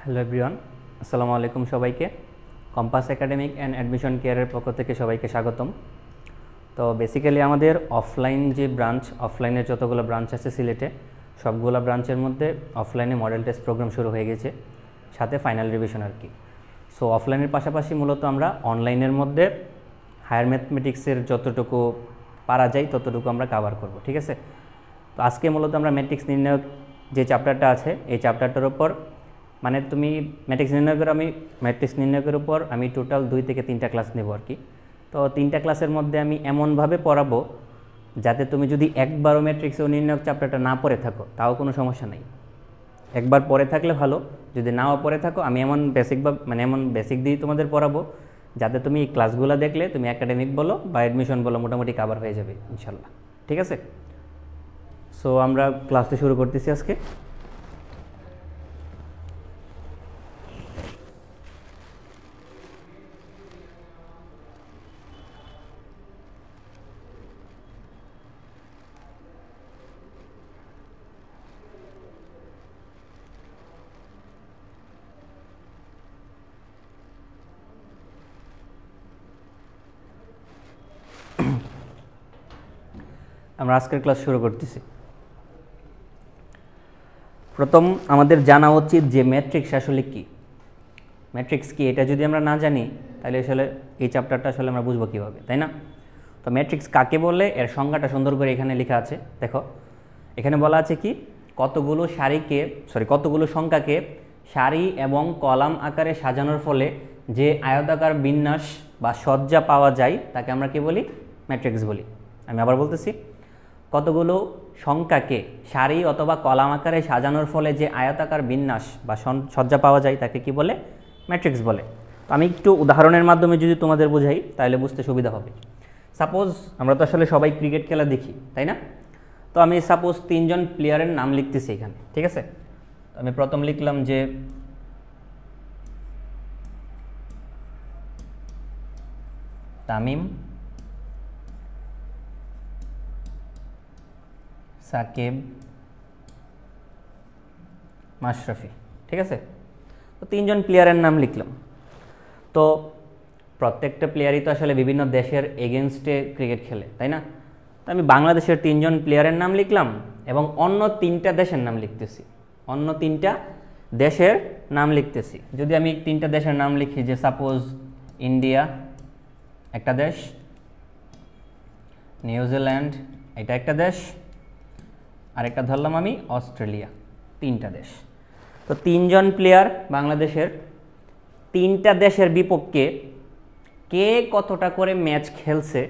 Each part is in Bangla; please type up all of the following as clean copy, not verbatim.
হ্যালো এভরিওয়ান, আসসালামু আলাইকুম সবাইকে। কম্পাস একাডেমিক অ্যান্ড অ্যাডমিশন কেয়ারের পক্ষ থেকে সবাইকে স্বাগতম। তো বেসিক্যালি আমাদের অফলাইন যে অফলাইনের যতগুলো ব্রাঞ্চ আছে সিলেটে, সবগুলো ব্রাঞ্চের মধ্যে অফলাইনে মডেল টেস্ট প্রোগ্রাম শুরু হয়ে গেছে, সাথে ফাইনাল রিভিশন আর কি। সো অফলাইনের পাশাপাশি মূলত আমরা অনলাইনের মধ্যে হায়ার ম্যাথমেটিক্সের যতটুকু পারা যায় ততটুকু আমরা কাভার করব, ঠিক আছে। তো আজকে মূলত আমরা ম্যাট্রিক্স নির্ণায়ক যে চ্যাপ্টারটা আছে এই চ্যাপ্টারটার উপর মানে তুমি ম্যাট্রিক্স নির্ণায়কের উপর আমি টোটাল 2 থেকে 3টা ক্লাস নেব আর কি। তো 3টা ক্লাসের মধ্যে আমি এমনভাবে পড়াবো যাতে তুমি যদি একবারও ম্যাট্রিক্স ও নির্ণায়ক চ্যাপ্টারটা না পড়ে থাকো তাও কোনো সমস্যা নেই, একবার পড়ে থাকলে ভালো, যদি নাও পড়ে থাকো আমি এমন বেসিক দিয়ে তোমাদের পড়াবো যাতে তুমি এই ক্লাসগুলো দেখলে তুমি একাডেমিক বলো বা অ্যাডমিশন বলো মোটামুটি কাভার হয়ে যাবে ইনশাল্লাহ, ঠিক আছে। সো আমরা ক্লাসটা শুরু করতেছি আজকে। আমরা আজকের ক্লাস শুরু করতেছি। প্রথম আমাদের জানা উচিত যে ম্যাট্রিক্স আসলে কি, ম্যাট্রিক্স কি এটা যদি আমরা না জানি তাহলে আসলে এই চ্যাপ্টারটা আসলে আমরা বুঝবো কীভাবে, তাই না? তো ম্যাট্রিক্স কাকে বলে এর সংজ্ঞাটা সুন্দর করে এখানে লেখা আছে, দেখো এখানে বলা আছে কি কতগুলো সংখ্যাকে সারি এবং কলাম আকারে সাজানোর ফলে যে আয়তাকার বিন্যাস বা সজ্জা পাওয়া যায় তাকে আমরা কি বলি, ম্যাট্রিক্স বলি। আমি আবার বলতেছি, কতগুলো সংখ্যাকে সারি অথবা কলাম আকারে সাজানোর ফলে যে আয়তাকার বিন্যাস বা সজ্জা পাওয়া যায় তাকে কি বলে, ম্যাট্রিক্স বলে। তো আমি একটু উদাহরণের মাধ্যমে যদি তোমাদের বোঝাই তাহলে বুঝতে সুবিধা হবে। সাপোজ আমরা তো আসলে সবাই ক্রিকেট খেলা দেখি, তাই না? তো আমি সাপোজ 3জন প্লেয়ারের নাম লিখতেছি এখানে, ঠিক আছে। তো আমি প্রথম লিখলাম যে তামিম, সাকিব, মাশরাফি, ঠিক আছে। তো 3জন প্লেয়ারের নাম লিখলাম। তো প্রত্যেকটা প্লেয়ারই তো আসলে বিভিন্ন দেশের এগেনস্টে ক্রিকেট খেলে, তাই না? তো আমি বাংলাদেশের 3জন প্লেয়ারের নাম লিখলাম এবং অন্য 3টা দেশের নাম লিখতেছি। যদি আমি 3টা দেশের নাম লিখি, যে সাপোজ ইন্ডিয়া একটা দেশ, নিউজিল্যান্ড এটা একটা দেশ, আরেকটা ধরলাম আমি অস্ট্রেলিয়া, 3টা দেশ। তো 3জন প্লেয়ার বাংলাদেশের 3টা দেশের বিপক্ষে কে কতটা করে ম্যাচ খেলছে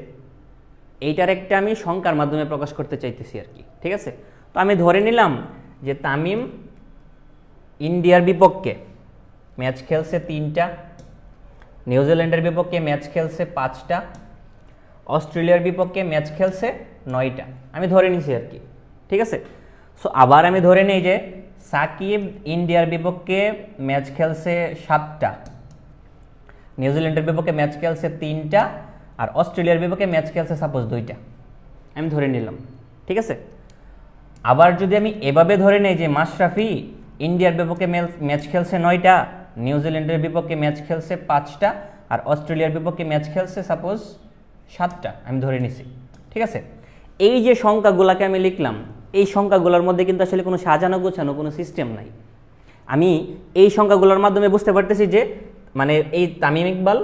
এইটার একটা আমি সংখ্যার মাধ্যমে প্রকাশ করতে চাইতেছি আর কি, ঠিক আছে। তো আমি ধরে নিলাম যে তামিম ইন্ডিয়ার বিপক্ষে ম্যাচ খেলছে 3টা, নিউজিল্যান্ডের বিপক্ষে ম্যাচ খেলছে 5টা, অস্ট্রেলিয়ার বিপক্ষে ম্যাচ খেলছে 9টা, আমি ধরে নিছি আর কি, ঠিক আছে। সো আবার আমি ধরে নেই যে সাকিব ইন্ডিয়ার বিপক্ষে ম্যাচ খেলছে 7টা, নিউজিল্যান্ডের বিপক্ষে ম্যাচ খেলছে 3টা, আর অস্ট্রেলিয়ার বিপক্ষে ম্যাচ খেলছে সাপোজ 2টা, আমি ধরে নিলাম, ঠিক আছে। আবার যদি আমি এভাবে ধরে নেই যে মাশরাফি ইন্ডিয়ার বিপক্ষে ম্যাচ খেলছে 9টা, নিউজিল্যান্ডের বিপক্ষে ম্যাচ খেলছে 5টা, আর অস্ট্রেলিয়ার বিপক্ষে ম্যাচ খেলছে সাপোজ 7টা, আমি ধরে নিছি, ঠিক আছে। এই যে সংখ্যাগুলোকে আমি লিখলাম, এই সংখ্যাগুলোর মধ্যে কিন্তু আসলে কোনো সাজানো গোছানো কোনো সিস্টেম নাই। আমি এই সংখ্যাগুলোর মাধ্যমে বুঝতে পারতেছি যে মানে এই তামিম ইকবাল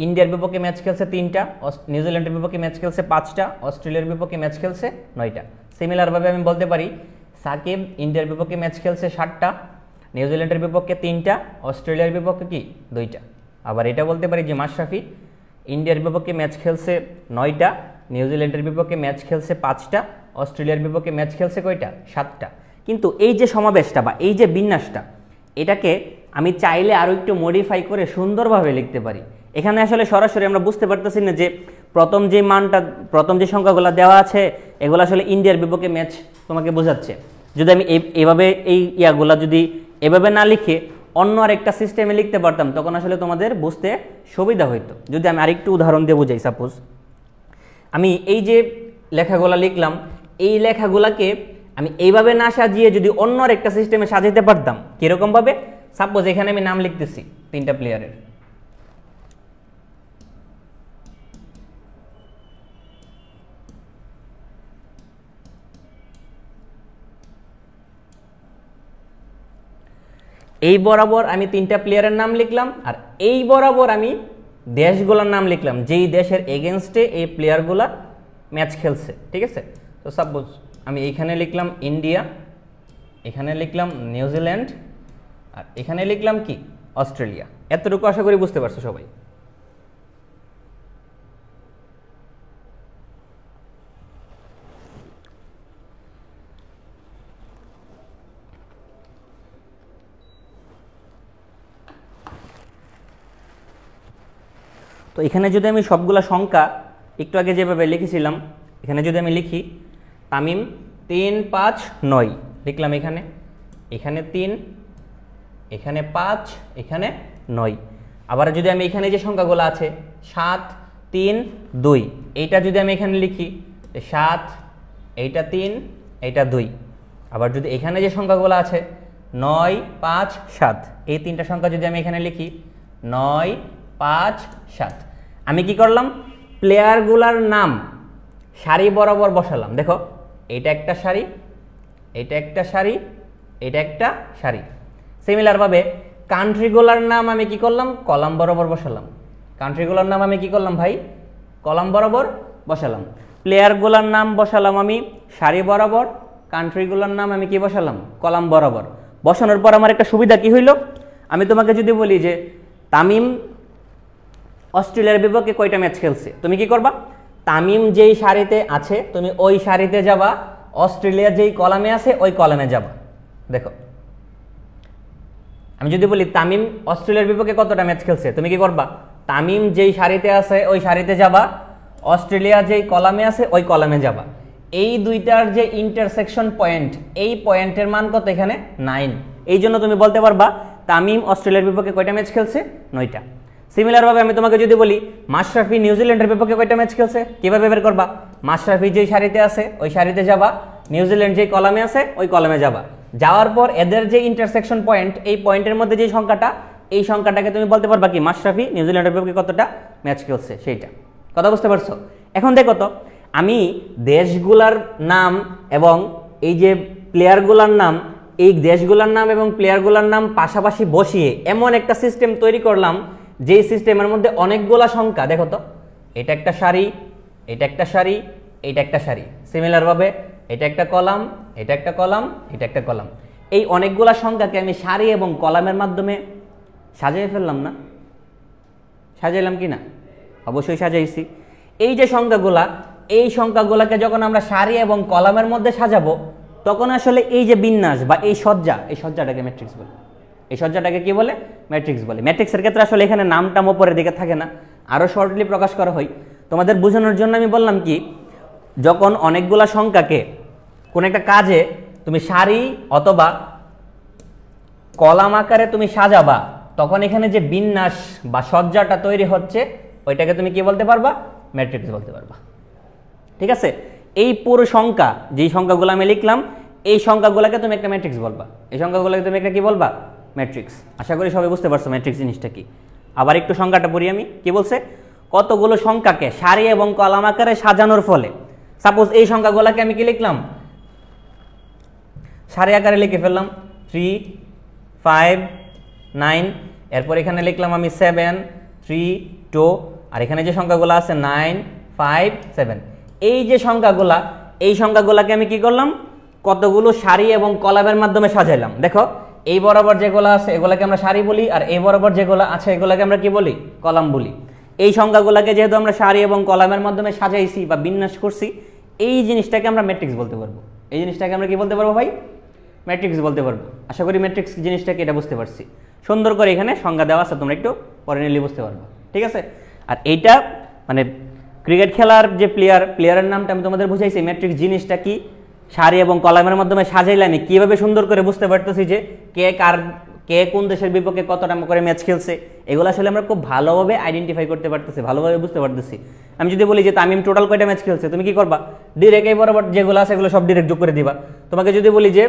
ইন্ডিয়ার বিপক্ষে ম্যাচ খেলছে 3টা, নিউজিল্যান্ডের বিপক্ষে ম্যাচ খেলছে 5টা, অস্ট্রেলিয়ার বিপক্ষে ম্যাচ খেলছে 9টা। সিমিলারভাবে আমি বলতে পারি সাকিব ইন্ডিয়ার বিপক্ষে ম্যাচ খেলছে 7টা, নিউজিল্যান্ডের বিপক্ষে 3টা, অস্ট্রেলিয়ার বিপক্ষে কি 2টা। আবার এটা বলতে পারি যে মাশরাফি ইন্ডিয়ার বিপক্ষে ম্যাচ খেলছে 9টা, নিউজিল্যান্ডের বিপক্ষে ম্যাচ খেলছে 5টা, অস্ট্রেলিয়ার বিপক্ষে ম্যাচ খেলছে কয়টা, 7টা। কিন্তু এই যে সমাবেশটা বা এই যে বিন্যাসটা, এটাকে আমি চাইলে আরও একটু মডিফাই করে সুন্দরভাবে লিখতে পারি। এখানে আসলে সরাসরি আমরা বুঝতে পারতেছি না যে প্রথম যে সংখ্যাগুলো দেওয়া আছে এগুলো আসলে ইন্ডিয়ার বিপক্ষে ম্যাচ তোমাকে বোঝাচ্ছে। যদি আমি এভাবে এই ইয়াগুলা যদি এভাবে না লিখে অন্য আরেকটা সিস্টেমে লিখতে পারতাম তখন আসলে তোমাদের বুঝতে সুবিধা হইতো। যদি আমি আরেকটু উদাহরণ দিয়ে বুঝাই, সাপোজ আমি এই যে লেখাগুলা লিখলাম, এই লেখাগুলাকে আমি এইভাবে না সাজিয়ে যদি অন্য আরেকটা সিস্টেমে সাজাতে পারতাম, কীরকমভাবে? সাপোজ এখানে আমি নাম লিখতেছি 3টা প্লেয়ারের, এই বরাবর আমি 3টা প্লেয়ারের নাম লিখলাম, আর এই বরাবর আমি দেশগুলোর নাম লিখলাম যেই দেশের এগেনস্টে এই প্লেয়ারগুলা ম্যাচ খেলছে। ঠিক আছে, তো সাপোজ আমি এইখানে লিখলাম ইন্ডিয়া, এখানে লিখলাম নিউজিল্যান্ড, আর এখানে লিখলাম কি অস্ট্রেলিয়া। এতটুকু আশা করি বুঝতে পারছো সবাই। তো এখানে যদি আমি সবগুলা সংখ্যা একটু আগে যেভাবে লিখেছিলাম, এখানে যদি আমি লিখি তামিম 3 5 9 লিখলাম, এখানে এখানে 3, এখানে 5, এখানে 9। আবার যদি আমি এখানে যে সংখ্যাগুলো আছে 7 3 2, এইটা যদি আমি এখানে লিখি 7, এইটা 3, এইটা 2। আবার যদি এখানে যে সংখ্যাগুলো আছে 9 5 7, এই 3টা সংখ্যা যদি আমি এখানে লিখি 9 5 7, আমি কি করলাম প্লেয়ারগুলার নাম সারি বরাবর বসালাম। দেখো এইটা একটা সারি, এটা একটা সারি, এটা একটা সারি। সিমিলারভাবে কান্ট্রিগুলার নাম আমি কি করলাম কলাম বরাবর বসালাম। কান্ট্রিগুলার নাম আমি কি করলাম ভাই কলাম বরাবর বসালাম। প্লেয়ারগুলার নাম বসালাম আমি সারি বরাবর, কান্ট্রিগুলার নাম আমি কি বসালাম কলাম বরাবর। বসানোর পর আমার একটা সুবিধা কি হইল, আমি তোমাকে যদি বলি যে তামিম অস্ট্রেলিয়ার বিপক্ষে কয়টা ম্যাচ খেলছে, তুমি কি করবা তামিম যেই সারিতে আছে তুমি ওই সারিতে যাবা, অস্ট্রেলিয়া যেই কলামে আছে ওই কলামে যাবা। দেখো আমি যদি বলি তামিম অস্ট্রেলিয়ার বিপক্ষে কতটা ম্যাচ খেলছে, তুমি কি করবা তামিম যেই সারিতে আছে ওই সারিতে যাবা, অস্ট্রেলিয়া যেই কলামে আছে ওই কলামে যাবা। এই দুইটার যে ইন্টারসেকশন পয়েন্ট, এই পয়েন্টের মান কত এখানে 9। এই জন্য তুমি বলতে পারবা তামিম অস্ট্রেলিয়ার বিপক্ষে কয়টা ম্যাচ খেলছে 9টা। সিমিলারভাবে আমি তোমাকে যদি বলি মাশরাফি নিউজিল্যান্ডের বিপক্ষে কয়টা ম্যাচ খেলছে, কিভাবে বের করবা মাশরাফি যেই সারিতে আছে ওই সারিতে যাবা, নিউজিল্যান্ড যেই কলামে আছে ওই কলামে যাবা। যাওয়ার পর এদের যে ইন্টারসেকশন পয়েন্ট, এই পয়েন্টের মধ্যে যে সংখ্যাটা, এই সংখ্যাটাকে তুমি বলতে পারবা কি মাশরাফি নিউজিল্যান্ডের বিপক্ষে কতটা ম্যাচ খেলছে সেইটা। কথা বুঝতে পারছো? এখন দেখো তো আমি দেশগুলার নাম এবং এই যে প্লেয়ারগুলার নাম, এই দেশগুলার নাম এবং প্লেয়ারগুলার নাম পাশাপাশি বসিয়ে এমন একটা সিস্টেম তৈরি করলাম যেই সিস্টেমের মধ্যে অনেকগুলা সংখ্যা, দেখো তো এটা একটা সারি, এটা একটা সারি, এটা একটা সারি। সিমিলারভাবে এটা একটা কলাম, এটা একটা কলাম, এটা একটা কলাম। এই অনেকগুলা সংখ্যাকে আমি সারি এবং কলামের মাধ্যমে সাজিয়ে ফেললাম না? সাজাইলাম কি না? অবশ্যই সাজাইছি। এই যে সংখ্যাগুলা, এই সংখ্যাগুলাকে যখন আমরা সারি এবং কলামের মধ্যে সাজাবো তখন আসলে এই যে বিন্যাস বা এই সজ্জা, এই সজ্জাটাকে ম্যাট্রিক্স বলে। এই সজ্জাটাকে কি বলে? ম্যাট্রিক্স বলে। ম্যাট্রিক্সের ক্ষেত্রে আসলে এখানে নামটাম উপরের দিকে থাকে না, আরও শর্টলি প্রকাশ করা হয়। তোমাদের বোঝানোর জন্য আমি বললাম কি, যখন অনেকগুলা সংখ্যাকে কোন একটা কাজে তুমি সারি অথবা কলাম আকারে তুমি সাজাবা, তখন এখানে যে বিন্যাস বা সজ্জাটা তৈরি হচ্ছে ওইটাকে তুমি কি বলতে পারবা? ম্যাট্রিক্স বলতে পারবা। ঠিক আছে? এই পুরো সংখ্যা, যেই সংখ্যাগুলো আমি লিখলাম, এই সংখ্যাগুলোকে তুমি একটা ম্যাট্রিক্স বলবা। এই সংখ্যাগুলোকে তুমি একটা কি বলবা? ম্যাট্রিক্স। আশা করি সবাই বুঝতে পারছো ম্যাট্রিক্স জিনিসটা কি। আবার একটু সংখ্যাটা পড়ি আমি, কি বলছে? কতগুলো সংখ্যাকে সারি এবং কলাম আকারে সাজানোর ফলে, সাপোজ এই সংখ্যাগুলোকে আমি কি লিখলাম? সারি আকারে লিখে ফেললাম 3 5 9, এরপর এখানে লিখলাম আমি 7 3 2, আর এখানে যে সংখ্যাগুলো আছে 9 5 7। এই যে সংখ্যাগুলা, এই সংখ্যাগুলাকে আমি কি করলাম? কতগুলো সারি এবং কলামের মাধ্যমে সাজাইলাম। দেখো এই বরাবর যেগুলো আছে এগুলাকে আমরা সারি বলি, আর এই বরাবর যেগুলো আছে এগুলাকে আমরা কি বলি? কলাম বলি। এই সংখ্যাগুলোকে যেহেতু আমরা সারি এবং কলামের মাধ্যমে সাজাইছি বা বিন্যাস করছি, এই জিনিসটাকে আমরা ম্যাট্রিক্স বলতে পারবো। এই জিনিসটাকে আমরা কি বলতে পারবো ভাই? ম্যাট্রিক্স বলতে পারবো। আশা করি ম্যাট্রিক্স জিনিসটাকে এটা বুঝতে পারছি। সুন্দর করে এখানে সংজ্ঞা দেওয়া আছে, তোমরা একটু পরে নিলে বুঝতে পারবো। ঠিক আছে? আর এইটা মানে ক্রিকেট খেলার যে প্লেয়ারের নামটা আমি তোমাদের বুঝাইছি, ম্যাট্রিক্স জিনিসটা কি, সারি এবং কলামের মাধ্যমে সাজাইলে আমি কীভাবে সুন্দর করে বুঝতে পারতেছি যে কে কোন দেশের বিপক্ষে কতটা করে ম্যাচ খেলছে, এগুলো আসলে আমরা খুব ভালোভাবে আইডেন্টিফাই করতে পারতেছি, ভালোভাবে বুঝতে পারতেছি। আমি যদি বলি যে তামিম টোটাল কয়টা ম্যাচ খেলছে, তুমি কি করবা? ডিরেক্ট এই বরাবর যেগুলো আছে এগুলো সব ডিরেক্ট যোগ করে দিবা। তোমাকে যদি বলি যে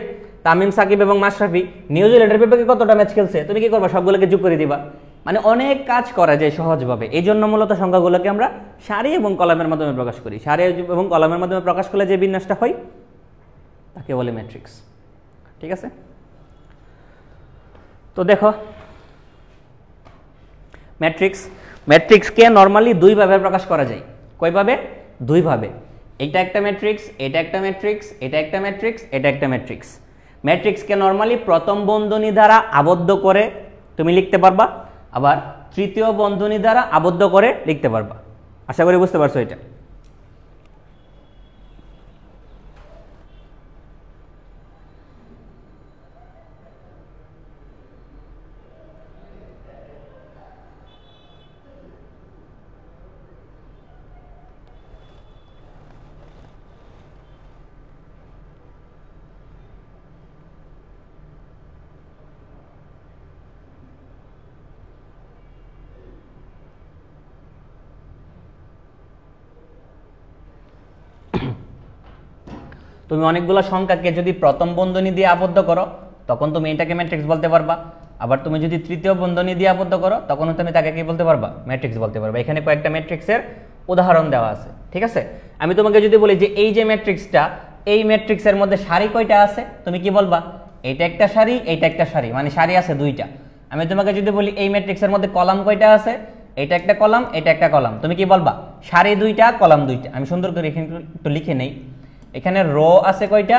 তামিম, সাকিব এবং মাশরাফি নিউজিল্যান্ডের বিপক্ষে কতটা ম্যাচ খেলছে, তুমি কি করবা, সবগুলোকে যোগ করে দিবা। মানে অনেক কাজ করা যায় সহজভাবে। এই জন্য মূলত সংখ্যাগুলোকে আমরা সারি এবং কলামের মাধ্যমে প্রকাশ করি। সারি এবং কলামের মাধ্যমে প্রকাশ করলে যে বিন্যাসটা হয় তাকে বলে ম্যাট্রিক্স। ঠিক আছে, তো দেখো ম্যাট্রিক্সকে নর্মালি দুইভাবে প্রকাশ করা যায়। কয়ভাবে? দুইভাবে। এটা একটা ম্যাট্রিক্স, এটা একটা ম্যাট্রিক্স, এটা একটা ম্যাট্রিক্স, এটা একটা ম্যাট্রিক্স। ম্যাট্রিক্সকে নর্মালি প্রথম বন্ধনী দ্বারা আবদ্ধ করে তুমি লিখতে পারবা, আবার তৃতীয় বন্ধনী দ্বারা আবদ্ধ করে লিখতে পারবা। আশা করি বুঝতে পারছো এটা। তুমি অনেকগুলো সংখ্যাকে যদি প্রথম বন্ধনী দিয়ে আবদ্ধ করো তখন তুমি এটাকে ম্যাট্রিক্স বলতে পারবা, আবার তুমি যদি তৃতীয় বন্ধনী দিয়ে আবদ্ধ করো তখন তুমি তাকে কি বলতে পারবা, ম্যাট্রিক্স বলতে পারবা। এখানে কয়েকটা ম্যাট্রিক্সের উদাহরণ দেওয়া আছে। ঠিক আছে, আমি তোমাকে যদি বলি যে এই যে ম্যাট্রিক্সটা, এই ম্যাট্রিক্সের মধ্যে সারি কয়টা আছে, তুমি কি বলবা, এটা একটা সারি, এইটা একটা সারি, মানে সারি আছে দুইটা। আমি তোমাকে যদি বলি এই ম্যাট্রিক্সের মধ্যে কলাম কয়টা আছে, এটা একটা কলাম, এটা একটা কলাম, তুমি কি বলবা, সারি দুইটা, কলাম দুইটা। আমি সুন্দর করে এখানে একটু লিখে নেই, এখানে রো আছে কয়টা,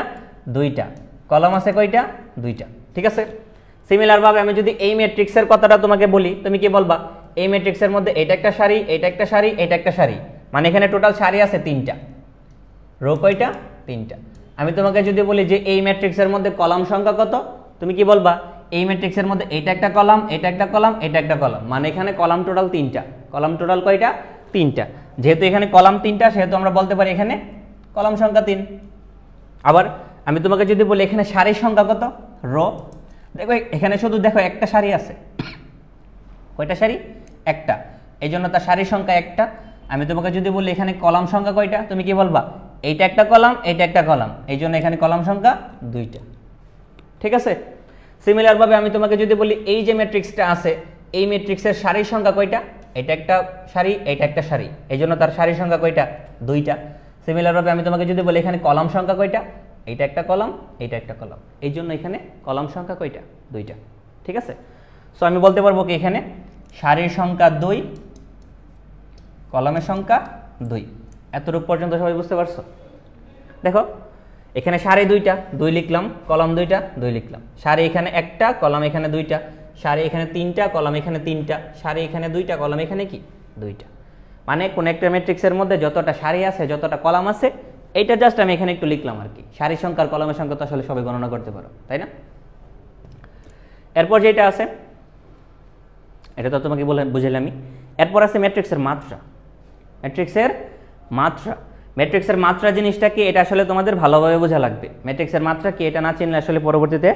দুইটা, কলাম আছে কয়টা, দুইটা। ঠিক আছে, সিমিলার ভাবে আমি যদি এই ম্যাট্রিক্সের কথাটা তোমাকে বলি, তুমি কি বলবা, এই ম্যাট্রিক্সের মধ্যে এটা একটা সারি, এটা একটা সারি, এটা একটা সারি, মানে এখানে টোটাল সারি আছে তিনটা, রো কয়টা, তিনটা। আমি তোমাকে যদি বলি যে এই ম্যাট্রিক্সের মধ্যে কলাম সংখ্যা কত, তুমি কি বলবা, এই ম্যাট্রিক্সের মধ্যে এটা একটা কলাম, এটা একটা কলাম, এটা একটা কলাম, মানে এখানে কলাম টোটাল তিনটা। কলাম টোটাল কয়টা, তিনটা। যেহেতু এখানে কলাম তিনটা সেহেতু আমরা বলতে পারি এখানে কলাম সংখ্যা 3। আবার আমি তোমাকে যদি বলি এখানে সারির সংখ্যা কত, রো, দেখো এখানে শুধু দেখো একটা সারি আছে, কয়টা সারি, একটা, এই জন্য তার সারির সংখ্যা একটা। আমি তোমাকে যদি বলি এখানে কলাম সংখ্যা কয়টা, তুমি কি বলবা, এইটা একটা কলাম, এইটা একটা কলাম, এই জন্য এখানে কলাম সংখ্যা দুইটা। ঠিক আছে, সিমিলার ভাবে আমি তোমাকে যদি বলি এই যে ম্যাট্রিক্সটা আছে, এই ম্যাট্রিক্সের সারির সংখ্যা কয়টা, এটা একটা সারি, এটা একটা সারি, এই জন্য তার সারির সংখ্যা কয়টা, দুইটা। সিমিলার ভাবে আমি তোমাকে যদি বলি এখানে কলাম সংখ্যা কয়টা, এইটা একটা কলাম, এইটা একটা কলাম, এই জন্য এখানে কলাম সংখ্যা কয়টা, দুইটা। ঠিক আছে, সো আমি বলতে পারবো কি এখানে সারির সংখ্যা 2, কলামের সংখ্যা 2। এতটুকু পর্যন্ত সবাই বুঝতে পারছো? দেখো এখানে সারি দুইটা, 2 লিখলাম, কলাম দুইটা, 2 লিখলাম, সারি এখানে একটা, কলাম এখানে দুইটা, সারি এখানে তিনটা, কলাম এখানে তিনটা, সারি এখানে দুইটা, কলাম এখানে কি দুইটা। মানে কোন একটা ম্যাট্রিক্সের মধ্যে যতটা সারি আছে, যতটা কলাম আছে, এইটা জাস্ট আমি এখানে একটু লিখলাম আর কি। সারির সংখ্যা আর কলামের সংখ্যা তো আসলে সবাই গণনা করতে পারো, তাই না? এরপর যেটা আছে এটা তো তোমাকে বুঝাইলামই। এরপর আছে ম্যাট্রিক্সের মাত্রা। ম্যাট্রিক্সের মাত্রা জিনিসটা কি, এটা আসলে তোমাদের ভালোভাবে বোঝা লাগবে। ম্যাট্রিক্সের মাত্রা কি, এটা না চিনলে আসলে পরবর্তীতে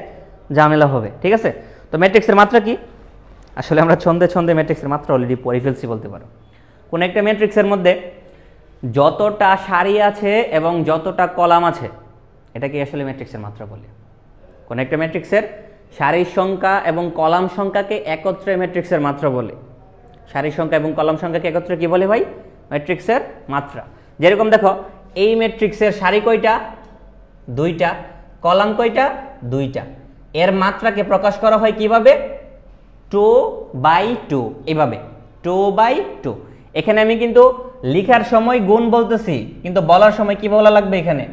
ঝামেলা হবে। ঠিক আছে, তো ম্যাট্রিক্সের মাত্রা কি, আসলে আমরা ছন্দে ছন্দে ম্যাট্রিক্সের মাত্রা অলরেডি পড়ে ফেলছি বলতে পারো। কোন একটা ম্যাট্রিক্সের মধ্যে যতটা সারি আছে এবং যতটা কলাম আছে, এটাকে আসলে ম্যাট্রিক্সের মাত্রা বলে। কোন একটা ম্যাট্রিক্সের সারির সংখ্যা এবং কলাম সংখ্যাকে একত্রে ম্যাট্রিক্সের মাত্রা বলে। সারির সংখ্যা এবং কলাম সংখ্যাকে একত্রে কি বলে ভাই, ম্যাট্রিক্সের মাত্রা। যেরকম দেখো এই ম্যাট্রিক্সের সারি কয়টা, দুইটা, কলাম কয়টা, দুইটা, এর মাত্রাকে প্রকাশ করা হয় কিভাবে, 2/2, এভাবে 2/2। এখানে আমি কিন্তু লিখার সময় গুণ বলতেছি, কিন্তু বলার সময় কি বলা লাগবে, এখানে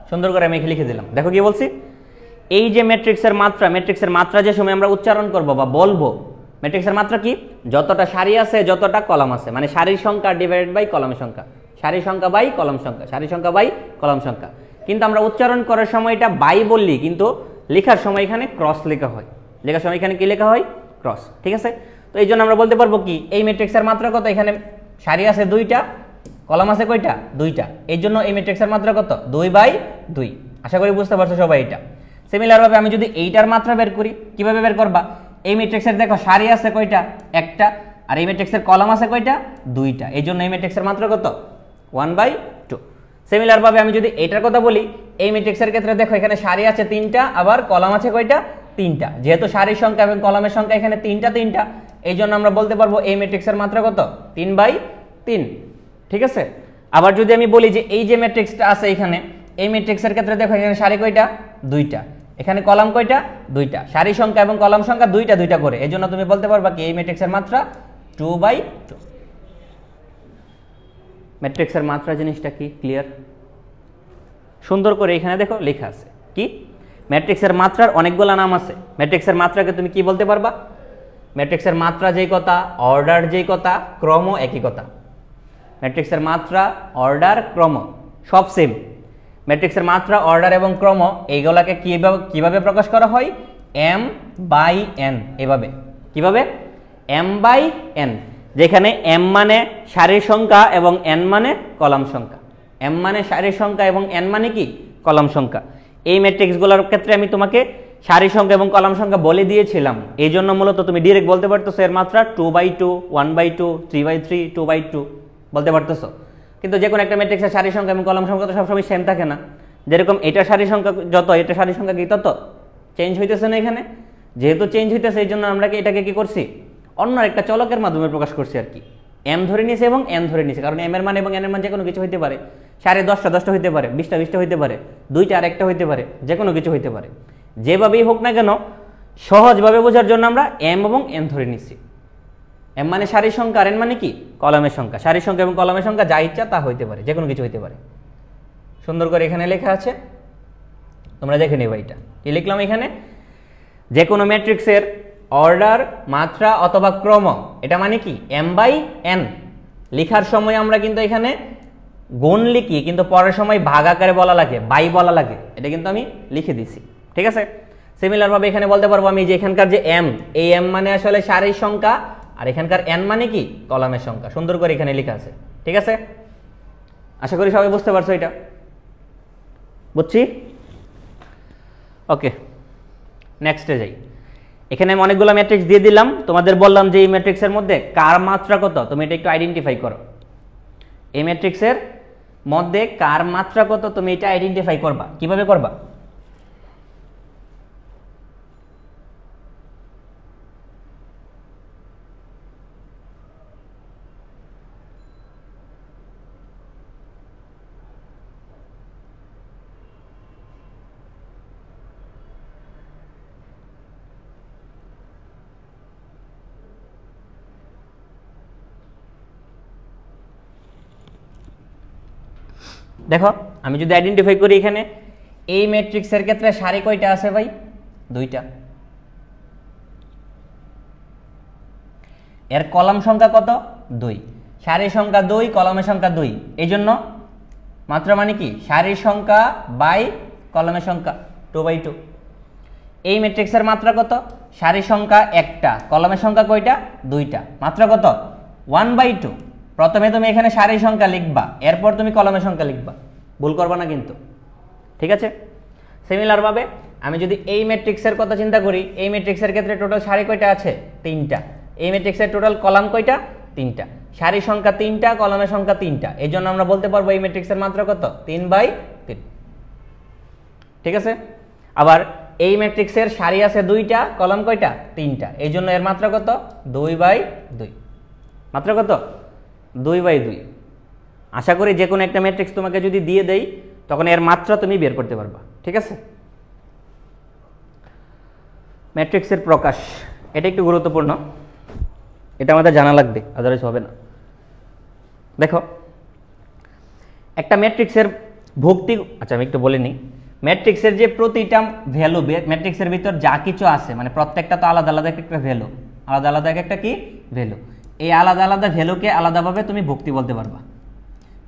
সুন্দর করে আমি লিখে দিলাম। দেখো কি বলছি, এই যে ম্যাট্রিক্সের মাত্রা যে সময় আমরা উচ্চারণ করব বা বলবো, ম্যাট্রিক্সের মাত্রা কি, যতটা সারি আছে, যতটা কলাম আছে, মানে সারির সংখ্যা ডিভাইডেড বাই কলামের সংখ্যা, সারির সংখ্যা বাই কলাম সংখ্যা, সারির সংখ্যা বাই কলাম সংখ্যা। কিন্তু আমরা উচ্চারণ করার সময় এটা বাই বললি, কিন্তু লেখার সময় এখানে ক্রস লেখা হয়, লেখার সময় এখানে কি লেখা হয়, ক্রস। ঠিক আছে, তো এই জন্য আমরা বলতে পারবো কি, এই ম্যাট্রিক্সের মাত্রা কত, এখানে সারি আছে দুইটা, কলাম আছে কয়টা, দুইটা, এই জন্য এই ম্যাট্রিক্সের মাত্রা কত, 2/2। আশা করি বুঝতে পারছো সবাই এটা। সিমিলারভাবে আমি যদি এইটার মাত্রা বের করি, কিভাবে বের করবা? এই ম্যাট্রিক্সের দেখো সারি আছে কয়টা? একটা। আর এই ম্যাট্রিক্সের কলাম আছে কয়টা? দুইটা। এই জন্য এই ম্যাট্রিক্সের মাত্রা কত? 1/2। সিমিলারভাবে আমি যদি এইটার কথা বলি, এই ম্যাট্রিক্সের ক্ষেত্রে দেখো এখানে সারি আছে 3টা, আবার কলাম আছে কয়টা? 3টা। যেহেতু সারির সংখ্যা এবং কলামের সংখ্যা এখানে 3টা, এই জন্য আমরা বলতে পারবো এই ম্যাট্রিক্সের মাত্রা কত? 3/3। ঠিক আছে। আবার যদি আমি বলি যে এই যে ম্যাট্রিক্সটা আছে এখানে, এই ম্যাট্রিক্সের ক্ষেত্রে দেখো এখানে সারি কয়টা? 2টা। এখানে কলাম কয়টা? 2টা। সারি সংখ্যা এবং কলাম সংখ্যা 2টা করে, এই জন্য তুমি বলতে পারবা কি এই ম্যাট্রিক্সের মাত্রা 2/2। ম্যাট্রিক্সের মাত্রা জিনিসটা কি ক্লিয়ার? সুন্দর করে এখানে দেখো লেখা আছে কি? ম্যাট্রিক্সের মাত্রার অনেকগুলো নাম আছে। ম্যাট্রিক্সের মাত্রাকে তুমি কি বলতে পারবা? ম্যাট্রিক্সের মাত্রা যেই কথা, অর্ডার যেই কথা, ক্রম একই কথা। ম্যাট্রিক্সের মাত্রা, অর্ডার, ক্রম সব সেম। ম্যাট্রিক্সের মাত্রা, অর্ডার এবং ক্রম এইগুলাকে কিভাবে প্রকাশ করা হয়? m/n। এভাবে কিভাবে? m/n। যেখানে m মানে সারির সংখ্যা এবং n মানে কলাম সংখ্যা। m মানে সারির সংখ্যা এবং n মানে কি? কলাম সংখ্যা। এই ম্যাট্রিক্সগুলোর ক্ষেত্রে আমি তোমাকে সারির সংখ্যা এবং কলাম সংখ্যা বলে দিয়েছিলাম, এই জন্য মূলত তুমি ডিরেক্ট বলতে পারতেছো এর মাত্রা 2/2, 1/2, 3/3, 2/2 বলতে পারতেছো। কিন্তু যে কোনো একটা ম্যাট্রিক্সের সারির সংখ্যা এবং কলাম সংখ্যা তো সবসময় সেম থাকে না। যেরকম এটা সারির সংখ্যা যত, এটা সারির সংখ্যা কি তত চেঞ্জ হইতেছে না এখানে। যেহেতু চেঞ্জ হইতেছে, এই জন্য আমরা এটাকে কি করছি? অন্য একটা চলকের মাধ্যমে প্রকাশ করছি আর কি। m ধরে নিছে এবং n ধরে নিছে, কারণ m এর মান এবং n এর মান যে কোনো কিছু হইতে পারে। সারি 10টা হইতে পারে, 20টা হইতে পারে, 2টা আরেকটা হইতে পারে, যে কোনো কিছু হইতে পারে। যেভাবেই হোক না কেন, সহজভাবে বোঝার জন্য আমরা m এবং n ধরে নিচ্ছি। m মানে সারির সংখ্যা, আর n মানে কি? কলামের সংখ্যা। সারির সংখ্যা এবং কলামের সংখ্যা যা ইচ্ছা তা হইতে পারে, যে কোনো কিছু হইতে পারে। সুন্দর করে এখানে লেখা আছে, তোমরা দেখে নেবে। এটা কি লিখলাম এখানে? যে কোনো ম্যাট্রিক্সের অর্ডার, মাত্রা অথবা ক্রম, এটা মানে কি? m/n। লেখার সময় আমরা কিন্তু এখানে গুণ লিখি, কিন্তু পরের সময় ভাগ আকারে বলা লাগে, বাই বলা লাগে। এটা কিন্তু আমি লিখে দিছি। ঠিক আছে। সিমিলারভাবে এখানে বলতে পারবো আমি যে এখানকার যে m, এই m মানে আসলে সারির সংখ্যা, আর এখানকার n মানে কি? কলামের সংখ্যা। সুন্দর করে এখানে লেখা আছে। ঠিক আছে। আশা করি সবাই বুঝতে পারছো এটা। বুঝছি? ওকে, নেক্সটে যাই। এখানে আমি অনেকগুলো ম্যাট্রিক্স দিয়ে দিলাম, তোমাদের বললাম যে এই ম্যাট্রিক্সের মধ্যে কার মাত্রা কত, তুমি এটা একটু আইডেন্টিফাই করো। এই ম্যাট্রিক্সের মধ্যে কার মাত্রা কত, তুমি এটা আইডেন্টিফাই করবা। কিভাবে করবা? দেখো আমি যদি আইডেন্টিফাই করি, এখানে এই ম্যাট্রিক্সের ক্ষেত্রে সারি কয়টা আছে ভাই? 2টা। এর কলাম সংখ্যা কত? 2। সারির সংখ্যা 2, কলামের সংখ্যা 2, এই জন্য মাত্রা মানে কি? সারির সংখ্যা বাই কলামের সংখ্যা 2/2। এই ম্যাট্রিক্সের মাত্রা কত? সারির সংখ্যা 1টা, কলামের সংখ্যা কয়টা? 2টা। মাত্রা কত? 1/2। প্রথমে তুমি এখানে সারির সংখ্যা লিখবা, এরপর তুমি কলামের সংখ্যা লিখবা, ভুল করবা না কিন্তু। ঠিক আছে। সিমিলারভাবে আমি যদি এই ম্যাট্রিক্সের কথা চিন্তা করি, এই ম্যাট্রিক্সের ক্ষেত্রে টোটাল সারি কয়টা আছে? 3টা। এই ম্যাট্রিক্সের টোটাল কলাম কয়টা? 3টা। সারির সংখ্যা 3টা, কলামের সংখ্যা 3টা, এই জন্য আমরা বলতে পারবো এই ম্যাট্রিক্সের মাত্রা কত? 3/3। ঠিক আছে। আবার এই ম্যাট্রিক্সের সারি আছে 2টা, কলাম কয়টা? 3টা, এই জন্য এর মাত্রা কত? 2/2। মাত্রা কত? 2/2। আশা করি যে কোনো একটা ম্যাট্রিক্স তোমাকে যদি দিয়ে দেই, তখন এর মাত্রা তুমি বের করতে পারবা। ঠিক আছে। ম্যাট্রিক্সের প্রকাশ, এটা একটু গুরুত্বপূর্ণ, এটা আমাদের জানা লাগবে, আদারওয়াইজ হবে না। দেখো একটা ম্যাট্রিক্সের ভুক্তি, আচ্ছা আমি একটু বলে নিই। ম্যাট্রিক্সের যে প্রতিটা ভ্যালু, ম্যাট্রিক্সের ভিতর যা কিছু আছে, মানে প্রত্যেকটা তো আলাদা আলাদা একটা ভ্যালু, আলাদা আলাদা একটা কি ভ্যালু, এই আলাদা আলাদা ভ্যালুকে আলাদাভাবে তুমি ভুক্তি বলতে পারবা।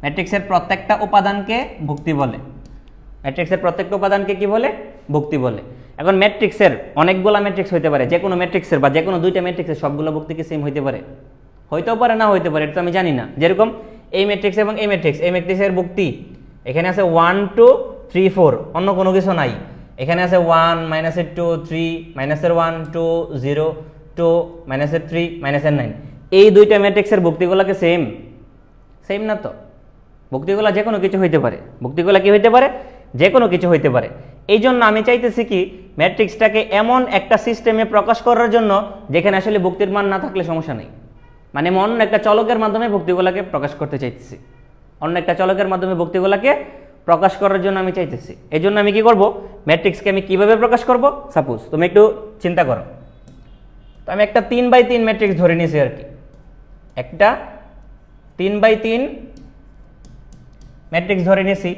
ম্যাট্রিক্সের প্রত্যেকটা উপাদানকে ভুক্তি বলে। ম্যাট্রিক্সের প্রত্যেকটা উপাদানকে কি বলে? ভুক্তি বলে। এখন ম্যাট্রিক্সের অনেকগুলো ম্যাট্রিক্স হইতে পারে, যে কোনো ম্যাট্রিক্সের বা যে কোনো 2টা ম্যাট্রিক্সের সবগুলো ভুক্তি কি সেম হইতে পারে? হইতেও পারে, না হইতে পারে, এটা তো আমি জানি না। যেরকম এই ম্যাট্রিক্স এবং এই ম্যাট্রিক্সের ভুক্তি এখানে আছে 1 2 3 4, অন্য কোনো কিছু নাই। এখানে আছে 1 মাইনাসের 2 3 মাইনাসের 1 2 0 2 মাইনাসের 3 মাইনাসের 9, এই দুইটা ম্যাট্রিক্সের ভুক্তিগুলোকে সেম সেম না তো? ভুক্তিগুলো যে কোনো কিছু হইতে পারে, ভুক্তিগুলো কি হইতে পারে? যে কোনো কিছু হইতে পারে। এই জন্য আমি চাইতেছি কি ম্যাট্রিক্সটাকে এমন একটা সিস্টেমে প্রকাশ করার জন্য যেখানে আসলে ভুক্তির মান না থাকলে সমস্যা নেই, মানে আমি অন্য একটা চলকের মাধ্যমে ভুক্তিগুলোকে প্রকাশ করতে চাইতেছি, অন্য একটা চলকের মাধ্যমে ভুক্তিগুলোকে প্রকাশ করার জন্য আমি চাইতেছি। এই জন্য আমি কি করব, ম্যাট্রিক্সকে আমি কিভাবে প্রকাশ করব? সাপোজ তুমি একটু চিন্তা করো, তো আমি একটা 3x3 ম্যাট্রিক্স ধরে নিয়েছি আর কি, একটা 3x3 ম্যাট্রিক্স ধরে নিয়েছি।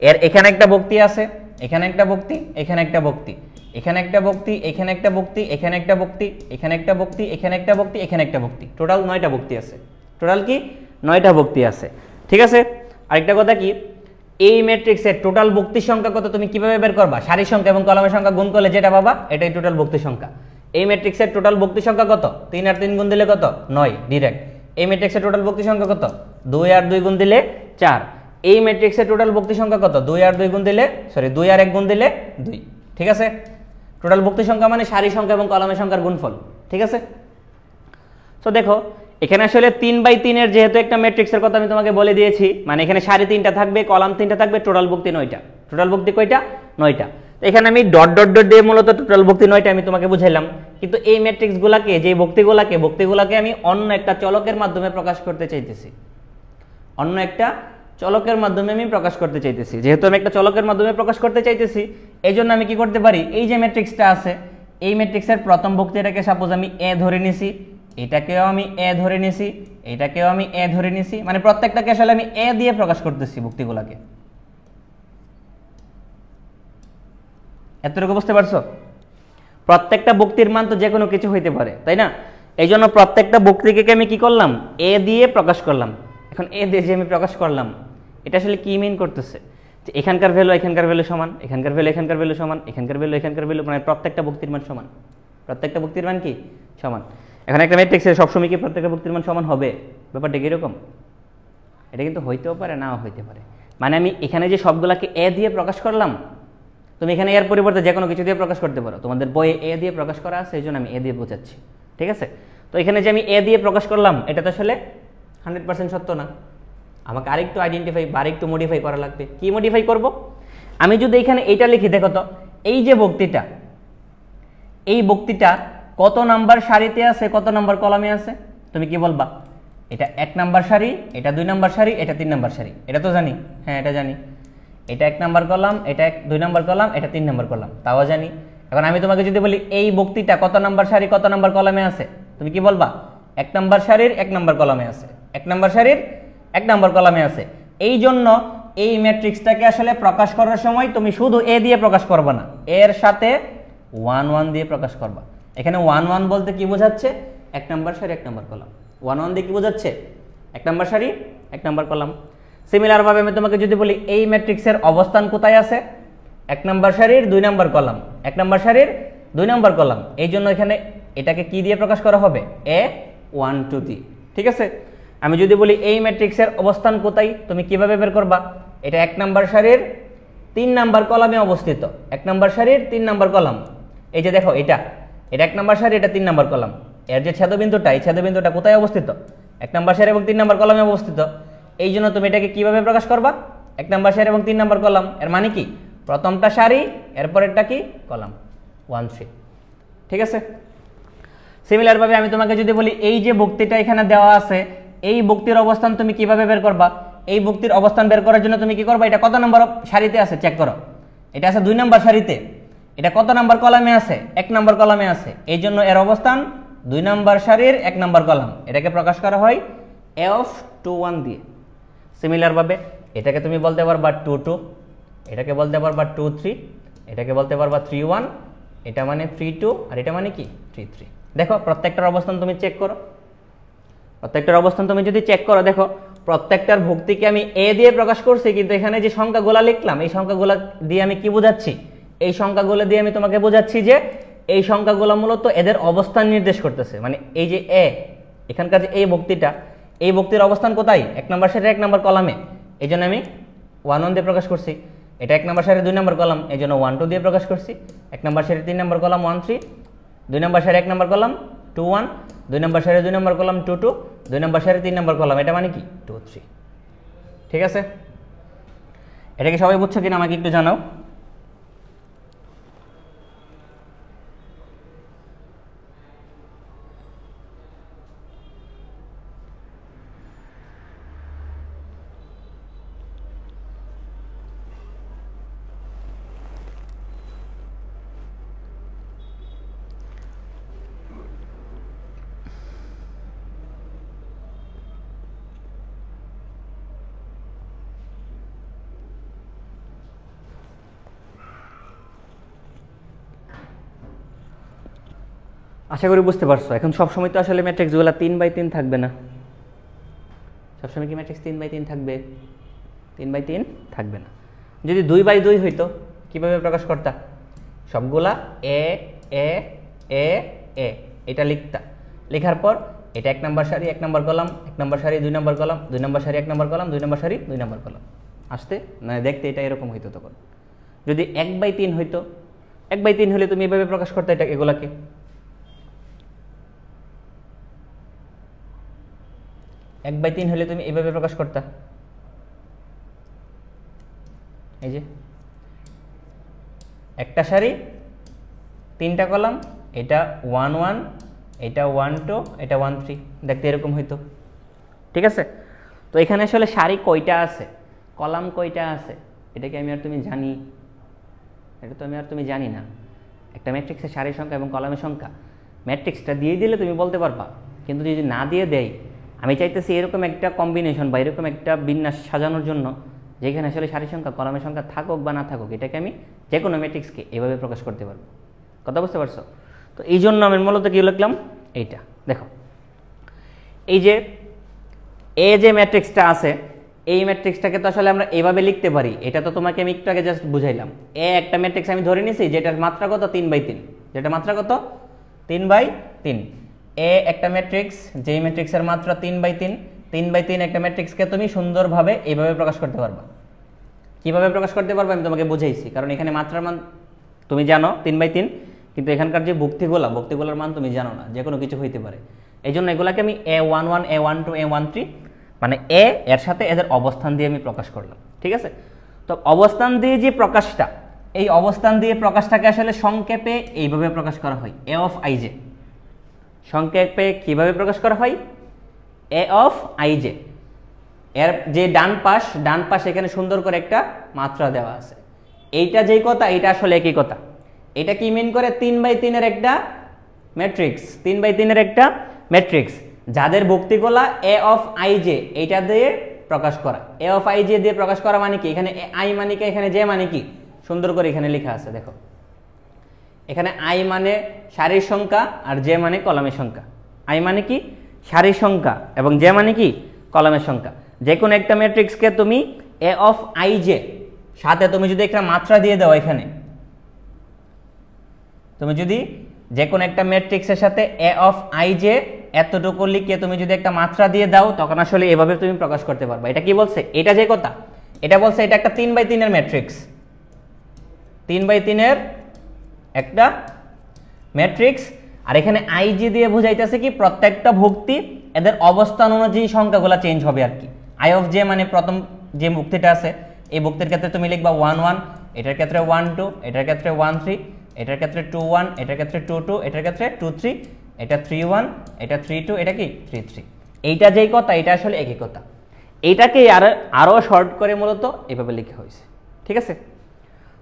এর এখানে একটা ভুক্তি আছে, এখানে একটা ভুক্তি, এখানে একটা ভুক্তি, এখানে একটা ভুক্তি, এখানে একটা ভুক্তি, এখানে একটা ভুক্তি, এখানে একটা ভুক্তি, এখানে একটা ভুক্তি, এখানে একটা ভুক্তি, টোটাল 9টা ভুক্তি আছে। টোটাল কি 9টা ভুক্তি আছে, ঠিক আছে। আরেকটা কথা কি, এই ম্যাট্রিক্সের টোটাল ভুক্তির সংখ্যা কত তুমি কিভাবে বের করবা? সারির সংখ্যা এবং কলামের সংখ্যা গুণ করলে যেটা পাবা এটাই টোটাল ভুক্তির সংখ্যা। এই ম্যাট্রিক্সের টোটাল ভুক্তির সংখ্যা কত? 3 আর 3 গুণ দিলে কত? 9 ডিরেক্ট। এই ম্যাট্রিক্সের টোটাল ভুক্তির সংখ্যা কত? 2 আর 2 গুণ দিলে 4। এই ম্যাট্রিক্সের টোটাল ভুক্তির সংখ্যা কত? 2 আর 2 গুণ দিলে 2 আর 1 গুণ দিলে 2, ঠিক আছে। টোটাল ভুক্তির সংখ্যা মানে সারি সংখ্যা এবং কলামের সংখ্যার গুণফল, ঠিক আছে। তো দেখো এখানে আসলে 3x3 এর যেহেতু একটা ম্যাট্রিক্সের কথা আমি তোমাকে বলে দিয়েছি, মানে এখানে সারি 3টা থাকবে, কলাম 3টা থাকবে, টোটাল ভুক্তি 9টা। টোটাল ভুক্তি কয়টা? 9টা। এখানে আমি ডট ডট ডট দিয়ে মূলত টোটাল ভুক্তি 9টা আমি তোমাকে বুঝাইলাম, কিন্তু এই ম্যাট্রিক্সগুলোকে, যে ভুক্তিগুলোকে আমি অন্য একটা চলকের মাধ্যমে প্রকাশ করতে চাইতেছি, অন্য একটা চলকের মাধ্যমে আমি প্রকাশ করতে চাইতেছি। যেহেতু আমি একটা চলকের মাধ্যমে প্রকাশ করতে চাইতেছি, এই জন্য আমি কি করতে পারি, এই যে ম্যাট্রিক্সটা আছে, এই ম্যাট্রিক্সের প্রথম ভুক্তিটাকে সাপোজ আমি এ ধরে নিছি, এটাকেও আমি এ ধরে নিছি, এটাকেও আমি এ ধরে নিছি, মানে প্রত্যেকটাকে আসলে আমি এ দিয়ে প্রকাশ করতেছি ভুক্তিগুলোকে। এতটুকু বুঝতে পারছো? প্রত্যেকটা ভুক্তির মান তো যে কোনো কিছু হইতে পারে, তাই না? এই জন্য প্রত্যেকটা ভুক্তিকে আমি কি করলাম, এ দিয়ে প্রকাশ করলাম। এখন এ দিয়ে যে আমি প্রকাশ করলাম, এটা আসলে কি মিন করতেছে, যে এখানকার ভ্যালু এখানকার ভ্যালু সমান, এখানকার ভ্যালু এখানকার ভ্যালু সমান, এখানকার ভ্যালু এখানকার ভ্যালু, মানে প্রত্যেকটা ভুক্তির মান সমান, প্রত্যেকটা ভুক্তির মান কি সমান। এখন একটা ম্যাট্রিক্সের সবসময় কি প্রত্যেকটা ভুক্তির মান সমান হবে? ব্যাপারটা কিরকম? এটা কিন্তু হইতেও পারে, নাও হইতে পারে। মানে আমি এখানে যে সবগুলাকে এ দিয়ে প্রকাশ করলাম, তুমি এখানে এর পরিবর্তে যে কোনো কিছু দিয়ে প্রকাশ করতে পারো, তোমাদের বইয়ে এ দিয়ে প্রকাশ করা আছে, এই জন্য আমি এ দিয়ে বোঝাচ্ছি, ঠিক আছে। তো এখানে যে আমি এ দিয়ে প্রকাশ করলাম, এটা তো আসলে 100% সত্য না, আমাকে আরেকটু আইডেন্টিফাই বা আরেকটু মডিফাই করা লাগবে। কি মডিফাই করব? আমি যদি এখানে এইটা লিখি, দেখো তো এই যে ভুক্তিটা, এই ভুক্তিটা কত নাম্বার সারিতে আছে, কত নাম্বার কলামে আছে? তুমি কি বলবা? এটা 1 নাম্বার সারি, এটা 2 নাম্বার সারি, এটা 3 নাম্বার সারি, এটা তো জানি, হ্যাঁ এটা জানি। এটা 1 নাম্বার কলাম, এটা 2 নাম্বার কলাম, এটা 3 নাম্বার কলাম, তাও জানি। এখন আমি তোমাকে যদি বলি এই ভুক্তিটা কত নাম্বার সারি কত নাম্বার কলামে আছে, তুমি কি বলবা? 1 নাম্বার সারির 1 নাম্বার কলামে আছে, 1 নাম্বার সারির 1 নাম্বার কলামে আছে। এই জন্য এই ম্যাট্রিক্সটাকে আসলে প্রকাশ করার সময় তুমি শুধু এ দিয়ে প্রকাশ করবে না, এর সাথে 1 1 দিয়ে প্রকাশ করবা। এখানে 1 1 বলতে কি বোঝাচ্ছে? 1 নাম্বার সারি 1 নাম্বার কলাম। 1 1 দিয়ে কি বোঝাচ্ছে? 1 নাম্বার সারি 1 নাম্বার কলাম। সিমিলার ভাবে আমি তোমাকে যদি বলি এই ম্যাট্রিক্সের অবস্থান কোথায় আছে, 1 নাম্বার সারির 2 নাম্বার কলাম, 1 নাম্বার সারির 2 নাম্বার কলাম। এই জন্য এখানে এটাকে কি দিয়ে প্রকাশ করা হবে? এ 1 2 দিয়ে, ঠিক আছে। আমি যদি বলি এই ম্যাট্রিক্সের অবস্থান কোথায়, তুমি কিভাবে বের করবা? এটা 1 নাম্বার সারির 3 নাম্বার কলামে অবস্থিত, 1 নাম্বার সারির 3 নাম্বার কলাম। এই যে দেখো এটা 1 নাম্বার সারি, এটা 3 নাম্বার কলাম, এর যে ছেদবিন্দুটা, এই ছেদবিন্দুটা কোথায় অবস্থিত? 1 নাম্বার সারি এবং 3 নাম্বার কলামে অবস্থিত। এই জন্য তুমি এটাকে কিভাবে প্রকাশ করবা? 1 নাম্বার সারি এবং 3 নাম্বার কলাম, এর মানে কি প্রথমটা সারি, এরপরেরটা কি কলাম, 1 3, ঠিক আছে। সিমিলার ভাবে আমি তোমাকে যদি বলি এই যে ভুক্তিটা এখানে দেওয়া আছে, এই ভুক্তির অবস্থান তুমি কিভাবে বের করবা? এই ভুক্তির অবস্থান বের করার জন্য তুমি কি করবা? এটা কত নম্বর সারিতে আছে চেক করো, এটা আছে 2 নাম্বার সারিতে। এটা কত নাম্বার কলামে আছে? 1 নাম্বার কলামে আছে। এই জন্য এর অবস্থান 2 নাম্বার সারির 1 নাম্বার কলাম। এটাকে প্রকাশ করা হয় এ অফ 2 1 দিয়ে। সিমিলার ভাবে এটাকে তুমি বলতে পারবা 2 2, এটাকে বলতে পারবা 2 3, এটাকে বলতে পারবা 3 1, এটা মানে 3 2, আর এটা মানে কি 3 3। দেখো প্রত্যেকটার অবস্থান তুমি চেক করো, প্রত্যেকটার অবস্থান তুমি যদি চেক করো, দেখো প্রত্যেকটার ভুক্তিকে আমি এ দিয়ে প্রকাশ করছি, কিন্তু এখানে যে সংখ্যাগুলো লিখলাম, এই সংখ্যাগুলো দিয়ে আমি কি বোঝাচ্ছি? এই সংখ্যাগুলো দিয়ে আমি তোমাকে বোঝাচ্ছি যে এই সংখ্যাগুলো মূলত এদের অবস্থান নির্দেশ করতেছে। মানে এই যে এ, এখানকার যে এই ভুক্তিটা, এই ভুক্তির অবস্থান কোথায়? 1 নাম্বার সারির 1 নাম্বার কলামে। এই জন্য আমি 1 1 দিয়ে প্রকাশ করছি। এটা 1 নম্বর সারি 2 নম্বর কলাম, এই জন্য 1 2 দিয়ে প্রকাশ করছি। 1 নম্বর সারি 3 নম্বর কলাম 1 3, 2 নম্বর সারি 1 নম্বর কলাম 2 1, 2 নম্বর সারি 2 নম্বর কলাম 2 2, 2 নম্বর সারি 3 নম্বর কলাম, এটা মানে কি 2 3। ঠিক আছে, এটাকে সবাই বুঝছো কিনা আমাকে একটু জানাও। আশা করি বুঝতে পারছো। এখন সবসময় তো আসলে ম্যাট্রিক্সগুলো 3/3 থাকবে না। সবসময় কি ম্যাট্রিক্স 3/3 থাকবে? 3/3 থাকবে না। যদি 2/2 হইতো কিভাবে প্রকাশ করতা? সবগুলা এ এ এ এ এটা লিখতা। লেখার পর এটা 1 নম্বর সারি 1 নম্বর কলাম, 1 নম্বর সারি 2 নম্বর কলাম, 2 নম্বর সারি 1 নম্বর কলাম, 2 নম্বর সারি 2 নম্বর কলাম আসতে না দেখতে এটা এরকম হইতো। তখন যদি 1/3 হইতো, 1/3 হলে তুমি এভাবে প্রকাশ করতে এটা এগুলাকে। 1/3 হলে তুমি এইভাবে প্রকাশ করতা, এই যে একটা সারি 3টা কলাম, এটা 1 1, এটা 1 2, এটা 1 3, দেখতে এরকম হইতো। ঠিক আছে, তো এখানে আসলে সারি কয়টা আছে, কলাম কয়টা আছে, এটা কি আমি আর তুমি জানি? এটা তো আমি আর তুমি জানি না। একটা ম্যাট্রিক্সের সারির সংখ্যা এবং কলামের সংখ্যা ম্যাট্রিক্সটা দিয়ে দিলে তুমি বলতে পারবা, কিন্তু যদি না দিয়ে দেয়, আমি চাইতেছি এরকম একটা কম্বিনেশন বা এরকম একটা বিন্যাস সাজানোর জন্য যেখানে আসলে সারির সংখ্যা কলামের সংখ্যা থাকুক বা না থাকুক, এটাকে আমি যে কোনো ম্যাট্রিক্সকে এভাবে প্রকাশ করতে পারবো। কথা বুঝতে পারছো? তো এই জন্য আমি মূলত কি লিখলাম, এইটা দেখো, এই যে এ যে ম্যাট্রিক্সটা আছে, এই ম্যাট্রিক্সটাকে তো আসলে আমরা এইভাবে লিখতে পারি। এটা তো তোমাকে আমি একটু আগে জাস্ট বুঝাইলাম। এ একটা ম্যাট্রিক্স আমি ধরে নিছি যেটার মাত্রা কত 3/3, যেটা মাত্রা কত 3/3। এ একটা ম্যাট্রিক্স, যেই ম্যাট্রিক্সের মাত্রা 3/3, 3/3 একটা ম্যাট্রিক্সকে তুমি সুন্দরভাবে এইভাবে প্রকাশ করতে পারবা। কিভাবে প্রকাশ করতে পারবা আমি তোমাকে বুঝাইছি, কারণ এখানে মাত্রার মান তুমি জানো 3/3, কিন্তু এখানকার যে ভুক্তিগুলোর মান তুমি জানো না, যে কোনো কিছু হইতে পারে। এই জন্য এগুলাকে আমি A11 A12 A13 মানে এ এর সাথে এদের অবস্থান দিয়ে আমি প্রকাশ করলাম। ঠিক আছে, তো অবস্থান দিয়ে যে প্রকাশটা, এই অবস্থান দিয়ে প্রকাশটাকে আসলে সংক্ষেপে এইভাবে প্রকাশ করা হয়, এ অফ আই জে। সংক্ষেপে কিভাবে প্রকাশ করা হয়, এ অফ আই জে। এর যে ডান পাশ এখানে সুন্দর করে একটা মাত্রা দেওয়া আছে। এইটা যেই কথা, এইটা আসলে একই কথা। এটা কি মিন করে, 3/3 এর একটা ম্যাট্রিক্স, 3/3 এর একটা ম্যাট্রিক্স যাদের ভুক্তিগুলা এ অফ আই জে এইটা দিয়ে প্রকাশ করা। এ অফ আই জে দিয়ে প্রকাশ করা মানে কি, এখানে আই মানে কি, এখানে জে মানে কি, সুন্দর করে এখানে লেখা আছে। দেখো এখানে আই মানে সারির সংখ্যা আর জে মানে কলামের সংখ্যা। আই মানে কি সারির সংখ্যা এবং জে মানে কি কলামের সংখ্যা। যে কোনো একটা ম্যাট্রিক্সকে তুমি এ অফ আই জে সাথে তুমি যদি একটা মাত্রা দিয়ে দাও, এখানে তুমি যদি যে কোনো একটা ম্যাট্রিক্সের সাথে এ অফ আই জে এতটুকু লিখে তুমি যদি একটা মাত্রা দিয়ে দাও, তখন আসলে এভাবে তুমি প্রকাশ করতে পারবা। এটা কি বলছে, এটা যে কথা, এটা বলছে এটা একটা 3/3 এর ম্যাট্রিক্স, 3/3 এর একটা ম্যাট্রিক্স। আর এখানে আই জি দিয়ে বোঝাইতেছে কি, প্রত্যেকটা ভুক্তি এদের অবস্থান অনুযায়ী সংখ্যাগুলো চেঞ্জ হবে আর কি। আই অফ জে মানে প্রথম যে ভুক্তিটা আছে, এই ভুক্তির ক্ষেত্রে তুমি লিখবা 1 1, এটার ক্ষেত্রে 1 2, এটার ক্ষেত্রে 1 3, এটার ক্ষেত্রে 2 1, এটার ক্ষেত্রে 2 2, এটার ক্ষেত্রে 2 3, এটা 3 1, এটা 3 2, এটা কি 3 3। এইটা যেই কথা, এটা আসলে একই কথা। এইটাকে আরো শর্ট করে মূলত এভাবে লেখা হয়েছে। ঠিক আছে,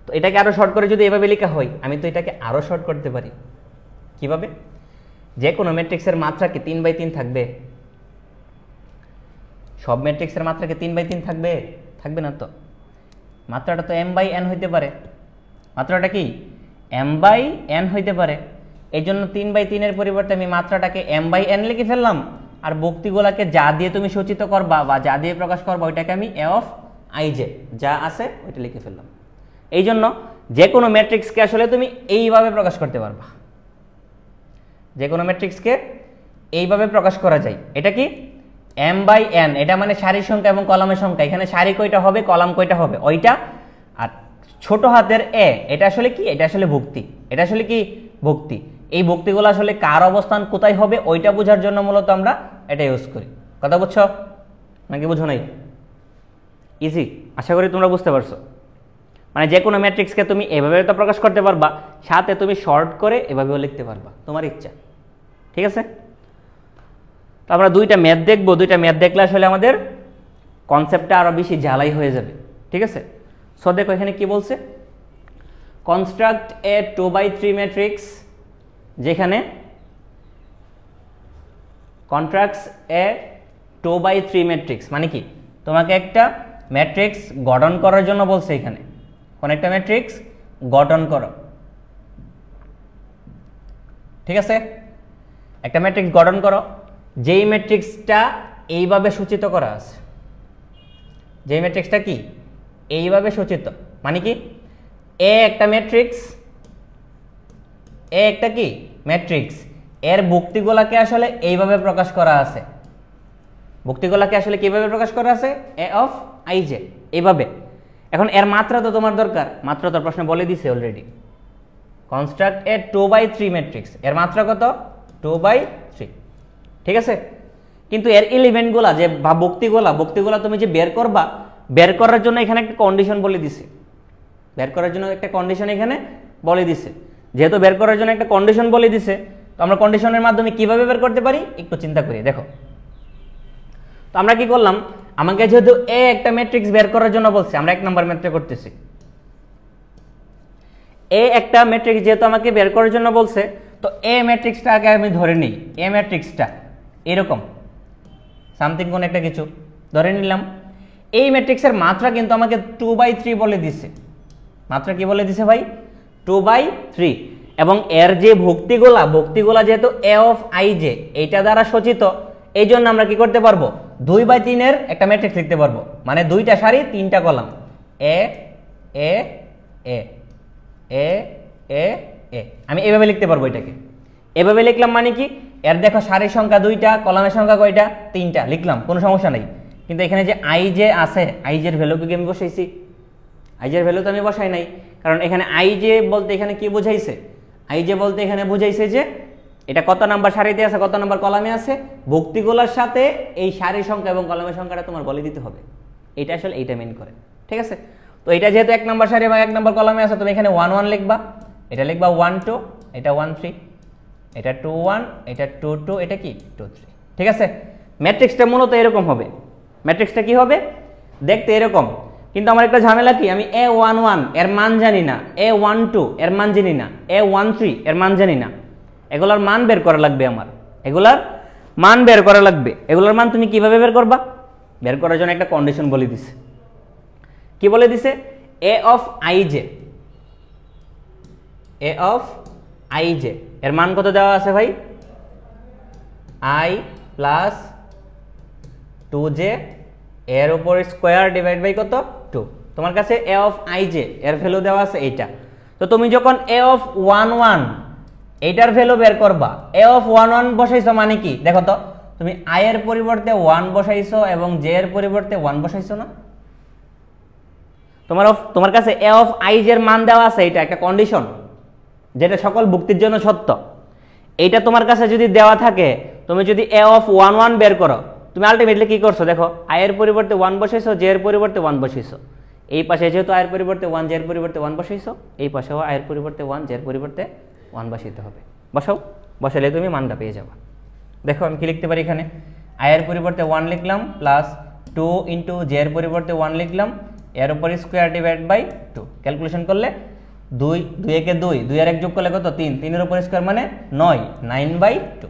তো এটাকে আরো শর্ট করে যদি এভাবে লেখা হয়, আমি তো এটাকে আরো শর্ট করতে পারি। কিভাবে, যে কোনো ম্যাট্রিক্সের মাত্রা কি 3/3 থাকবে? সব ম্যাট্রিক্সের মাত্রা কি 3/3 থাকবে? থাকবে না তো। মাত্রাটা তো m/n হইতে পারে। মাত্রাটা কি m/n হইতে পারে। এই জন্য 3/3 এর পরিবর্তে আমি মাত্রাটাকে m/n লিখে ফেললাম, আর ভুক্তিগুলাকে যা দিয়ে তুমি সূচিত করবা বা যা দিয়ে প্রকাশ করবা, ওইটাকে আমি এ অফ আই জে যা আছে ওইটা লিখে ফেললাম। এই জন্য যে কোনো ম্যাট্রিক্সকে আসলে তুমি এইভাবে প্রকাশ করতে পারবা। যে কোনো ম্যাট্রিক্সকে এইভাবে প্রকাশ করা যায়। এটা কি m/n, এটা মানে সারির সংখ্যা এবং কলামের সংখ্যা। এখানে সারি কয়টা হবে, কলাম কয়টা হবে, ওইটা। আর ছোট হাতের এ এটা আসলে কি, এটা আসলে ভুক্তি, এটা আসলে কি ভুক্তি। এই ভুক্তিগুলো আসলে কার অবস্থান কোথায় হবে ওইটা বোঝার জন্য মূলত আমরা এটা ইউজ করি। কথা বুঝছো নাকি বুঝো নাই? ইজি, আশা করি তোমরা বুঝতে পারছো। মানে যে কোনো ম্যাট্রিক্সকে তুমি এভাবে তো প্রকাশ করতে পারবা, সাথে তুমি শর্ট করে এভাবেও লিখতে পারবা, তোমার ইচ্ছা। ঠিক আছে, তো আমরা দুইটা ম্যাথ দেখবো, দুইটা ম্যাথ দেখলে আসলে আমাদের কনসেপ্টটা আরো বেশি ঝালাই হয়ে যাবে। ঠিক আছে, সো দেখো এখানে কি বলছে, কনস্ট্রাক্ট এ 2/3 ম্যাট্রিক্স, যেখানে কন্ট্রাক্টস এ 2/3 ম্যাট্রিক্স মানে কি, তোমাকে একটা ম্যাট্রিক্স গঠন করার জন্য বলছে। এখানে কোন একটা ম্যাট্রিক্স গঠন করো। ঠিক আছে, একটা ম্যাট্রিক্স গঠন করো, যেই ম্যাট্রিক্সটা এইভাবে সূচিত করা আছে, যেই ম্যাট্রিক্সটা কি এইভাবে সূচিত, মানে কি এ একটা ম্যাট্রিক্স, এ একটা কি ম্যাট্রিক্স, এর ভুক্তিগুলাকে আসলে এইভাবে প্রকাশ করা আছে। ভুক্তিগুলাকে আসলে কিভাবে প্রকাশ করা আছে, এ অফ আই জে, এইভাবে। এখন এর মাত্রা তো তোমার দরকার, মাত্রা তো প্রশ্ন বলে দিছে অলরেডি, কনস্ট্রাক্ট এ 2/3 ম্যাট্রিক্স, এর মাত্রা কত 2/3। ঠিক আছে, কিন্তু এর এলিমেন্টগুলা যে বা ভুক্তিগুলা তুমি যে বের করবা, বের করার জন্য এখানে একটা কন্ডিশন বলে দিছে, বের করার জন্য একটা কন্ডিশন এখানে বলে দিছে। যেহেতু বের করার জন্য একটা কন্ডিশন বলে দিছে, তো আমরা কন্ডিশনের মাধ্যমে কিভাবে বের করতে পারি একটু চিন্তা করি। দেখো, তো আমরা কি করলাম, আমাকে যেহেতু এ একটা ম্যাট্রিক্স বের করার জন্য বলছে, আমরা 1 নাম্বার ম্যাথটা করতেছি। এ একটা ম্যাট্রিক্স যেহেতু আমাকে বের করার জন্য বলছে, তো এ ম্যাট্রিক্সটা আগে আমি ধরে নিই। এ ম্যাট্রিক্সটা এরকম সামথিং কোন একটা কিছু ধরে নিলাম। এই ম্যাট্রিক্সের মাত্রা কিন্তু আমাকে 2/3 বলে দিছে। মাত্রা কি বলে দিছে ভাই, 2/3। এবং এর যে ভুক্তিগুলা যেহেতু এ অফ আই জে এইটা দ্বারা সূচিত, এই জন্য আমরা কি করতে পারবো, 2/3 এর একটা ম্যাট্রিক্স লিখতে পারবো, মানে 2টা সারি 3টা কলাম, এ এ এ এ এ এ। আমি এভাবে লিখতে পারবো এটাকে, এভাবে লিখলাম। মানে কি, এর দেখো সারির সংখ্যা 2টা, কলামের সংখ্যা কয়টা 3টা, লিখলাম, কোনো সমস্যা নাই। কিন্তু এখানে যে আই জে আছে, আই জের ভ্যালু কি আমি বসাইছি, আই জের ভ্যালু তো আমি বসাই নাই, কারণ এখানে আই জে বলতে এখানে কি বুঝাইছে, আই জে বলতে এখানে বুঝাইছে যে এটা কত নাম্বার সারিতে আছে, কত নাম্বার কলামে আছে, ভুক্তিগুলোর সাথে এই সারির সংখ্যা এবং কলামের সংখ্যাটা তোমার বলে দিতে হবে। এটা আসলে এইটা মেন করে। ঠিক আছে, তো এটা যেহেতু 1 নাম্বার সারি এবং 1 নাম্বার কলামে আছে, তুমি এখানে 1 1 লিখবা, এটা লিখবা 1 2, এটা 1 3, এটা 2 1, এটা 2 2, এটা কি 2 3। ঠিক আছে, ম্যাট্রিক্সটা মূলত এরকম হবে। ম্যাট্রিক্সটা কি হবে দেখতে এরকম, কিন্তু আমার একটা ঝামেলা কি, আমি a11 এর মান জানি না, a12 এর মান জানি না, a13 এর মান জানি না। এগুলার মান বের করা লাগবে আমার, এগুলার মান বের করা লাগবে। এগুলার মান তুমি কিভাবে বের করবা, বের করার জন্য একটা কন্ডিশন বলে দিছে। কি বলে দিছে, A of I J, A of I J এর মান কত দেওয়া আছে ভাই, আই প্লাস 2j এর উপর স্কোয়ার ডিভাইড বাই কত 2। তোমার কাছে এ অফ আই জে এর ভ্যালু দেওয়া আছে এইটা। তো তুমি যখন এ অফ 1 1 এইটার ভ্যালু বের করবা, এ অফ 1 1 বসাইছো মানে কি, দেখো তো তুমি আই এর পরিবর্তে 1 বসাইছো এবং জে এর পরিবর্তে 1 বসাইছো না। তোমার কাছে এ অফ আই জে এর মান দেওয়া আছে, এটা একটা কন্ডিশন যেটা সকল ভুক্তির জন্য সত্য। এইটা তোমার কাছে যদি দেওয়া থাকে, তুমি যদি এ অফ 1 1 বের করো, তুমি আলটিমেটলি কি করছো, দেখো আই এর পরিবর্তে 1 বসাইছো, জে এর পরিবর্তে 1 বসাইছো। এই পাশে যেহেতু আই এর পরিবর্তে 1, জে এর পরিবর্তে 1 বসাইছো, এই পাশেও আই এর পরিবর্তে 1, জে এর পরিবর্তে 1 বসাইতে হবে। বসাও, বসালে তুমি মানটা পেয়ে যাবা। দেখো আমি কি লিখতে পারি, এখানে আই এর পরিবর্তে 1 লিখলাম প্লাস 2 ইন্টু জে এর পরিবর্তে 1 লিখলাম, এর উপর স্কোয়ার ডিভাইড বাই 2। ক্যালকুলেশন করলে 2 2 একে 2, 2 এর 1 যোগ করলে কত 3, 3 এর উপর স্কোয়ার মানে 9, 9/2।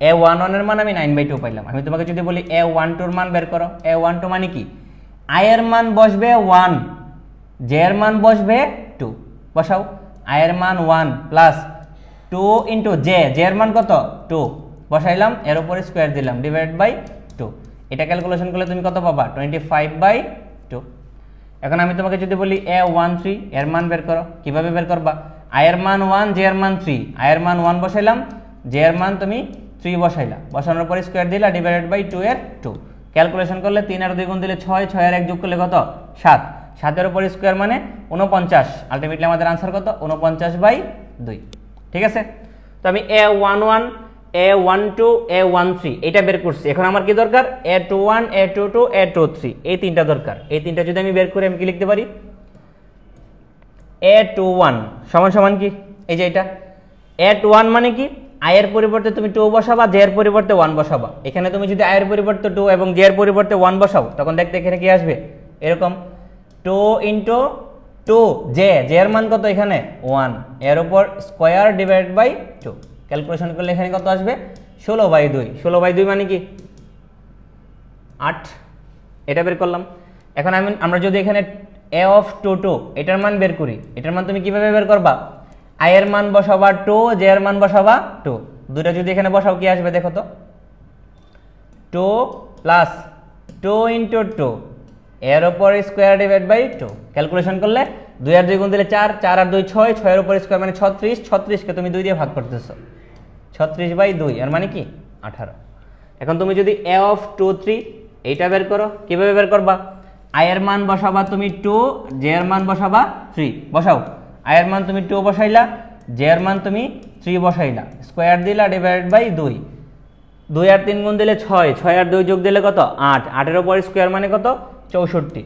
a11 এর মান আমি 9/2 পাইলাম। আমি তোমাকে যদি বলি a12 এর মান বের করো, a12 মানে কি, i এর মান বসবে 1, j এর মান বসবে 2। বসাও, i এর মান 1 প্লাস 2 ইনটু j, j এর মান কত 2 বসাইলাম, এর উপর স্কয়ার দিলাম ডিভাইড বাই 2। এটা ক্যালকুলেশন করলে তুমি কত পাবা 25/2। এখন আমি তোমাকে যদি বলি a13 এর মান বের করো, কিভাবে বের করবা, i এর মান 1, j এর মান 3, i এর মান 1 বসাইলাম, j এর মান তুমি 3 বসাইলা, বসানোর পর স্কয়ার দিলা ডিভাইডেড বাই 2 এর 2। ক্যালকুলেশন করলে 3 আর 2 গুণ দিলে 6, 6 আর 1 যোগ করলে কত 7, 7-এর উপর স্কোয়ার মানে 49, আলটিমেটলি আমাদের আনসার কত 49/2। ঠিক আছে, তো আমি A11 A12 A13 এটা বের করছি। এখন আমার কি দরকার A21 A22 A23 এই তিনটা দরকার। এই তিনটা যদি আমি বের করি আমি কি লিখতে পারি A21 সমান সমান কি এই যে এটা A21 মানে কি I এর পরিবর্তে তুমি 2 বসাবা, J এর পরিবর্তে 1 বসাবা। এখানে তুমি যদি I এর পরিবর্তে 2 এবং J এর পরিবর্তে 1 বসাও তখন দেখতে এখানে কি আসবে এরকম 2 × 2 J এর মান কত এখানে 1 এর উপর স্কয়ার ডিভাইড বাই 2 ক্যালকুলেশন করলে এখানে কত আসবে 16/2। 16/2 মানে কি 8, এটা বের করলাম। এখন আমরা যদি এখানে A of 2 এটার মান বের করি, এটার মান তুমি কিভাবে বের করবা I এর মান বসাবা 2 J এর মান বসাবা 2, দুটো যদি এখানে বসাও কি আসবে দেখো তো 2 প্লাস 2 × 2 এর উপর স্কয়ার ডিভাইড বাই 2 ক্যালকুলেশন করলে 2 আর 2 গুণ দিলে 4, 4 আর 2 6, 6 এর উপর স্কয়ার মানে 36, 36 কে তুমি 2 দিয়ে ভাগ করতেছো 36/2 এর মানে কি 18। এখন তুমি যদি A of 2 3 এইটা বের করো, কিভাবে বের করবা I এর মান বসাবা তুমি 2 J এর মান বসাবা 3, বসাও I এর মান তুমি 2 বসাইলা, J এর মান তুমি 3 বসাইলা, স্কয়ার দিলা ডিভাইড বাই 2, 2 আর 3 গুণ দিলে 6, 6 আর 2 যোগ দিলে কত 8, 8 এর উপর স্কয়ার মানে কত 64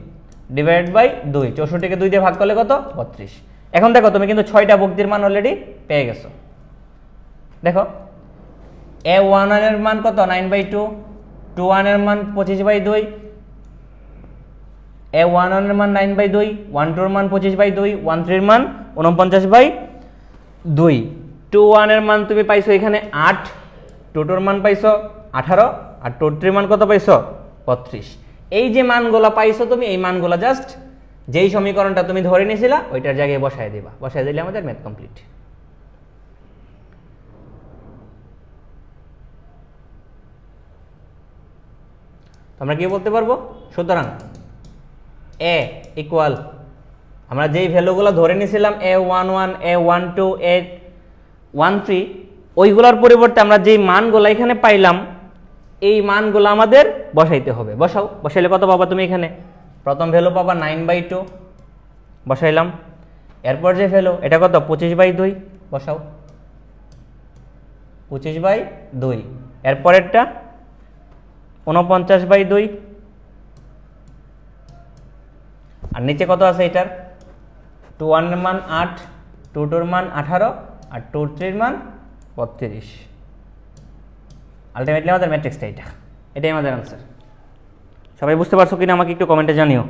ডিভাইড বাই 2, 64 কে 2 দিয়ে ভাগ করলে কত 32। এখন দেখো তুমি কিন্তু 6টা ভক্তির মান অলরেডি পেয়ে গেছো। দেখো A11 এর মান কত 9/2, 21 এর মান 25/2, A11 এর মান 9/2, 12 এর মান 25/2, 13 এর মান 49/2, 21 এর মান তুমি পাইছো এখানে 8, 22 এর মান পাইছো 18 আর 23 এর মান কত পাইছো 32। এই যে মানগুলো পাইছো তুমি এই মানগুলো জাস্ট যেই সমীকরণটা তুমি ধরে নিয়েছিলা ওইটার জায়গায় বসায় দিবা, বসায় দিলে আমাদের ম্যাথ কমপ্লিট। আমরা কি বলতে পারবো সুতরাং A ইকুয়াল আমরা যেই ভ্যালুগুলো ধরে নিয়েছিলাম A11 A12 A13 ওইগুলোর পরিবর্তে আমরা যেই মানগুলো এখানে পাইলাম এই মানগুলো আমাদের বসাইতে হবে। বসাও, বসাইলে কত পাবা তুমি এখানে প্রথম ভ্যালু পাবা 9/2 বসাইলাম, এরপর যে ভ্যালু এটা কত 25/2 বসাও 25/2, এরপরেরটা 49/2 আর নিচে কত আছে এটার 21 এর মান 8, 22 এর মান 18 আর 23 এর মান 32। আলটিমেটলি আমাদের ম্যাট্রিক্সটা এটাই আমাদের আনসার। সবাই বুঝতে পারছো কিনা আমাকে একটু কমেন্টে জানিও।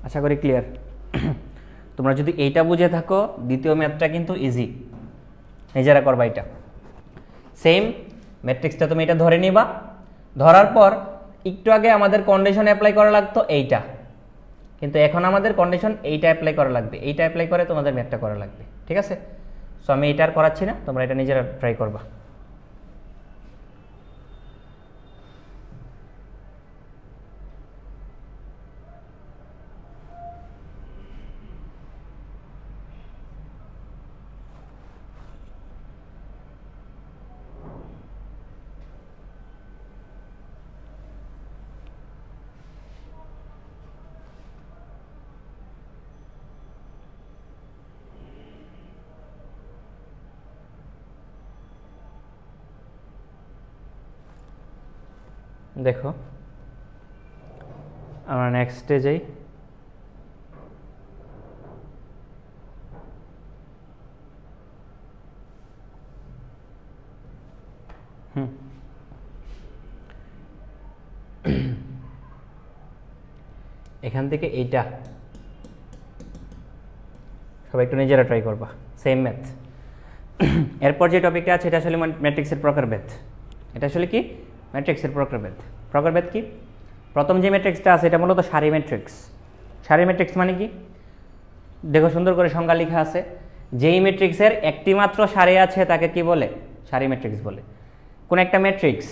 আশা করি ক্লিয়ার। তোমরা যদি এইটা বুঝে থাকো দ্বিতীয় ম্যাথটা কিন্তু ইজি, নিজেরা করবা। এটা সেম ম্যাট্রিক্সটা তুমি এটা ধরে নিবা, ধরার পর একটু আগে আমাদের কন্ডিশন অ্যাপ্লাই করা লাগতো এইটা, কিন্তু এখন আমাদের কন্ডিশন এইটা অ্যাপ্লাই করা লাগবে, এইটা অ্যাপ্লাই করে তোমাদের ম্যাথটা করা লাগবে। ঠিক আছে, সো আমি এটা আর করাচ্ছি না, তোমরা এটা নিজেরা ট্রাই করবা। দেখো আমরা নেক্সটে যাই। এখান থেকে এইটা, সবাই একটু নিজেরা ট্রাই করবা, সেম ম্যাথ। এরপর যে টপিকটা আছে এটা আসলে ম্যাট্রিক্সের প্রকারভেদ। এটা আসলে কি? ম্যাট্রিক্সের প্রকারভেদ। প্রকারভেদ কি? প্রথম যে ম্যাট্রিক্সটা আছে এটা মূলত সারি ম্যাট্রিক্স। সারি ম্যাট্রিক্স মানে কি? দেখো সুন্দর করে সংজ্ঞা লেখা আছে, যেই ম্যাট্রিক্সের একটি মাত্র সারি আছে তাকে কি বলে? সারি ম্যাট্রিক্স বলে। কোন একটা ম্যাট্রিক্স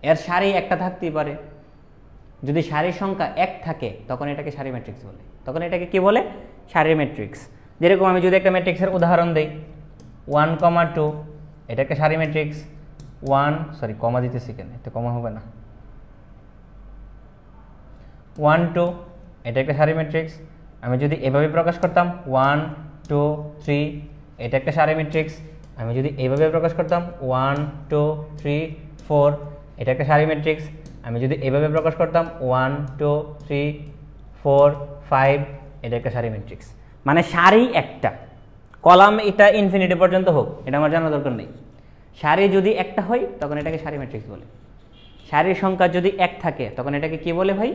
এর সারি একটা থাকতেই পারে, যদি সারির সংখ্যা এক থাকে তখন এটাকে সারি ম্যাট্রিক্স বলে, তখন এটাকে কি বলে? সারি ম্যাট্রিক্স। যেরকম আমি যদি একটা ম্যাট্রিক্সের উদাহরণ দেই 1, 2, এটা একটা সারি ম্যাট্রিক্স। 1, সরি কমা দিতেছি কেন, এটা কমা হবে না। 1, 2 এটা একটা সারি ম্যাট্রিক্স। আমি যদি এভাবে প্রকাশ করতাম 1, 2, 3 এটা একটা সারি ম্যাট্রিক্স। আমি যদি এইভাবে প্রকাশ করতাম 1, 2, 3, 4 এটা একটা সারি ম্যাট্রিক্স। আমি যদি এইভাবে প্রকাশ করতাম 1, 2, 3, 4, 5 এটা একটা সারি ম্যাট্রিক্স। মানে সারি একটা, কলাম এটা ইনফিনিটি পর্যন্ত হোক এটা আমার জানা দরকার নেই। সারি যদি একটা হয় তখন এটাকে সারি ম্যাট্রিক্স বলে। সারির সংখ্যা যদি এক থাকে তখন এটাকে কি বলে ভাই?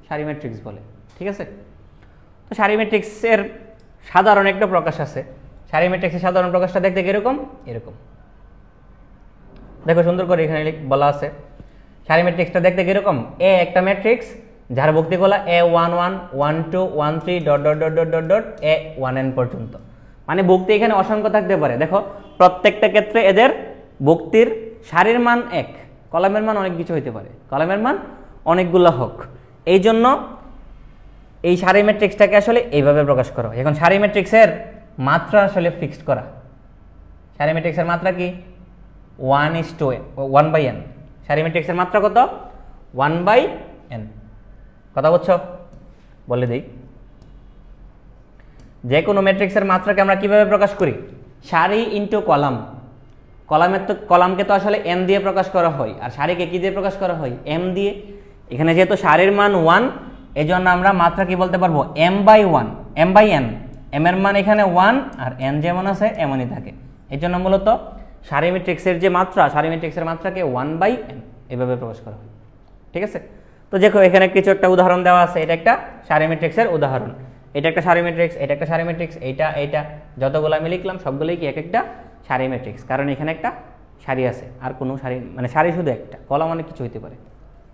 সারি ম্যাট্রিক্স বলে। ঠিক আছে? তো সারি ম্যাট্রিক্সের সাধারণ একটা প্রকাশ আছে। সারি ম্যাট্রিক্সের সাধারণ প্রকাশটা দেখতে কিরকম? এরকম। দেখো সুন্দর করে এখানে বলা আছে সারি ম্যাট্রিক্সটা দেখতে কিরকম? এ একটা ম্যাট্রিক্স যার ভুক্তিগুলা A11, 12, 13 dot dot dot dot dot dot A1n পর্যন্ত। মানে ভুক্তি এখানে অসংখ্য থাকতে পারে। দেখো প্রত্যেকটা ক্ষেত্রে এদের ভুক্তির সারির মান এক, কলামের মান অনেক কিছু হইতে পারে, কলামের মান অনেকগুলো হোক। এই জন্য এই সারি ম্যাট্রিক্সটাকে আসলে এইভাবে প্রকাশ করা হয়। এখন সারি ম্যাট্রিক্সের মাত্রা আসলে ফিক্সড করা। সারি ম্যাট্রিক্সের মাত্রা কি? 1/n। সারি ম্যাট্রিক্সের মাত্রা কত? 1/n। কথা বুঝছো? বলে দেই, যে কোনো ম্যাট্রিক্সের মাত্রাকে আমরা কিভাবে প্রকাশ করি? সারি ইনটু কলাম। কলামকে তো আসলে n দিয়ে প্রকাশ করা হয়, আর সারিকে কি দিয়ে প্রকাশ করা হয়? m দিয়ে। এখানে যেহেতু সারির মান 1 এই জন্য আমরা মাত্রা কি বলতে পারবো? m/1, m/n। m এর মান এখানে 1 আর n যেমন আছে এমনই থাকে। এই জন্য মূলত সারি ম্যাট্রিক্সের যে মাত্রা, সারি ম্যাট্রিক্সের মাত্রাকে 1/n এভাবে প্রকাশ করা হয়। ঠিক আছে? তো দেখো এখানে কিছু একটা উদাহরণ দেওয়া আছে। এটা একটা সারি ম্যাট্রিক্সের উদাহরণ। এটা একটা সারি ম্যাট্রিক্স, এটা একটা সারি ম্যাট্রিক্স, এইটা যতগুলো আমি লিখলাম সবগুলোই কি এক একটা সারি ম্যাট্রিক্স, কারণ এখানে একটা সারি আছে আর কোনো সারি মানে সারি শুধু একটা, কলাম অনেক কিছু হইতে পারে।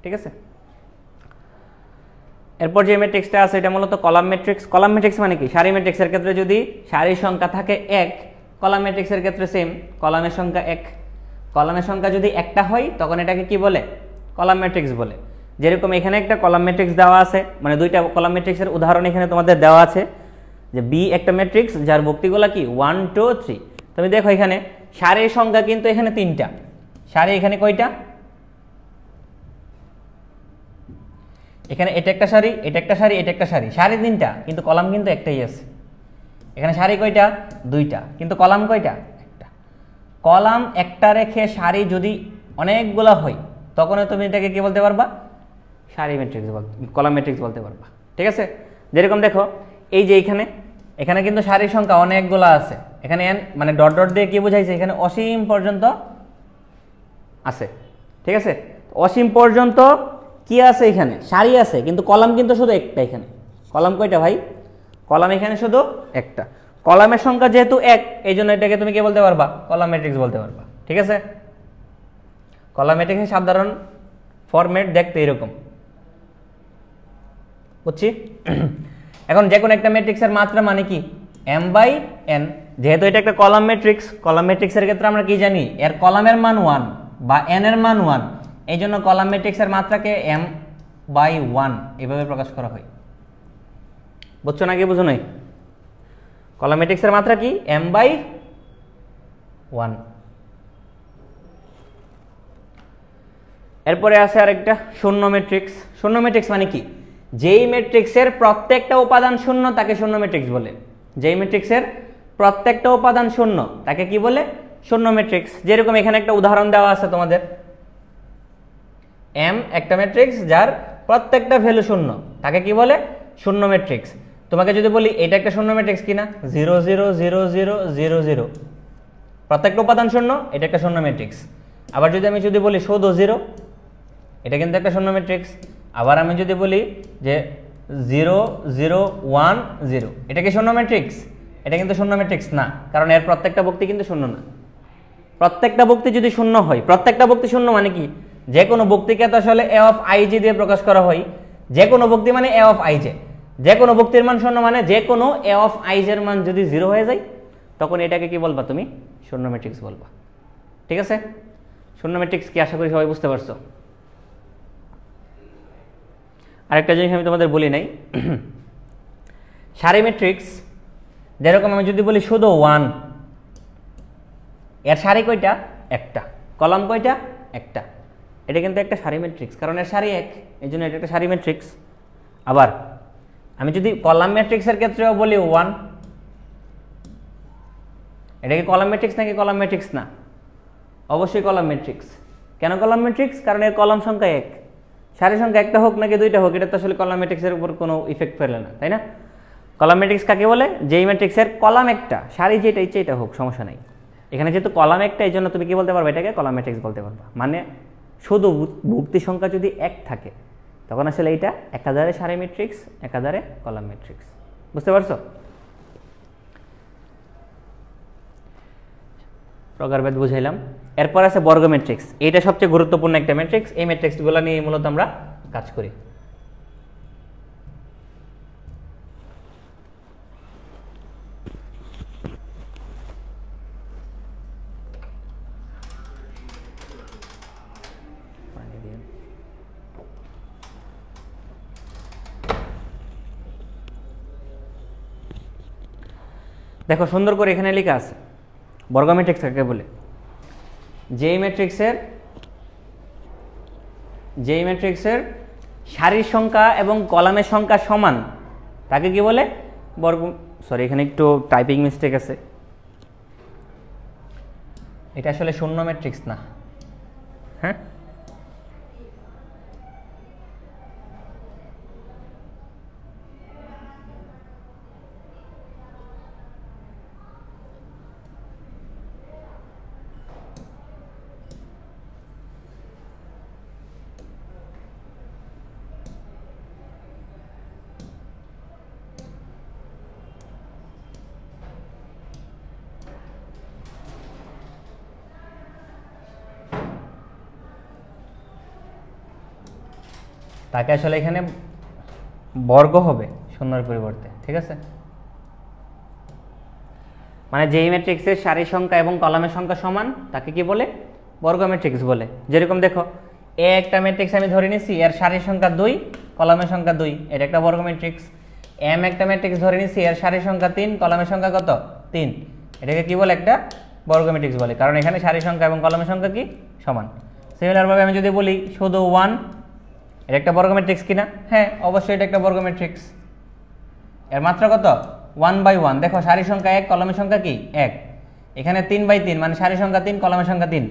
ঠিক আছে? এরপর যে ম্যাট্রিক্সটা আছে এটা মূলত কলাম ম্যাট্রিক্স। কলাম ম্যাট্রিক্স মানে কি? সারি ম্যাট্রিক্সের ক্ষেত্রে যদি সারির সংখ্যা থাকে 1, কলাম ম্যাট্রিক্সের ক্ষেত্রে সেম, কলামের সংখ্যা 1। কলামের সংখ্যা যদি একটা হয় তখন এটাকে কি বলে? কলাম ম্যাট্রিক্স বলে। যেরকম এখানে একটা কলাম ম্যাট্রিক্স দেওয়া আছে, মানে দুইটা কলাম ম্যাট্রিক্সের উদাহরণ এখানে তোমাদের দেওয়া আছে, যে বি একটা ম্যাট্রিক্স যার ভুক্তিগুলো কি 1, 2, 3। তুমি দেখো এখানে সারির সংখ্যা কিন্তু এখানে 3টা। সারি এখানে কয়টা? এখানে এটা একটা সারি, এটা একটা সারি, এটা একটা সারি, সারি 3টা, কিন্তু কলাম কিন্তু একটাই আছে। এখানে সারি কয়টা? 2টা, কিন্তু কলাম কয়টা? একটা। কলাম একটা রেখে সারি যদি অনেকগুলা হয় তখন তুমি এটাকে কি বলতে পারবা? সারি ম্যাট্রিক্স কলাম ম্যাট্রিক্স বলতে পারবা। ঠিক আছে? যেরকম দেখো এই যে এখানে কিন্তু সারির সংখ্যা অনেকগুলা আছে। এখানে n মানে ডট ডট দিয়ে কি বোঝাইছে? এখানে অসীম পর্যন্ত আছে। ঠিক আছে? অসীম পর্যন্ত কি আছে? এখানে সারি আছে, কিন্তু কলাম কিন্তু শুধু একটা। এখানে কলাম কয়টা ভাই? কলাম এখানে শুধু একটা। কলামের সংখ্যা যেহেতু 1 এই জন্য এটাকে তুমি কি বলতে পারবা? কলাম ম্যাট্রিক্স বলতে পারবা। ঠিক আছে? কলাম ম্যাট্রিক্সের সাধারণ ফরম্যাট দেখতে এরকম, বুঝছি? এখন যে কোনো একটা ম্যাট্রিক্সের মাত্রা মানে কি? m/n। যেহেতু এটা একটা কলাম ম্যাট্রিক্স, কলাম ম্যাট্রিক্সের ক্ষেত্রে আমরা কি জানি? এর কলামের মান 1 বা n এর মান 1। এই জন্য কলাম ম্যাট্রিক্সের মাত্রাকে m/1 এভাবে প্রকাশ করা হয়। বুঝছো নাকি বুঝো নাই? কলাম ম্যাট্রিক্সের মাত্রা কি? m/1। এরপরে আছে আরেকটা শূন্য ম্যাট্রিক্স। শূন্য ম্যাট্রিক্স মানে কি? যেই ম্যাট্রিক্সের প্রত্যেকটা উপাদান শূন্য তাকে শূন্য ম্যাট্রিক্স বলে। যেই ম্যাট্রিক্সের প্রত্যেকটা উপাদান শূন্য তাকে কি বলে? শূন্য ম্যাট্রিক্স। যেরকম এখানে একটা উদাহরণ দেওয়া আছে তোমাদের, m একটা ম্যাট্রিক্স যার প্রত্যেকটা ভ্যালু শূন্য তাকে কি বলে? শূন্য ম্যাট্রিক্স। তোমাকে যদি বলি এটা একটা শূন্য ম্যাট্রিক্স কিনা, 0 0 0 0 0 0 প্রত্যেকটা উপাদান শূন্য, এটা একটা শূন্য ম্যাট্রিক্স। আবার আমি যদি বলি শুধু 0, এটা কিন্তু একটা শূন্য ম্যাট্রিক্স। আবার আমি যদি বলি যে 0 0 1 0, এটা কি শূন্য ম্যাট্রিক্স? এটা কিন্তু শূন্য ম্যাট্রিক্স না, কারণ এর প্রত্যেকটা ভুক্তি কিন্তু শূন্য না। প্রত্যেকটা ভুক্তি যদি শূন্য হয়, প্রত্যেকটা ভুক্তি শূন্য মানে কি, যে কোনো ভুক্তিকে তো আসলে a of ij দিয়ে প্রকাশ করা হয়। যে কোনো ভুক্তি মানে a of ij, যে কোনো ভুক্তির মান শূন্য মানে যে কোনো a of ij এর মান যদি 0 হয়ে যায়, তখন এটাকে কি বলবা তুমি? শূন্য ম্যাট্রিক্স বলবা। ঠিক আছে? শূন্য ম্যাট্রিক্স কি, আশা করি সবাই বুঝতে পারছো। আরেকটা জিনিস আমি তোমাদের বলি নাই, সারি ম্যাট্রিক্স যেরকম আমি যদি বলি শুধু 1, এর সারি কয়টা? একটা। কলাম কয়টা? একটা। এটা কিন্তু একটা সারি ম্যাট্রিক্স, কারণ এর সারি এক, এই জন্য এটা একটা সারি ম্যাট্রিক্স। আবার আমি যদি কলাম ম্যাট্রিক্সের ক্ষেত্রেও বলি 1, এটা কি কলাম ম্যাট্রিক্স নাকি কলাম ম্যাট্রিক্স না? অবশ্যই কলাম ম্যাট্রিক্স। কেন কলাম ম্যাট্রিক্স? কারণ এর কলাম সংখ্যা এক। সারি সংখ্যা একটা হোক নাকি দুইটা হোক, এটা তো আসলে কলাম ম্যাট্রিক্সের উপর কোনো ইফেক্ট ফেলে না, তাই না? কলাম ম্যাট্রিক্স কাকে বলে? যেই ম্যাট্রিক্সের কলাম একটা, সারি যেটা ইচ্ছে এটা হোক, সমস্যা নাই। এখানে যেহেতু কলাম একটা, এই জন্য তুমি কি বলতে পারবে? এটাকে কলাম ম্যাট্রিক্স বলতে পারবা। মানে শুধু ভুক্তি সংখ্যা যদি এক থাকে, তখন আসলে এইটা একাধারে সারি ম্যাট্রিক্স, একাধারে কলাম ম্যাট্রিক্স। বুঝতে পারছো? প্রকারভেদ বুঝাইলাম। এরপর আছে বর্গ ম্যাট্রিক্স। এইটা সবচেয়ে গুরুত্বপূর্ণ একটা ম্যাট্রিক্স। এই ম্যাট্রিক্সগুলো নিয়ে মূলত আমরা কাজ করি। দেখো সুন্দর করে এখানে লেখা আছে বর্গ ম্যাট্রিক্স কাকে বলে। যেই ম্যাট্রিক্সের সারির সংখ্যা এবং কলামের সংখ্যা সমান, তাকে কি বলে? বর্গ। সরি, এখানে একটু টাইপিং মিস্টেক আছে, এটা আসলে শূন্য ম্যাট্রিক্স না। হ্যাঁ, তাকে আসলে এখানে বর্গ হবে শূন্যের পরিবর্তে। ঠিক আছে? মানে যেই ম্যাট্রিক্সের সারির সংখ্যা এবং কলামের সংখ্যা সমান, তাকে কি বলে? বর্গ ম্যাট্রিক্স বলে। যেরকম দেখো, এ একটা ম্যাট্রিক্স আমি ধরে নিছি, এর সারির সংখ্যা 2, কলামের সংখ্যা 2, এটা একটা বর্গ ম্যাট্রিক্স। এম একটা ম্যাট্রিক্স ধরে নিছি, এর সারির সংখ্যা 3, কলামের সংখ্যা কত? 3, এটাকে কি বলে? একটা বর্গ ম্যাট্রিক্স বলে, কারণ এখানে সারির সংখ্যা এবং কলামের সংখ্যা কি? সমান। সিমিলারভাবে আমি যদি বলি শুধু 1, এটা একটা বর্গ ম্যাট্রিক্স কিনা? হ্যাঁ, অবশ্যই এটা একটা বর্গ ম্যাট্রিক্স। এর মাত্রা কত? 1/1। দেখো সারির সংখ্যা 1, কলামের সংখ্যা কি? 1। এখানে 3/3 মানে সারির সংখ্যা 3, কলামের সংখ্যা 3।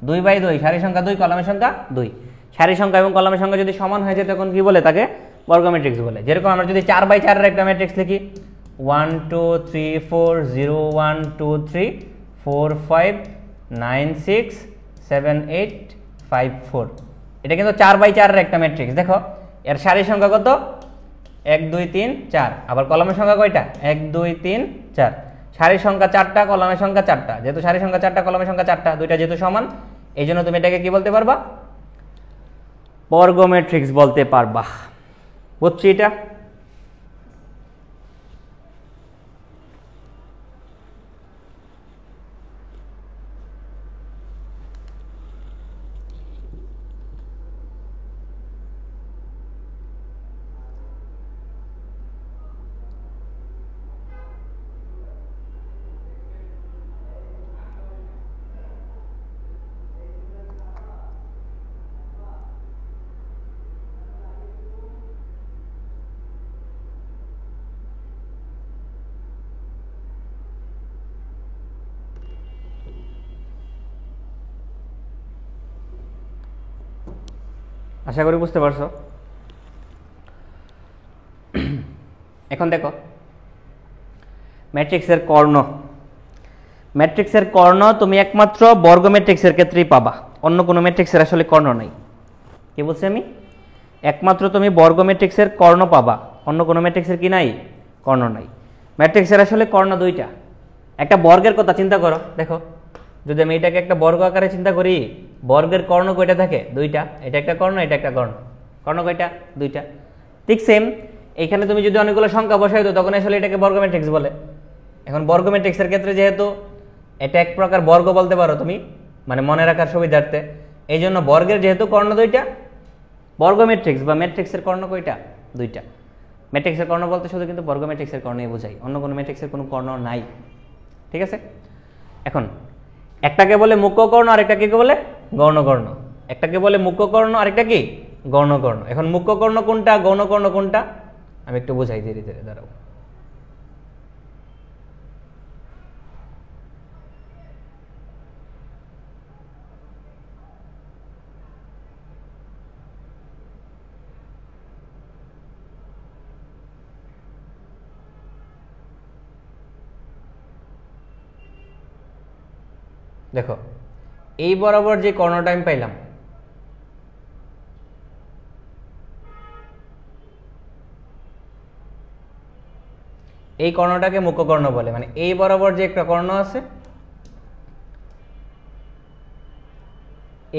2/2 সারির সংখ্যা 2, কলামের সংখ্যা 2। সারির সংখ্যা এবং কলামের সংখ্যা যদি সমান হয়ে যায়, তখন কি বলে? তাকে বর্গ ম্যাট্রিক্স বলে। যেরকম আমরা যদি 4/4 এর একটা ম্যাট্রিক্স লিখি, 1 2 3 4 0 1 2 3 4 5 9 6 7 8 5 4, এটা কিন্তু 4/4 এর একটা ম্যাট্রিক্স। দেখো এর সারির সংখ্যা কত? 1 2 3 4। আবার কলামের সংখ্যা কয়টা? 1 2 3 4। সারির সংখ্যা 4টা, কলামের সংখ্যা 4টা। যেহেতু সারির সংখ্যা 4টা, কলামের সংখ্যা 4টা, দুইটা যেহেতু সমান, এই জন্য তুমি এটাকে কি বলতে পারবা? বর্গ ম্যাট্রিক্স বলতে পারবা। বুঝছি এটা? আশা করি বুঝতে পারছো। এখন দেখো ম্যাট্রিক্সের কর্ণ। ম্যাট্রিক্সের কর্ণ তুমি একমাত্র বর্গ ম্যাট্রিক্সের ক্ষেত্রেই পাবা, অন্য কোনো ম্যাট্রিক্সের আসলে কর্ণ নাই। কি বলছি আমি? একমাত্র তুমি বর্গ ম্যাট্রিক্সের কর্ণ পাবা অন্য কোনো ম্যাট্রিক্সের কি নাই? কর্ণ নাই। ম্যাট্রিক্সের আসলে কর্ণ দুইটা। একটা বর্গের কথা চিন্তা করো, দেখো যদি আমি এটাকে একটা বর্গ আকারে চিন্তা করি, বর্গের কর্ণ কয়টা থাকে? দুইটা। এটা একটা কর্ণ, এটা একটা কর্ণ। কর্ণ কয়টা? দুইটা। ঠিক সেম এইখানে তুমি যদি অনেকগুলো সংখ্যা বসাই দাও তখন আসলে এটাকে বর্গ ম্যাট্রিক্স বলে। এখন বর্গ ম্যাট্রিক্সের ক্ষেত্রে যেহেতু এটা এক প্রকার বর্গ বলতে পারো তুমি, মানে মনে রাখার সুবিধার্থে, এই জন্য বর্গের যেহেতু কর্ণ দুইটা, বর্গ ম্যাট্রিক্স বা ম্যাট্রিক্সের কর্ণ কয়টা? দুইটা। ম্যাট্রিক্সের কর্ণ বলতে শুধু কিন্তু বর্গ ম্যাট্রিক্সের কর্ণই বোঝাই, অন্য কোনো ম্যাট্রিক্সের কোনো কর্ণ নাই। ঠিক আছে? এখন একটাকে বলে মুখ্য কর্ণ, আরেকটাকে বলে গৌণকর্ণ। একটাকে বলে মুখ্য কর্ণ, আরেকটা কি? গৌণকর্ণ। এখন মুখ্য কর্ণ কোনটা, গৌণকর্ণ কোনটা, আমি একটু বোঝাই ধীরে ধীরে, দাঁড়াও। দেখো এই বরাবর যে কর্ণটা আমি পাইলাম, এই কর্ণটাকে মুখ্য কর্ণ বলে। মানে এই বরাবর যে একটা কর্ণ আছে,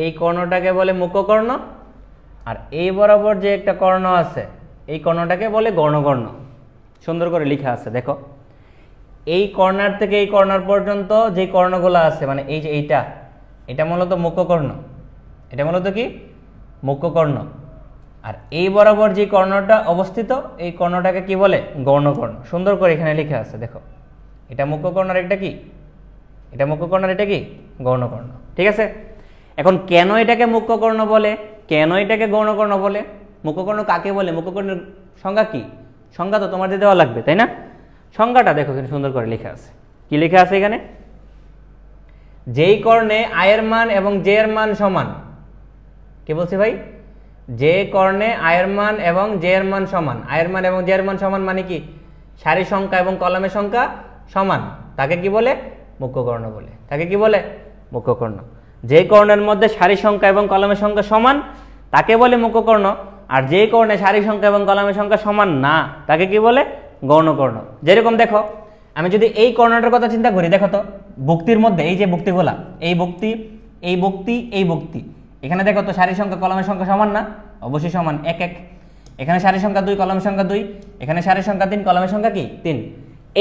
এই কর্ণটাকে বলে মুখ্য কর্ণ, আর এই বরাবর যে একটা কর্ণ আছে এই কর্ণটাকে বলে গৌণকর্ণ। সুন্দর করে লেখা আছে, দেখো এই কর্নার থেকে এই কর্নার পর্যন্ত যে কর্ণগুলো আছে, মানে এই যে এইটা, এটা মূলত মুখ্য কর্ণ। এটা মূলত কি? মুখ্য কর্ণ। আর এই বরাবর যে কর্ণটা অবস্থিত এই কর্ণটাকে কি বলে? গৌণকর্ণ। সুন্দর করে এখানে লেখা আছে, দেখো এটা মুখ্য কর্ণ আর এটা কি? এটা মুখ্য কর্ণ আর এটা কি? গৌণকর্ণ। ঠিক আছে? এখন কেন এটাকে মুখ্য কর্ণ বলে, কেন এটাকে গৌণকর্ণ বলে? মুখ্য কর্ণ কাকে বলে? মুখ্য কর্ণের সংজ্ঞা কি? সংজ্ঞা তো তোমাদের দেওয়া লাগবে, তাই না? সংজ্ঞাটা দেখো এখানে সুন্দর করে লেখা আছে। কি লেখা আছে এখানে? যেই কর্ণে আয়ের মান এবং জে এর মান সমান। কি বলছি ভাই? যে কর্ণে আয়ের মান এবং জে এর মান সমান। আয়ের মান এবং জে এর মান সমান মানে কি? সারি সংখ্যা এবং কলামের সংখ্যা সমান, তাকে কি বলে? মুখ্য কর্ণ বলে। তাকে কি বলে? মুখ্য কর্ণ। যে কর্ণের মধ্যে সারি সংখ্যা এবং কলামের সংখ্যা সমান তাকে বলে মুখ্য কর্ণ, আর যে কর্ণে সারি সংখ্যা এবং কলামের সংখ্যা সমান না তাকে কি বলে? গৌণকর্ণ। যেরকম দেখো আমি যদি এই কর্ণটার কথা চিন্তা করি, দেখো তো ভুক্তির মধ্যে এই যে ভুক্তিগুলা, এই ভুক্তি, এই ভুক্তি, এই ভুক্তি, এখানে দেখো তো সারি সংখ্যা কলামের সংখ্যা সমান না? অবশ্যই সমান, এক এক। এখানে সারি সংখ্যা 2, কলামের সংখ্যা 2, এখানে সারি সংখ্যা 3, কলামের সংখ্যা কি? 3।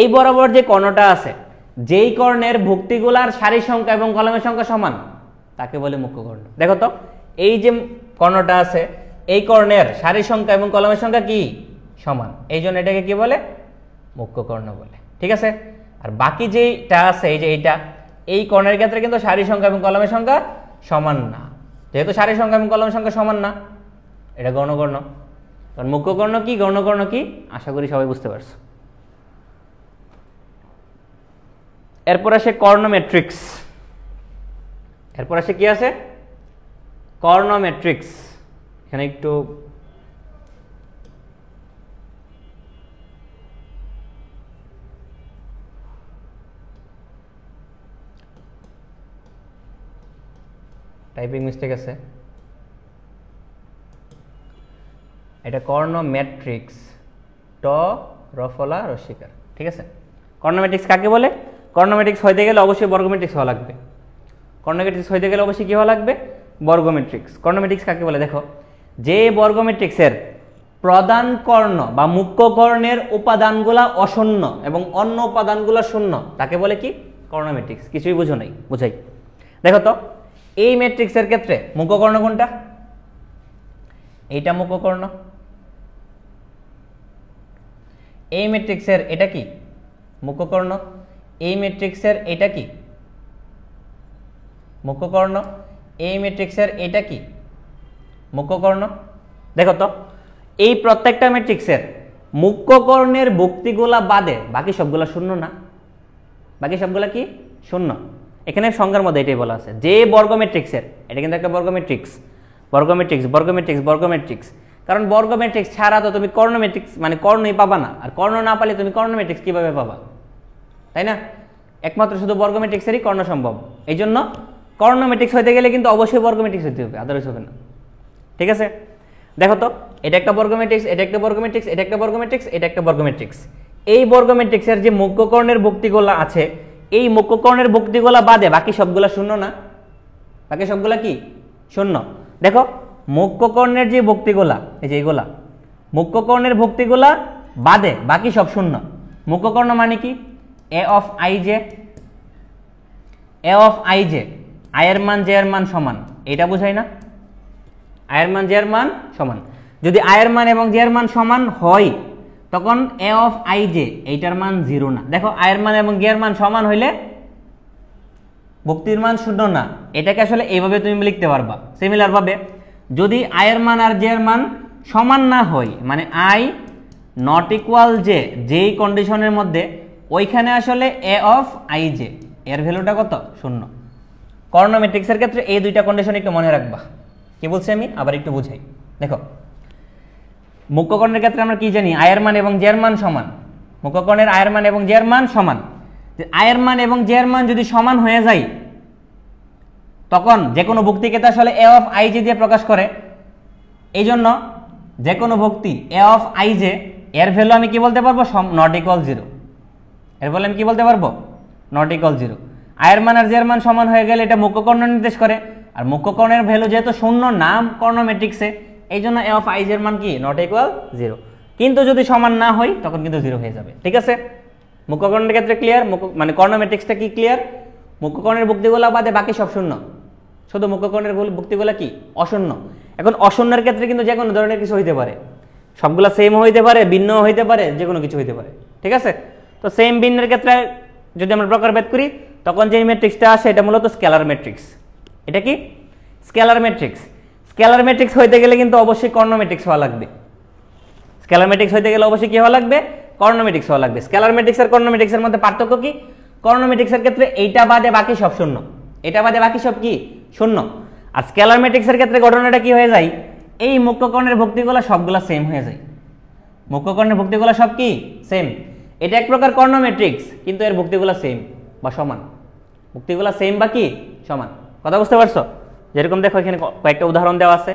এই বরাবর যে কর্ণটা আছে, যেই কর্ণের ভুক্তিগুলার সারি সংখ্যা এবং কলামের সংখ্যা সমান তাকে বলে মুখ্য কর্ণ। দেখো তো এই যে কর্ণটা আছে এই কর্ণের সারি সংখ্যা এবং কলামের সংখ্যা কি? সমান, এই জন্য এটাকে কি বলে? মুখ্য কর্ণ বলে। ঠিক আছে? আর বাকি যেটা আছে এই যে এইটা, এই কর্ণের ক্ষেত্রে কিন্তু সারি সংখ্যা এবং কলামের সংখ্যা সমান না। যেহেতু সারি সংখ্যা এবং কলামের সংখ্যা সমান না, এটা গৌণকর্ণ। কারণ মুখ্য কর্ণ কি, গৌণকর্ণ কি, আশা করি সবাই বুঝতে পারছো। এরপর আসে কর্ণ ম্যাট্রিক্স। এরপর আসে কি আছে? কর্ণ ম্যাট্রিক্স। এখানে একটু টাইপিং মিস্টেক আছে। এটা কর্ণ ম্যাট্রিক্স, ট রফলা রসিকার। ঠিক আছে? কর্ণ ম্যাট্রিক্স কাকে বলে? কর্ণ ম্যাট্রিক্স হইতে গেলে অবশ্যই বর্গ ম্যাট্রিক্স হওয়া লাগবে। কর্ণ ম্যাট্রিক্স হইতে গেলে অবশ্যই কি হওয়া লাগবে? বর্গ ম্যাট্রিক্স। কর্ণ ম্যাট্রিক্স কাকে বলে? দেখো যে বর্গ ম্যাট্রিক্সের প্রধান কর্ণ বা মুখ্য কর্ণের উপাদানগুলা অশূন্য এবং অন্য উপাদানগুলো শূন্য তাকে বলে কি? কর্ণ ম্যাট্রিক্স। কিছুই বুঝো নাই, বুঝাই। দেখো তো এই ম্যাট্রিক্সের ক্ষেত্রে মুখ্য কর্ণ কোনটা? এইটা মুখ্য কর্ণ। এই ম্যাট্রিক্সের এটা কি? মুখ্য কর্ণ। এই ম্যাট্রিক্সের এটা কি? মুখ্য কর্ণ। এই ম্যাট্রিক্সের এটা কি? মুখ্য কর্ণ। দেখো তো এই প্রত্যেকটা ম্যাট্রিক্সের মুখ্য কর্ণের ভুক্তিগুলা বাদে বাকি সবগুলা শূন্য না? বাকি সবগুলা কি? শূন্য। এখানে সংজ্ঞার মধ্যে এটাই বলা আছে যে বর্গ ম্যাট্রিক্সের, এটা কিন্তু একটা বর্গ ম্যাট্রিক্স, বর্গ ম্যাট্রিক্স, বর্গ ম্যাট্রিক্স, বর্গ ম্যাট্রিক্স। কারণ বর্গ ম্যাট্রিক্স ছাড়া তো তুমি কর্ণ ম্যাট্রিক্স মানে কর্ণই পাবা না, আর কর্ণ না পালে তুমি কর্ণ ম্যাট্রিক্স কিভাবে পাবা? তাই না? একমাত্র শুধু বর্গ ম্যাট্রিক্সেরই কর্ণ সম্ভব। এই জন্য কর্ণ ম্যাট্রিক্স হইতে গেলে কিন্তু অবশ্যই বর্গ ম্যাট্রিক্স হইতে হবে, আদারওয়াইজ হবে না। ঠিক আছে? দেখো তো এটা একটা বর্গ ম্যাট্রিক্স, এটা একটা বর্গ ম্যাট্রিক্স, এটা একটা বর্গ ম্যাট্রিক্স, এটা একটা বর্গ ম্যাট্রিক্স। এই বর্গ ম্যাট্রিক্সের যে মুখ্যকর্ণের ভুক্তিগুলো আছে, এই মুখ্যকর্ণের ভুক্তিগুলো বাদে বাকি সবগুলা শূন্য না? বাকি সবগুলা কি শূন্য? দেখো মুখ্যকর্ণের যে ভুক্তিগুলা, এই যে এইগুলা মুখ্যকর্ণের ভুক্তিগুলা বাদে বাকি সব শূন্য। মুখ্যকর্ণ মানে কি? A of I J, A of I J, আয়ের মান জে এর মান সমান, এটা বোঝায় না? আয়ের মান জে এর মান সমান। যদি আয়ের মান এবং জে এর মান সমান হয় তখন এ অফ আই জে এইটার মান 0 না। দেখো আয়ের মান এবং জে এর মান সমান হইলে ভুক্তির মান শূন্য না। এটাকে আসলে এইভাবে তুমি লিখতে পারবা। সিমিলার ভাবে যদি আয়ের মান আর জে এর মান সমান না হয়, মানে আই নট ইকুয়াল জে, যেই কন্ডিশনের মধ্যে, ওইখানে আসলে এ অফ আই জে এর ভ্যালুটা কত? শূন্য। কর্ণ ম্যাট্রিক্সের ক্ষেত্রে এই দুইটা কন্ডিশন একটু মনে রাখবা। কি বলছি আমি? আবার একটু বুঝাই। দেখো মুখ্যকর্ণের ক্ষেত্রে আমরা কি জানি? আয়ের মান এবং জে এর মান সমান। মুখ্যকর্ণের আয়ের মান এবং জে এর মান সমান। আয়ের মান এবং জে এর মান যদি সমান হয়ে যায় তখন যে কোনো ভুক্তিকে তো আসলে এ অফ আই জে দিয়ে প্রকাশ করে। এই জন্য যে কোনো ভুক্তি এ অফ আই জে এর ভ্যালু আমি কি বলতে পারবো? Not equal 0। এর ভ্যালু আমি কি বলতে পারবো? Not equal 0। আয়ের মান আর জে এর মান সমান হয়ে গেলে এটা মুখ্যকর্ণ নির্দেশ করে। আর মুখ্যকর্ণের ভ্যালু যেহেতু শূন্য নাম কর্ণ ম্যাট্রিক্সে, এই জন্য এ অফ আই জে এর মান কি? Not equal 0। কিন্তু যদি সমান না হয় তখন কিন্তু 0 হয়ে যাবে। ঠিক আছে? মুখ্যকর্ণের ক্ষেত্রে ক্লিয়ার? মানে কর্ণ ম্যাট্রিক্সটা কি ক্লিয়ার? মুখ্যকর্ণের ভুক্তিগুলো বাদে বাকি সব শূন্য, শুধু মুখ্যকর্ণের ভুক্তিগুলো কি? অশূন্য। এখন অশূন্যের ক্ষেত্রে কিন্তু যে কোনো ধরনের কিছু হইতে পারে, সবগুলা সেম হইতে পারে, ভিন্ন হইতে পারে, যে কোনো কিছু হইতে পারে। ঠিক আছে? তো সেম ভিন্নের ক্ষেত্রে যদি আমরা প্রকারভেদ করি তখন যে ম্যাট্রিক্সটা আসে এটা মূলত স্কেলার ম্যাট্রিক্স। এটা কি? Scalar matrix. স্কেলার ম্যাট্রিক্স হইতে গেলে কিন্তু অবশ্যই কর্ণ ম্যাট্রিক্স হওয়া লাগবে। স্কেলার ম্যাট্রিক্স হইতে গেলে অবশ্যই কি হওয়া লাগবে? কর্ণ ম্যাট্রিক্স হওয়া লাগবে। স্কেলার ম্যাট্রিক্স আর কর্ণ ম্যাট্রিক্সের মধ্যে পার্থক্য কি? কর্ণ ম্যাট্রিক্সের ক্ষেত্রে এইটা বাদে বাকি সব শূন্য, এটা বাদে বাকি সব কি? শূন্য। আর স্কেলার ম্যাট্রিক্সের ক্ষেত্রে ঘটনাটা কি হয়ে যায়? এই মুখ্যকর্ণের ভুক্তিগুলো সবগুলা সেম হয়ে যায়। মুখ্যকর্ণের ভুক্তিগুলো সব কি? সেম। এটা এক প্রকার কর্ণ ম্যাট্রিক্স, কিন্তু এর ভুক্তিগুলো সেম বা সমান। ভুক্তিগুলো সেম বা কি? সমান। কথা বুঝতে পারছো? যেরকম দেখো এখানে কয়েকটা উদাহরণ দেওয়া আছে।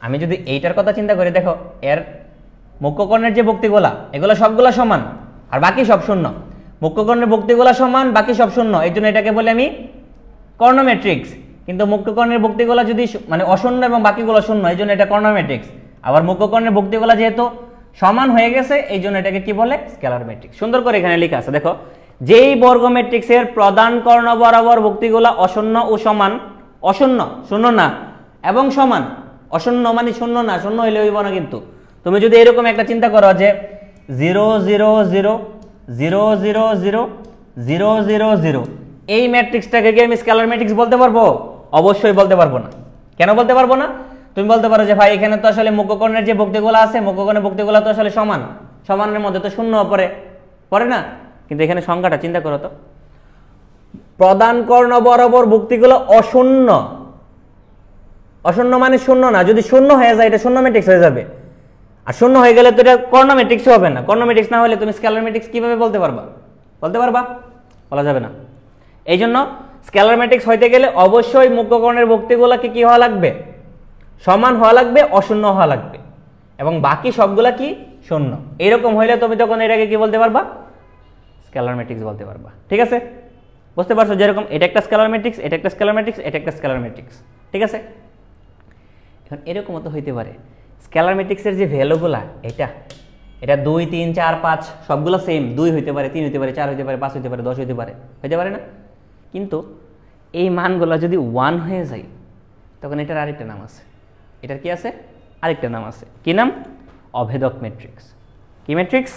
আমি যদি এইটার কথা চিন্তা করি, দেখো এর মুখ্যকর্ণের যে ভুক্তিগুলা এগুলো সবগুলা সমান আর বাকি সব শূন্য। মুখ্যকর্ণের ভুক্তিগুলা সমান, বাকি সব শূন্য, এই জন্য এটাকে বলে আমি কর্ণ ম্যাট্রিক্স। কিন্তু মুখ্যকর্ণের ভুক্তিগুলা যদি মানে অশূন্য এবং বাকিগুলো শূন্য, এই জন্য এটা কর্ণ ম্যাট্রিক্স। আবার মুখ্যকর্ণের ভুক্তিগুলা যেহেতু সমান হয়ে গেছে, এই জন্য এটাকে কি বলে? Scalar matrix. সুন্দর করে এখানে লেখা আছে, দেখো যেই বর্গ ম্যাট্রিক্সের প্রধান কর্ণ বরাবর ভুক্তিগুলা অশূন্য ও সমান, অশূন্য শূন্য না এবং সমান, অশূন্য মানে শূন্য না, শূন্য হইলে হইব না। কিন্তু তুমি যদি এরকম একটা চিন্তা করো যে 0 0 0 0 0 0 0 0 0, এই ম্যাট্রিক্সটাকে কি আমি স্কেলার ম্যাট্রিক্স বলতে পারবো? অবশ্যই বলতে পারবো না। কেন বলতে পারবো না? তুমি বলতে পারো যে ভাই এখানে তো আসলে মুখ্যকর্ণের যে ভুক্তিগুলো আছে, মুখ্যকর্ণের ভুক্তিগুলো তো আসলে সমান, সমানের মধ্যে তো শূন্য পড়ে না। কিন্তু এখানে সংখ্যাটা চিন্তা করো তো, প্রধান কর্ণ বরাবর ভুক্তিগুলো অশূন্য। অশূন্য মানে শূন্য না। যদি শূন্য হয়ে যায় এটা শূন্য ম্যাট্রিক্স হয়ে যাবে। আর শূন্য হয়ে গেলে তো এটা কর্ণ ম্যাট্রিক্স হবে না। কর্ণ ম্যাট্রিক্স না হলে তুমি স্কেলার ম্যাট্রিক্স কিভাবে বলতে পারবা? বলতে পারবা? বলা যাবে না। এই জন্য স্কেলার ম্যাট্রিক্স হইতে গেলে অবশ্যই মুখ্যকর্ণের ভুক্তিগুলোকে কি হওয়া লাগবে? সমান হওয়া লাগবে, অশূন্য হওয়া লাগবে, এবং বাকি সবগুলা কি? শূন্য। এরকম হইলে তুমি তখন এটাকে কি বলতে পারবা? স্কেলার ম্যাট্রিক্স বলতে পারবা। ঠিক আছে? বুঝতে পারছো? যেরকম এটা একটা স্কেলার ম্যাট্রিক্স, এটা একটা স্কেলার ম্যাট্রিক্স, এটা একটা স্কেলার ম্যাট্রিক্স। ঠিক আছে? এখন এরকমও তো হইতে পারে স্কেলার ম্যাট্রিক্সের যে ভ্যালুগুলা, এটা 2 3 4 5 সবগুলো সেম। 2 হইতে পারে, 3 হইতে পারে, 4 হইতে পারে, 5 হইতে পারে, 10 হইতে পারে না? কিন্তু এই মানগুলো যদি 1 হয়ে যায় তখন এটার আরেকটা নাম আছে। এটার কি আছে? আরেকটা নাম আছে। কি নাম? অভেদক ম্যাট্রিক্স। কি ম্যাট্রিক্স?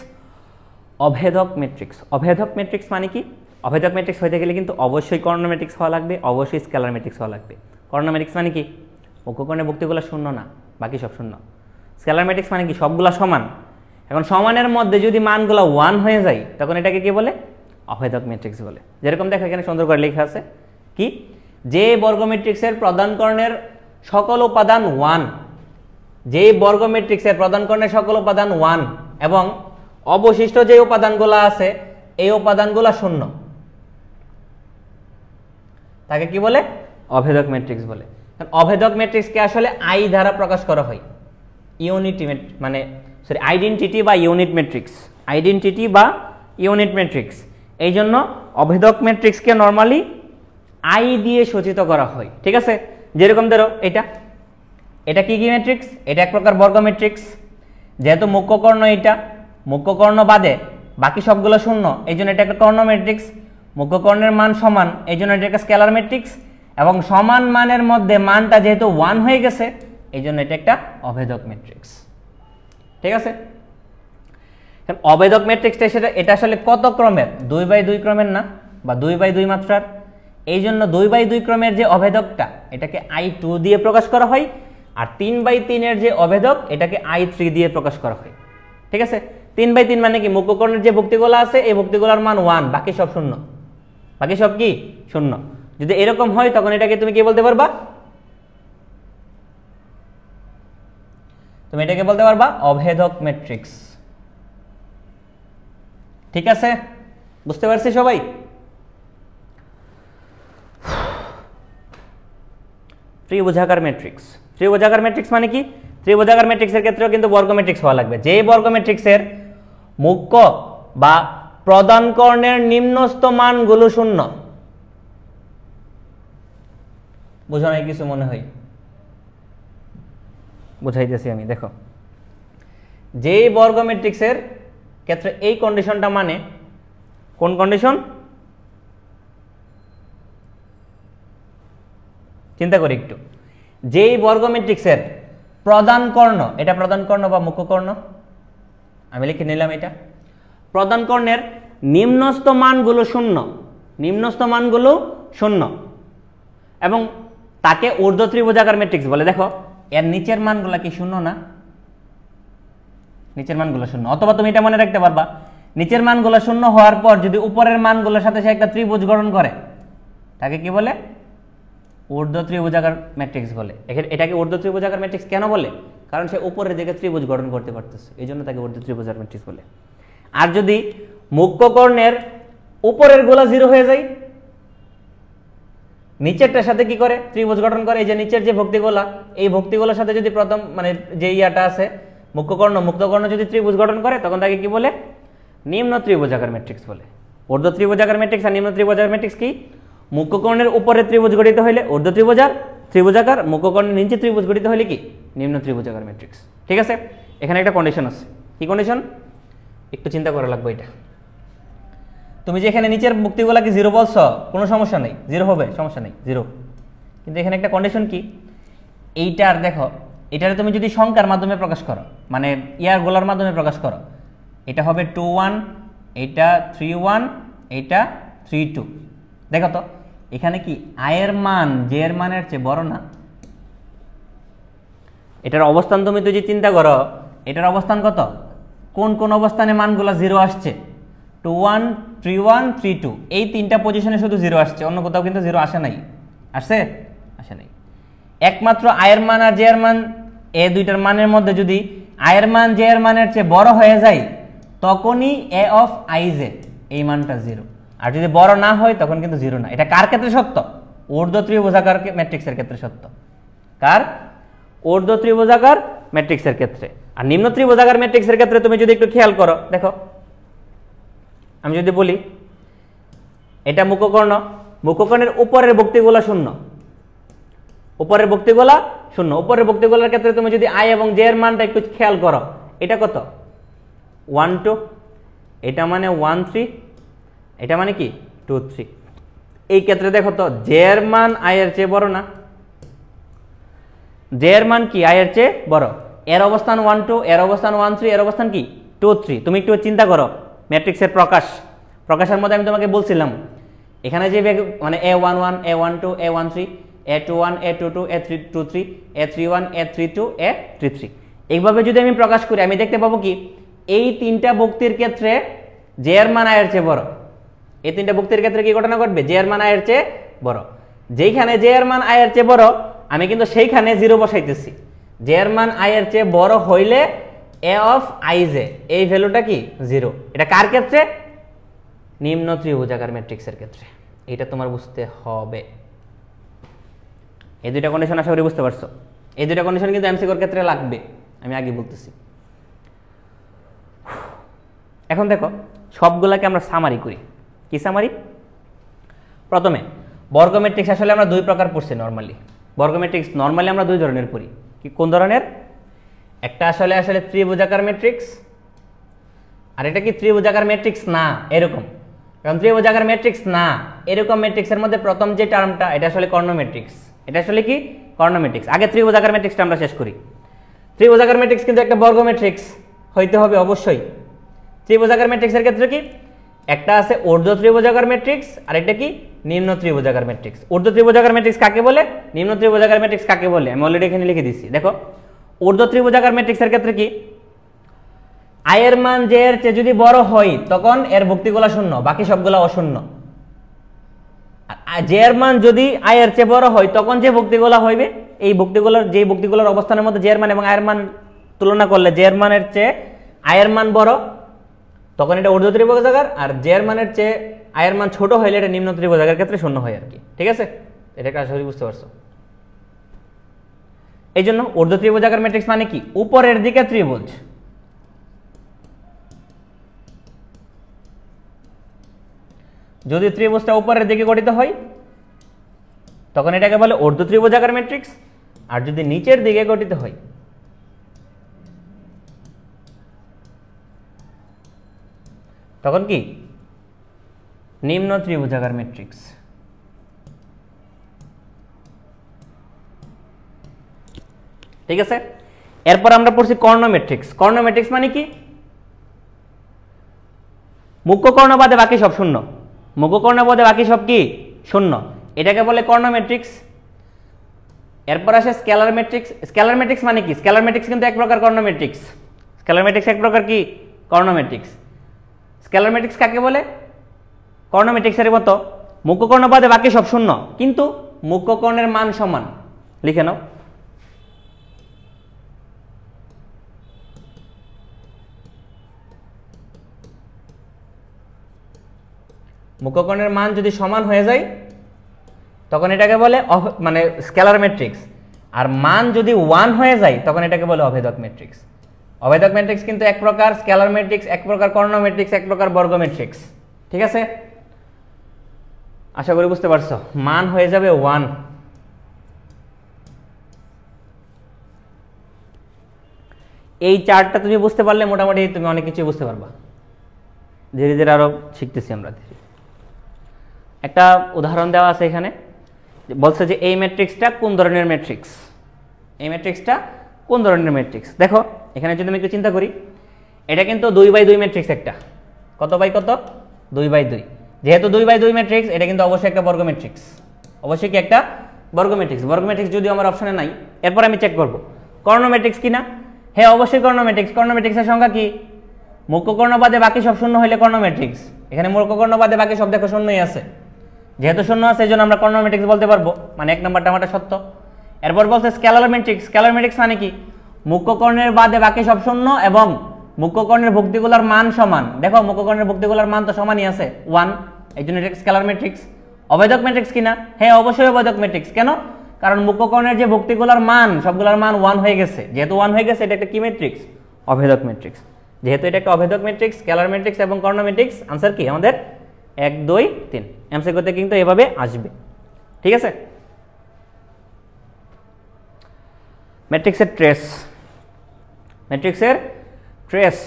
অভেদক ম্যাট্রিক্স। অভেদক ম্যাট্রিক্স মানে কি? অভেদক ম্যাট্রিক্স হইতে গেলে কিন্তু অবশ্যই কর্ণ ম্যাট্রিক্স হওয়া লাগবে, অবশ্যই স্কেলার ম্যাট্রিক্স হওয়া লাগবে। কর্ণ ম্যাট্রিক্স মানে কি? মুখ্যকর্ণের ভুক্তিগুলো শূন্য না, বাকি সব শূন্য। স্কেলার ম্যাট্রিক্স মানে কি? সবগুলা সমান। এখন সমানের মধ্যে যদি মানগুলো 1 হয়ে যায় তখন এটাকে কি বলে? অভেদক ম্যাট্রিক্স বলে। যেরকম দেখো এখানে সুন্দর করে লেখা আছে কি? যে বর্গ ম্যাট্রিক্সের প্রধান কর্ণের সকল উপাদান 1, যে বর্গ ম্যাট্রিক্সের প্রধান কর্ণের সকল উপাদান 1 এবং অবশিষ্ট যে উপাদানগুলো আছে এই উপাদানগুলো শূন্য, তাকে কি বলে? অভেদক ম্যাট্রিক্স বলে। কারণ অভেদক ম্যাট্রিক্সকে আসলে আই দ্বারা প্রকাশ করা হয়। ইউনিট মানে সরি আইডেন্টিটি বা ইউনিট ম্যাট্রিক্স, আইডেন্টিটি বা ইউনিট ম্যাট্রিক্স। এই জন্য অভেদক ম্যাট্রিক্সকে নর্মালি আই দিয়ে সূচিত করা হয়, ঠিক আছে। যেরকম ধরো এটা কি কি ম্যাট্রিক্স, এটা এক প্রকার বর্গ ম্যাট্রিক্স। যেহেতু মুখ্য কর্ণ, এটা মুখ্য কর্ণ বাদে বাকি সবগুলো শূন্য, এই জন্য এটা একটা কর্ণ ম্যাট্রিক্স। মুখ্য কর্ণের মান সমান, এই জন্য এটা একটা স্কেলার ম্যাট্রিক্স, এবং সমান মানের মধ্যে মানটা যেহেতু 1 হয়ে গেছে, এই জন্য এটা একটা অভেদক ম্যাট্রিক্স, ঠিক আছে। অভেদক ম্যাট্রিক্সটা এটা আসলে কত ক্রমের? 2/2 ক্রমের না, বা 2/2 মাত্রার। এই জন্য 2/2 ক্রমের যে অভেদকটা, এটাকে I2 দিয়ে প্রকাশ করা হয়, আর 3/3 এর যে অভেদক, এটাকে I3 দিয়ে প্রকাশ করা হয়, ঠিক আছে। 3/3 মানে কি? মুখ্য কর্ণের যে ভুক্তিগুলো আছে, এই ভুক্তিগুলোর মান 1, বাকি সব শূন্য, বাকি সব কি শূন্য। যদি এরকম হয় তখন এটাকে তুমি কি বলতে পারবা? তুমি এটাকে বলতে পারবা অভেদক ম্যাট্রিক্স, ঠিক আছে। বুঝতে পারছি সবাই? ত্রিভুজাকার ম্যাট্রিক্স, ত্রিভুজাকার ম্যাট্রিক্স মানে কি? ত্রিভুজাকার ম্যাট্রিক্সের ক্ষেত্রেও কিন্তু বর্গ ম্যাট্রিক্স হওয়া লাগবে। যে বর্গ ম্যাট্রিক্সের মুখ্য বা প্রধান কর্ণের নিম্নস্থ মানগুলো শূন্য। বোঝা নাই কিছু মনে হয়? বুঝাইতেছি আমি, দেখো। যে বর্গ ম্যাট্রিক্সের ক্ষেত্রে এই কন্ডিশনটা মানে, কোন কন্ডিশন? চিন্তা করি একটু। যেই বর্গ ম্যাট্রিক্সের প্রধান কর্ণ, এটা প্রধান কর্ণ বা মুখ্য কর্ণ, আমি লিখে নিলাম এটা। প্রধান কর্ণের নিম্নস্থ মানগুলো শূন্য, নিম্নস্থ মানগুলো শূন্য, এবং তাকে ঊর্ধ্ব ত্রিভুজাকার ম্যাট্রিক্স বলে। দেখো এর নিচের মানগুলো কি শূন্য না? নিচের মানগুলো শূন্য। অথবা তুমি এটা মনে রাখতে পারবা, নিচের মানগুলো শূন্য হওয়ার পর যদি উপরের মানগুলোর সাথে সে একটা ত্রিভুজ গঠন করে, তাকে কি বলে? ঊর্ধ্ব ত্রিভুজাকার ম্যাট্রিক্স বলে। এটাকে ঊর্ধ্ব ত্রিভুজাকার ম্যাট্রিক্স কেন বলে? কারণ সে উপরের দিকে ত্রিভুজ গঠন করতে পারতেছে, এই জন্য তাকে ঊর্ধ্ব ত্রিভুজাকার ম্যাট্রিক্স বলে। আর যদি মুখ্য কর্ণের উপরের গোলা 0 হয়ে যায়, নিচেরটার সাথে কি করে? ত্রিভুজ গঠন করে। এই যে নিচের যে ভক্তিগোলা, এই ভক্তিগোলার সাথে যদি প্রথম মানে যে ইয়াটা আছে মুখ্য কর্ণ যদি ত্রিভুজ গঠন করে, তখন তাকে কি বলে? নিম্ন ত্রিভুজাকার ম্যাট্রিক্স বলে। ঊর্ধ্ব ত্রিভুজাকার ম্যাট্রিক্স আর নিম্ন ত্রিভুজাকার ম্যাট্রিক্স কি? মুখ্য কর্ণের উপরে ত্রিভুজ গঠিত হইলে ঊর্ধ্ব ত্রিভুজাকার, মুখ্য কর্ণের নিচে ত্রিভুজ গঠিত হইলে কি? নিম্ন ত্রিভুজাকার ম্যাট্রিক্স, ঠিক আছে। এখানে একটা কন্ডিশন আছে। কি কন্ডিশন? একটু চিন্তা করা লাগবে এটা। তুমি যে এখানে নিচের মুক্তিগুলাকে 0 বলছো, কোনো সমস্যা নেই, 0 হবে, সমস্যা নেই, 0। কিন্তু এখানে একটা কন্ডিশন কি? এইটার দেখো, এটারে তুমি যদি সংখ্যার মাধ্যমে প্রকাশ করো, মানে ইয়ার গোলার মাধ্যমে প্রকাশ করো, এটা হবে 2 1, এটা 3 1, এটা 3 2। দেখো তো এখানে কি আয়ের মান জে এর মানের চেয়ে বড় না? এটার অবস্থান তুমি যদি চিন্তা করো, এটার অবস্থান কত? কোন কোন অবস্থানে মানগুলো 0 আসছে? 2 1, 3 1, 3 2, এই তিনটা পজিশনে শুধু 0 আসছে, অন্য কোথাও কিন্তু 0 আসে নাই। আসছে? আসে নাই। একমাত্র আয়ের মান আর জে এর মান, এই দুইটার মানের মধ্যে যদি আয়ের মান জে এর মানের চেয়ে বড় হয়ে যায়, তখনই এ অফ আই জে এই মানটা 0। আর যদি বড় না হয় তখন কিন্তু 0 না। এটা কার ক্ষেত্রে সত্য? ঊর্ধ্ব ত্রিভুজাকার ম্যাট্রিক্সের ক্ষেত্রে সত্য। কার? ঊর্ধ্ব ত্রিভুজাকার ম্যাট্রিক্সের ক্ষেত্রে। আর নিম্ন ত্রিভুজাকার ম্যাট্রিক্সের ক্ষেত্রে তুমি যদি একটু খেয়াল করো, দেখো আমি যদি বলি এটা মুখ্যকর্ণের উপরের ভক্তিগুলা শূন্য, উপরের ভক্তিগুলা শূন্য। উপরের ভক্তিগুলার ক্ষেত্রে তুমি যদি আই এবং জে এর মানটা একটু খেয়াল করো, এটা কত? 1 2, এটা মানে 1 3, এটা মানে কি 2 3। এই ক্ষেত্রে দেখো তো জে এর মান আই এর চেয়ে বড় না? জে এর মান কি আই এর চেয়ে বড়। এর অবস্থান 1 2, এর অবস্থান 1 3, এর অবস্থান কি 2 3। তুমি একটু চিন্তা করো ম্যাট্রিক্সের প্রকাশের মধ্যে আমি তোমাকে বলছিলাম, এখানে যে মানে A11, A12, A13, A21, A22, A23, A31, A32, A33, এইভাবে যদি আমি প্রকাশ করি, আমি দেখতে পাবো কি এই তিনটা ভক্তির ক্ষেত্রে জে এর মান আই এর চেয়ে বড়। এই তিনটা ভক্তির ক্ষেত্রে কি ঘটনা ঘটবে? জে এর মান আই এর চেয়ে বড়। যেইখানে জে এর মান আই এর চেয়ে বড়, আমি কিন্তু সেইখানে 0 বসাইতেছি। জে এর মান আই এর চেয়ে বড় হইলে এ অফ আই জে এই ভ্যালুটা কি 0। এটা কার ক্ষেত্রে? নিম্ন ত্রিভুজাকার ম্যাট্রিক্সের ক্ষেত্রে। এটা তোমার বুঝতে হবে। এই দুইটা কন্ডিশন আশা করি বুঝতে পারছো। এই দুইটা কন্ডিশন কিন্তু এমসিকিউর ক্ষেত্রে লাগবে। আমি আগে বলতেছি। এখন দেখো সবগুলাকে আমরা সামারি করি। কি সামারি? প্রথমে বর্গ ম্যাট্রিক্স আসলে আমরা দুই প্রকার পড়ছি নর্মালি। বর্গ ম্যাট্রিক্স নর্মালি আমরা দুই ধরনের পড়ি। কি কোন ধরনের? একটা আসলে ত্রিভুজাকার ম্যাট্রিক্স, আর এটা কি ত্রিভুজাকার ম্যাট্রিক্স না এরকম। কারণ ত্রিভুজাকার ম্যাট্রিক্স না এরকম ম্যাট্রিক্সের মধ্যে প্রথম যে টার্মটা এটা আসলে কর্ণ ম্যাট্রিক্স। এটা আসলে কি? কর্ণ ম্যাট্রিক্স। আগে ত্রিভুজাকার ম্যাট্রিক্সটা আমরা শেষ করি। ত্রিভুজাকার ম্যাট্রিক্স কিন্তু একটা বর্গ ম্যাট্রিক্স হইতে হবে অবশ্যই। ত্রিভুজাকার ম্যাট্রিক্সের ক্ষেত্রে কি একটা আছে ঊর্ধ্ব ত্রিভুজাকার ম্যাট্রিক্স, আর এটা কি নিম্ন ত্রিভুজাকার ম্যাট্রিক্স। ঊর্ধ্ব ত্রিভুজাকার ম্যাট্রিক্স কাকে বলে, নিম্ন ত্রিভুজাকার ম্যাট্রিক্স কাকে বলে আমি অলরেডি এখানে লিখে দিচ্ছি। দেখো ঊর্ধ্ব ত্রিভুজাকার ম্যাট্রিক্সের ক্ষেত্রে কি আয়ের মান জে এর চেয়ে যদি বড় হয় তখন এর ভুক্তিগুলা শূন্য, বাকি সবগুলা অশূন্য। আর জে এর মান যদি আয়ের চেয়ে বড় হয় তখন যে ভুক্তিগুলা হইবে এই ভুক্তিগুলোর অবস্থানের মধ্যে জে এর মান এবং আয়ের মান তুলনা করলে জে এর মানের চেয়ে আয়ের মান বড় তখন এটা ঊর্ধ্ব ত্রিভুজাকার, আর জে এর মানের চেয়ে আয়ের মান ছোট হইলে এটা নিম্ন ত্রিভুজাকার ক্ষেত্রে শূন্য হয় আর কি। ঠিক আছে, এটাকে আশা করি বুঝতে পারছো। এই জন্য ঊর্ধ্ব ত্রিভুজাকার ম্যাট্রিক্স মানে কি উপরের দিকে ত্রিভুজ। যদি ত্রিভুজটা উপরের দিকে গঠিত হয় তখন এটাকে বলে ঊর্ধ্ব ত্রিভুজাকার ম্যাট্রিক্স, আর যদি নিচের দিকে গঠিত হয় তখন কি নিম্ন ত্রিভুজাকার ম্যাট্রিক্স। ঠিক আছে, এরপর আমরা পড়ছি কর্ণ ম্যাট্রিক্স। কর্ণ ম্যাট্রিক্স মানে কি মুখ্য কর্ণ বাদে বাকি সব শূন্য। মুখ্য কর্ণ বাদে বাকি সব কি শূন্য, এটাকে বলে কর্ণ ম্যাট্রিক্স। এরপর আসে স্কেলার ম্যাট্রিক্স। স্কেলার ম্যাট্রিক্স মানে কি স্কেলার ম্যাট্রিক্স কিন্তু এক প্রকার কর্ণ ম্যাট্রিক্স। স্কেলার ম্যাট্রিক্স এক প্রকার কি কর্ণ ম্যাট্রিক্স। স্কেলার ম্যাট্রিক্স কাকে বলে? কর্ণ ম্যাট্রিক্সের মতো মুখ্য কর্ণ বাদে বাকি সব শূন্য কিন্তু মুখ্য কর্ণের মান সমান। লিখে নাও, মুখ্য কর্ণের মান যদি সমান হয়ে যায় তখন এটাকে বলে মানে স্কেলার ম্যাট্রিক্স, আর মান যদি 1 হয়ে যায় তখন এটাকে বলে অভেদক ম্যাট্রিক্স। অভেদক ম্যাট্রিক্স কিন্তু এক প্রকার স্কেলার ম্যাট্রিক্স, এক প্রকার কর্ণ ম্যাট্রিক্স, এক প্রকার বর্গ ম্যাট্রিক্স। ঠিক আছে, আশা করি বুঝতে পারছো। মান হয়ে যাবে 1। এই চার্টটা তুমি বুঝতে পারলে মোটামুটি তুমি অনেক কিছু বুঝতে পারবা। ধীরে ধীরে আরো শিখতেছি আমরা। একটা উদাহরণ দেওয়া আছে এখানে, বলছে যে এই ম্যাট্রিক্সটা কোন ধরনের ম্যাট্রিক্স। এই ম্যাট্রিক্সটা কোন ধরনের ম্যাট্রিক্স? দেখো এখানে যদি আমি একটু চিন্তা করি, এটা কিন্তু 2/2 ম্যাট্রিক্স। একটা কত বাই কত? 2/2। যেহেতু 2/2 ম্যাট্রিক্স, এটা কিন্তু অবশ্যই একটা বর্গ ম্যাট্রিক্স। অবশ্যই কি একটা বর্গ ম্যাট্রিক্স। বর্গ ম্যাট্রিক্স যদি আমার অপশনে নাই, এরপর আমি চেক করব কর্ণ ম্যাট্রিক্স কিনা। হ্যাঁ অবশ্যই কর্ণ ম্যাট্রিক্স। কর্ণ ম্যাট্রিক্সের সংখ্যা কি মুখ্য কর্ণ বাদে বাকি সব শূন্য হইলে কর্ণ ম্যাট্রিক্স। এখানে মুখ্য কর্ণ বাদে বাকি সব দেখো শূন্যই আছে, যেহেতু শূন্য আছে এই জন্য আমরা কর্ণ ম্যাট্রিক্স বলতে পারবো, মানে এক নম্বরটা আমারটা সত্য। এরপর বলছে স্কেলার ম্যাট্রিক্স। স্কেলার ম্যাট্রিক্স মানে কি মুখ্য কর্ণের বাদে বাকি সব শূন্য এবং মুখ্য কর্ণের ভুক্তিগুলোর মান সমান। দেখো মুখ্য কর্ণের ভুক্তিগুলোর মান তো সমানই আছে 1, এই জন্য এটা স্কেলার ম্যাট্রিক্স। অভেদক ম্যাট্রিক্স কিনা? হ্যাঁ অবশ্যই অভেদক ম্যাট্রিক্স। কেন? কারণ মুখ্য কর্ণের যে ভুক্তিগুলোর মান সবগুলোর মান 1 হয়ে গেছে। যেহেতু 1 হয়ে গেছে এটা একটা কি ম্যাট্রিক্স? অভেদক ম্যাট্রিক্স। যেহেতু এটা একটা অভেদক ম্যাট্রিক্স, স্কেলার ম্যাট্রিক্স এবং কর্ণ ম্যাট্রিক্স, আনসার কি আমাদের 1 2 3। এমসিকিউতে কিন্তু এভাবে আসবে। ঠিক আছে, ম্যাট্রিক্সের ট্রেস। ম্যাট্রিক্সের ট্রেস।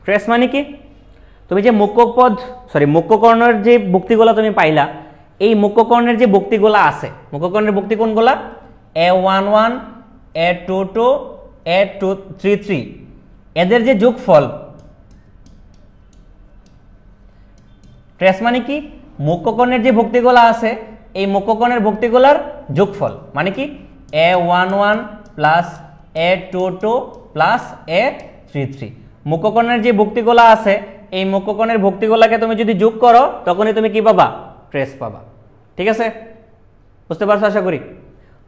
ট্রেস মানে কি তুমি যে মুখ্য কর্ণের যে ভুক্তিগুলো তুমি পাইলা, এই মুখ্য কর্ণের যে ভুক্তিগুলো আছে, মুখ্য কর্ণের ভুক্তি কোনগুলা? A11 A22 A233, এদের যে যোগফল। ট্রেস মানে কি মুখ্য কর্ণের যে ভুক্তিগুলো আছে এই মুখ্য কর্ণের ভুক্তিগুলোর যোগফল। মানে কি A11 plus A22 plus A33। মুখ্য কর্ণের যে ভুক্তিগুলো আছে এই মুখ্য কর্ণের ভুক্তিগুলোকে তুমি যদি যোগ করো তখনই তুমি কি পাবা? ট্রেস পাবা। ঠিক আছে, বুঝতে পারছো আশা করি।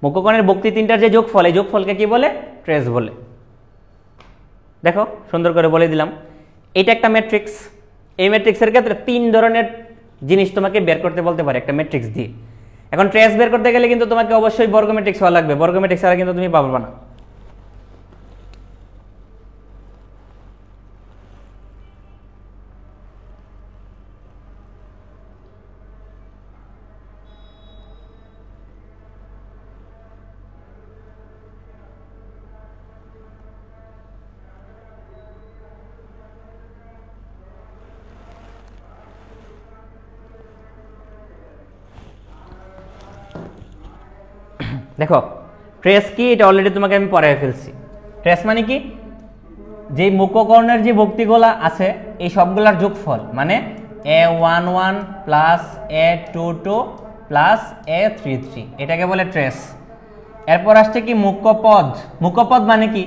মুখ্য কর্ণের ভুক্তি তিনটার যে যোগফল, এই যোগফলকে কি বলে? ট্রেস বলে। দেখো সুন্দর করে বলে দিলাম। এটা একটা ম্যাট্রিক্স। এই ম্যাট্রিক্সের ক্ষেত্রে 3 ধরনের জিনিস তোমাকে বের করতে বলতে পারে একটা ম্যাট্রিক্স দিয়ে। এখন ট্রেস বের করতে গেলে কিন্তু তোমাকে অবশ্যই বর্গ ম্যাট্রিক্স হওয়া লাগবে। বর্গ ম্যাট্রিক্স ছাড়া কিন্তু তুমি পারবে না। দেখো ট্রেস কি, এটা অলরেডি তোমাকে আমি পড়ায় ফেলছি। ট্রেস মানে কি, যে মুখ্যকর্ণের যে ভক্তিগুলা আছে এই সবগুলার যোগফল, মানে A11 plus A22 plus A33, এটাকে বলে ট্রেস। এরপর আসছে কি মুখ্যপদ। মুখ্যপদ মানে কি,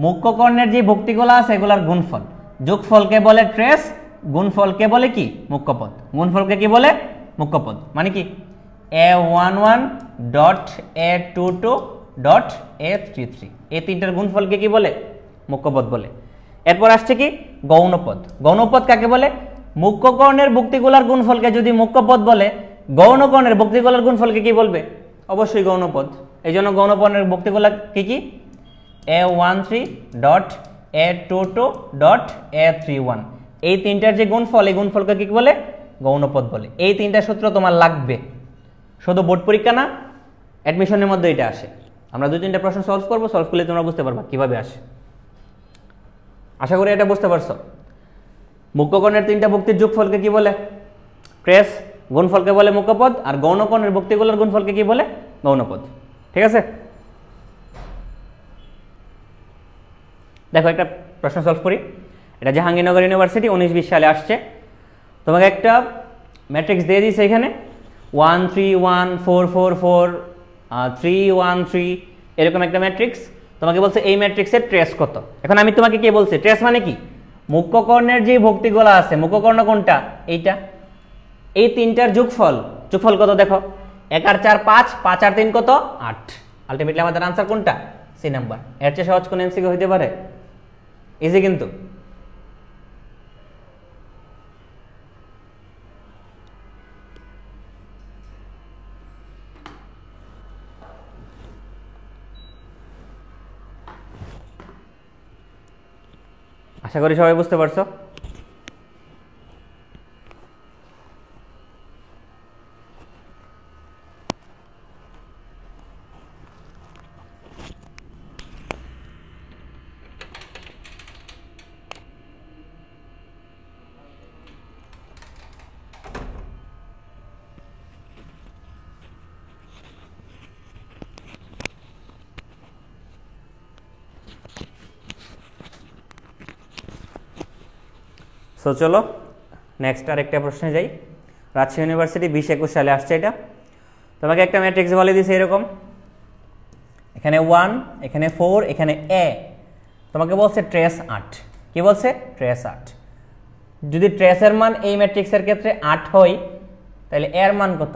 মুখ্যকর্ণের যে ভক্তিগুলো আছে এগুলার গুণফল, যোগফলকে বলে ট্রেস, গুণফলকে বলে কি মুখ্যপদ। গুণফলকে কি বলে মুখ্যপদ। মানে কি A11 dot A22 dot A33, এই তিনটার গুণফলকে কি বলে মুখ্যপদ বলে। এরপর আসছে কি গৌণপদ। গৌণপদ কাকে বলে, মুখ্যকর্ণের ভক্তিগুলার গুণফলকে যদি মুখ্যপদ বলে, গৌণকর্ণের ভক্তিগুলার গুণফলকে কি বলবে, অবশ্যই গৌণপদ। এই জন্য গৌণপদের ভক্তিগুলা কি কি, A13 dot A22 dot A31, এই তিনটার যে গুণফল এই গুণফলকে কি বলে, গৌণপদ বলে। এই তিনটা সূত্র তোমার লাগবে, শুধু বোর্ড পরীক্ষা না, অ্যাডমিশনের মধ্যে এটা আসে। আমরা দুই তিনটা প্রশ্ন সলভ করবো, সলভ করলে তোমরা বুঝতে পারবা কিভাবে আসে। আশা করি এটা বুঝতে পারছো। মুখ্যকর্ণের তিনটা ভক্তির যোগফলকে কি বলে ট্রেস, গুণফলকে বলে মুখ্যপদ, আর গৌণকর্ণের ভক্তিগুলোর গুণফলকে কি বলে গৌণপদ। ঠিক আছে, দেখো একটা প্রশ্ন সলভ করি। এটা জাহাঙ্গীরনগর ইউনিভার্সিটি 19-20 সালে আসছে। তোমাকে একটা ম্যাট্রিক্স দিয়ে দিয়েছে এখানে 1 3 1 4 4 4 3 1 3, এরকম একটা ম্যাট্রিক্স। তোমাকে বলছে এই ম্যাট্রিক্সের ট্রেস কত। এখন আমি তোমাকে কি বলছি, ট্রেস মানে কি, মুখ্যকর্ণের যে ভক্তিগুলো আছে, মুখ্যকর্ণ কোনটা এইটা, এই তিনটার যোগফল, যোগফল কত দেখো, 1 আর 4 5, 5 আর 3 কত 8। আলটিমেটলি আমাদের আনসার কোনটা, সি নাম্বার। এর চেয়ে সহজ কোন এমসিকিউ হইতে পারে, ইজি কিন্তু। আশা করি সবাই বুঝতে পারছো। সো চলো নেক্সট আরেকটা প্রশ্নে যাই। রাজশাহী ইউনিভার্সিটি 20-21 সালে আসছে এটা। তোমাকে একটা ম্যাট্রিক্স বলে দিয়েছে এরকম, এখানে 1, এখানে 4, এখানে A, তোমাকে বলছে ট্রেস 8। কি বলছে, ট্রেস 8। যদি ট্রেসের মান এই ম্যাট্রিক্সের ক্ষেত্রে 8 হয়, তাহলে এর মান কত,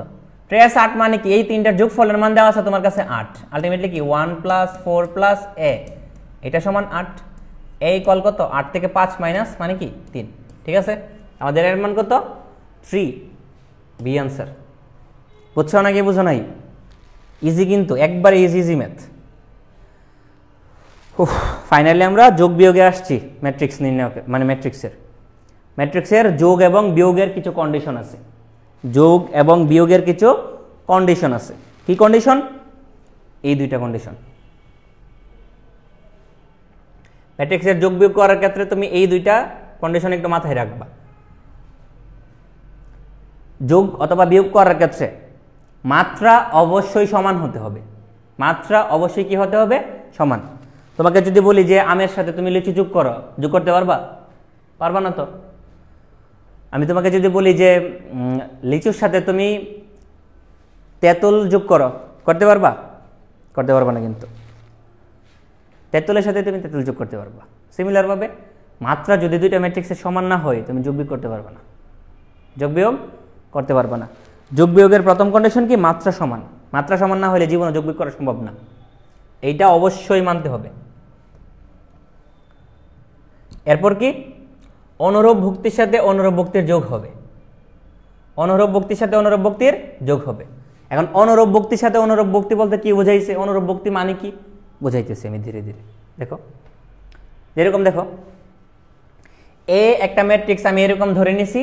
ট্রেস 8 মানে কি, এই তিনটার যোগফলের মান দেওয়া আছে তোমার কাছে 8। আলটিমেটলি কি 1 প্লাস 4 প্লাস A, এটা সমান 8। এই কল কত, 8 থেকে 5 মাইনাস মানে কি 3। ঠিক আছে, আমাদের এর মান কত 3, বি আনসার। বুঝছো নাকি বুঝো নাই, ইজি কিন্তু, একবার ইজি ইজি ম্যাথ। ফাইনালি আমরা যোগ বিয়োগে আসছি ম্যাট্রিক্স নির্ণয়, মানে ম্যাট্রিক্সের যোগ এবং বিয়োগের কিছু কন্ডিশন আছে। যোগ এবং বিয়োগের কিছু কন্ডিশন আছে। কি কন্ডিশন, এই দুইটা কন্ডিশন। ম্যাট্রিক্সের যোগ বিয়োগ করার ক্ষেত্রে তুমি এই দুইটা কন্ডিশন একটু মাথায় রাখবা। যোগ অথবা বিয়োগ করার ক্ষেত্রে মাত্রা অবশ্যই সমান হতে হবে। মাত্রা অবশ্যই কি হতে হবে, সমান। তোমাকে যদি বলি যে আমের সাথে তুমি লিচু যোগ করো, যোগ করতে পারবা, পারবা না তো। আমি তোমাকে যদি বলি যে লিচুর সাথে তুমি তেঁতুল যোগ করো, করতে পারবা, করতে পারবা না কিন্তু। তেঁতুলের সাথে তুমি তেঁতুল যোগ করতে পারবা। সিমিলারভাবে মাত্রা যদি দুইটা ম্যাট্রিক্সের সমান না হয়, তুমি যোগ বিয়োগ করতে পারবা না, যোগ বিয়োগ করতে পারবা না। যোগ বিয়োগের প্রথম কন্ডিশন কি, মাত্রা সমান। মাত্রা সমান না হলে জীবনে যোগ বিয়োগ করা সম্ভব না, এইটা অবশ্যই মানতে হবে। এরপর কি, অনুরূপ ভক্তির সাথে অনুরূপ ভক্তির যোগ হবে। অনুরূপ ভক্তির সাথে অনুরূপ ভক্তির যোগ হবে। এখন অনুরূপ ভক্তির সাথে অনুরূপ ভক্তি বলতে কি বোঝাইছে, অনুরূপ ভক্তি মানে কি বুঝাইতেছি আমি ধীরে ধীরে। দেখো যেরকম, দেখো এ একটা ম্যাট্রিক্স আমি এরকম ধরে নিছি,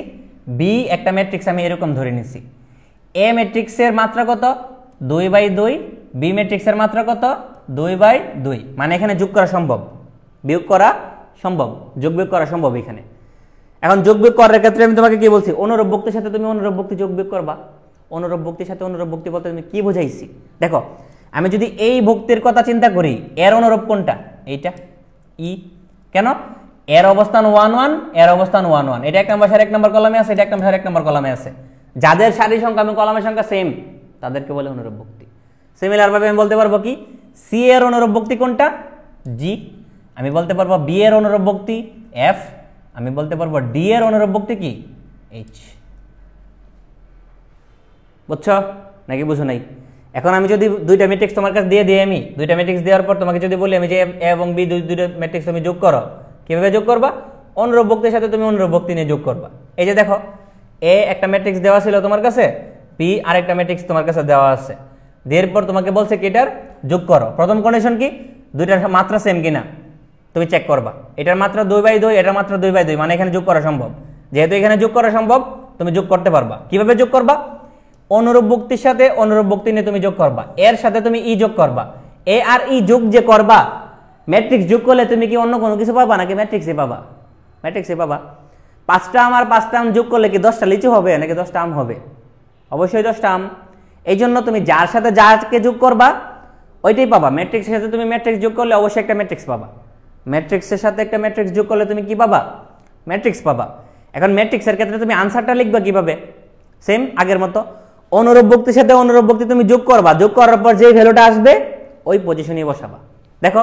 বি একটা ম্যাট্রিক্স আমি এরকম ধরে নিছি। এ ম্যাট্রিক্সের মাত্রা কত 2/2, বি ম্যাট্রিক্সের মাত্রা কত 2/2। মানে এখানে যোগ করা সম্ভব, বিয়োগ করা সম্ভব, যোগ বিয়োগ করা সম্ভব এখানে। এখন যোগ বিয়োগ করার ক্ষেত্রে আমি তোমাকে কি বলছি, অনুরূপ ভক্তির সাথে তুমি অনুরূপ ভক্তি যোগ বিয়োগ করবা। অনুরূপ ভক্তির সাথে অনুরূপ ভক্তি বলতে তুমি কি বুঝাইছি, দেখো আমি যদি এই ভক্তির কথা চিন্তা করি, এর অনুরূপ কোনটা? এইটা ই। কেন? এর অবস্থান 1 1, এর অবস্থান 1 1। এটা 1 নম্বর সারি 1 নম্বর কলামে আছে, এটা 1 নম্বর সারি 1 নম্বর কলামে আছে। যাদের সারি সংখ্যা এবং কলামের সংখ্যা সেম তাদেরকে বলে অনুরূপ ভক্তি। সিমিলার ভাবে আমি বলতে পারবো কি, সি এর অনুরূপ ভক্তি কোনটা? জি। আমি বলতে পারবো বি এর অনুরূপ ভক্তি এফ। আমি বলতে পারবো ডি এর অনুরূপ ভক্তি কি? এইচ। বুঝছো নাকি বুঝো নাই? এখন আমি যদি দুইটা ম্যাট্রিক্স তোমার কাছে দিয়ে দিই, আমি দুইটা ম্যাট্রিক্স দেওয়ার পর তোমাকে যদি বলি আমি যে এ এবং বি দুইটা ম্যাট্রিক্স তুমি যোগ করো, কিভাবে যোগ করবা? অনুরূপ ভক্তির সাথে তুমি অনুরূপ ভক্তি নিয়ে যোগ করবা। এই যে দেখো, এ একটা ম্যাট্রিক্স দেওয়া ছিল তোমার কাছে, বি আরেকটা ম্যাট্রিক্স তোমার কাছে দেওয়া আছে, দেওয়ার পর তোমাকে বলছে কি এটার যোগ করো। প্রথম কন্ডিশন কি? দুইটার মাত্রা সেম কিনা তুমি চেক করবা। এটার মাত্রা 2/2, এটার মাত্রা 2/2, মানে এখানে যোগ করা সম্ভব। যেহেতু এখানে যোগ করা সম্ভব, তুমি যোগ করতে পারবা। কিভাবে যোগ করবা? অনুরূপ ভক্তির সাথে অনুরূপ ভক্তি নিয়ে তুমি যোগ করবা, এর সাথে তুমি ই যোগ করবা। এ আর ই যোগ যে করবা, ম্যাট্রিক্স যোগ করলে তুমি কি অন্য কোনো কিছু পাবা নাকি ম্যাট্রিক্সই পাবা? ম্যাট্রিক্সই পাবা। 5টা আম আর 5টা আম যোগ করলে কি 10টা লিচু হবে নাকি 10টা আম হবে? অবশ্যই 10টা আম। এই জন্য তুমি যার সাথে যাকে যোগ করবা ওইটাই পাবা। ম্যাট্রিক্সের সাথে তুমি ম্যাট্রিক্স যোগ করলে অবশ্যই একটা ম্যাট্রিক্স পাবা। ম্যাট্রিক্সের সাথে একটা ম্যাট্রিক্স যোগ করলে তুমি কি পাবা? ম্যাট্রিক্স পাবা। এখন ম্যাট্রিক্সের ক্ষেত্রে তুমি আনসারটা লিখবা কিভাবে? সেম আগের মতো, অনুরূপ ভক্তির সাথে অনুরূপ ভক্তি তুমি যোগ করবা, যোগ করার পর যেই ভ্যালুটা আসবে ওই পজিশনে বসাবা। দেখো,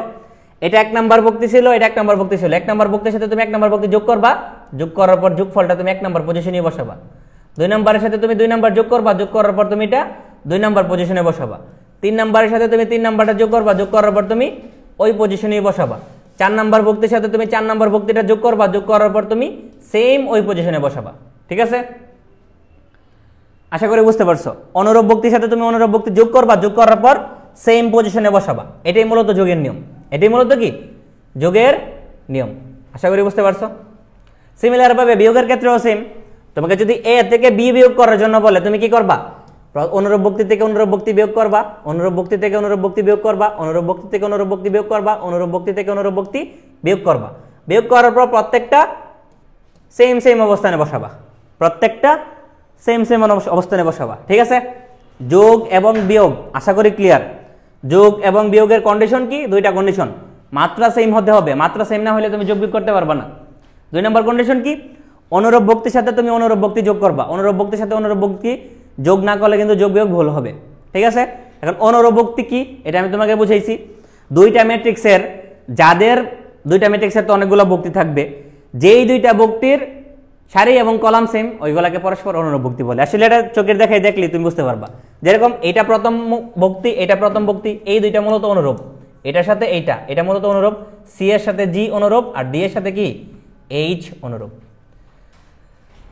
এটা 1 নম্বর ভক্তি ছিল, এটা 1 নম্বর ভক্তি ছিল। 1 নম্বর ভক্তির সাথে তুমি 1 নম্বর ভক্তি যোগ করবা, যোগ করার পর যোগফলটা তুমি 1 নম্বর পজিশনে বসাবা। 2 নম্বরের সাথে তুমি 2 নম্বর যোগ করবা, যোগ করার পর তুমি এটা 2 নম্বর পজিশনে বসাবা। 3 নম্বরের সাথে তুমি 3 নম্বরটা যোগ করবা, যোগ করার পর তুমি ওই পজিশনেই বসাবা। 4 নম্বর ভক্তির সাথে তুমি 4 নম্বর ভক্তিটা যোগ করবা, যোগ করার পর তুমি সেম ওই পজিশনে বসাবা। ঠিক আছে? আশা করি বুঝতে পারছো। অনুরূপ ভক্তির সাথে তুমি অনুরূপ ভক্তি যোগ করবা, যোগ করার পর সেম পজিশনে বসাবা। এটাই মূলত যোগের নিয়ম। এটাই মূলত কি? যোগের নিয়ম। আশা করি বুঝতে পারছো। সিমিলার ভাবে বিয়োগের ক্ষেত্রেও সেম। তোমাকে যদি এ থেকে বি বিয়োগ করার জন্য বলে, তুমি কি করবা? অনুরূপ ভক্তি থেকে অনুরূপ ভক্তি বিয়োগ করবা, অনুরূপ ভক্তি থেকে অনুরূপ ভক্তি বিয়োগ করবা, অনুরূপ ভক্তি থেকে অনুরূপ ভক্তি বিয়োগ করবা, অনুরূপ ভক্তি থেকে অনুরূপ ভক্তি বিয়োগ করবা। বিয়োগ করার পর প্রত্যেকটা সেম সেম অবস্থানে বসাবা। প্রত্যেকটা সেম সেম অবস্থানে বসাবা। ঠিক আছে? যোগ এবং বিয়োগ আশা করি ক্লিয়ার। যোগ এবং বিয়োগের কন্ডিশন কি? দুইটা কন্ডিশন। মাত্রা সেম হতে হবে, মাত্রা সেম না হলে তুমি যোগ বিয়োগ করতে পারবা না। 2 নম্বর কন্ডিশন কি? অনুরূপ ভক্তির সাথে তুমি অনুরূপ ভক্তি যোগ করবা। অনুরূপ ভক্তির সাথে অনুরূপ ভক্তি যোগ না করলে কিন্তু যোগ বিয়োগ ভুল হবে। ঠিক আছে? এখন অনুরূপ ভক্তি কি এটা আমি তোমাকে বুঝাইছি। দুইটা ম্যাট্রিক্সের তো অনেকগুলো ভক্তি থাকবে, যেই দুইটা ভক্তির সারি এবং কলাম সেম ওইগুলাকে পরস্পর অনুরূপ ভক্তি বলে। আসলে এটা চোখের দেখাই দেখলে তুমি বুঝতে পারবা। যেরকম এটা প্রথম ভক্তি, এটা প্রথম ভক্তি, এই দুইটা মূলত অনুরূপ। এটার সাথে এটা মূলত অনুরূপ। সি এর সাথে জি অনুরূপ, আর ডি এর সাথে কি? এইচ অনুরূপ।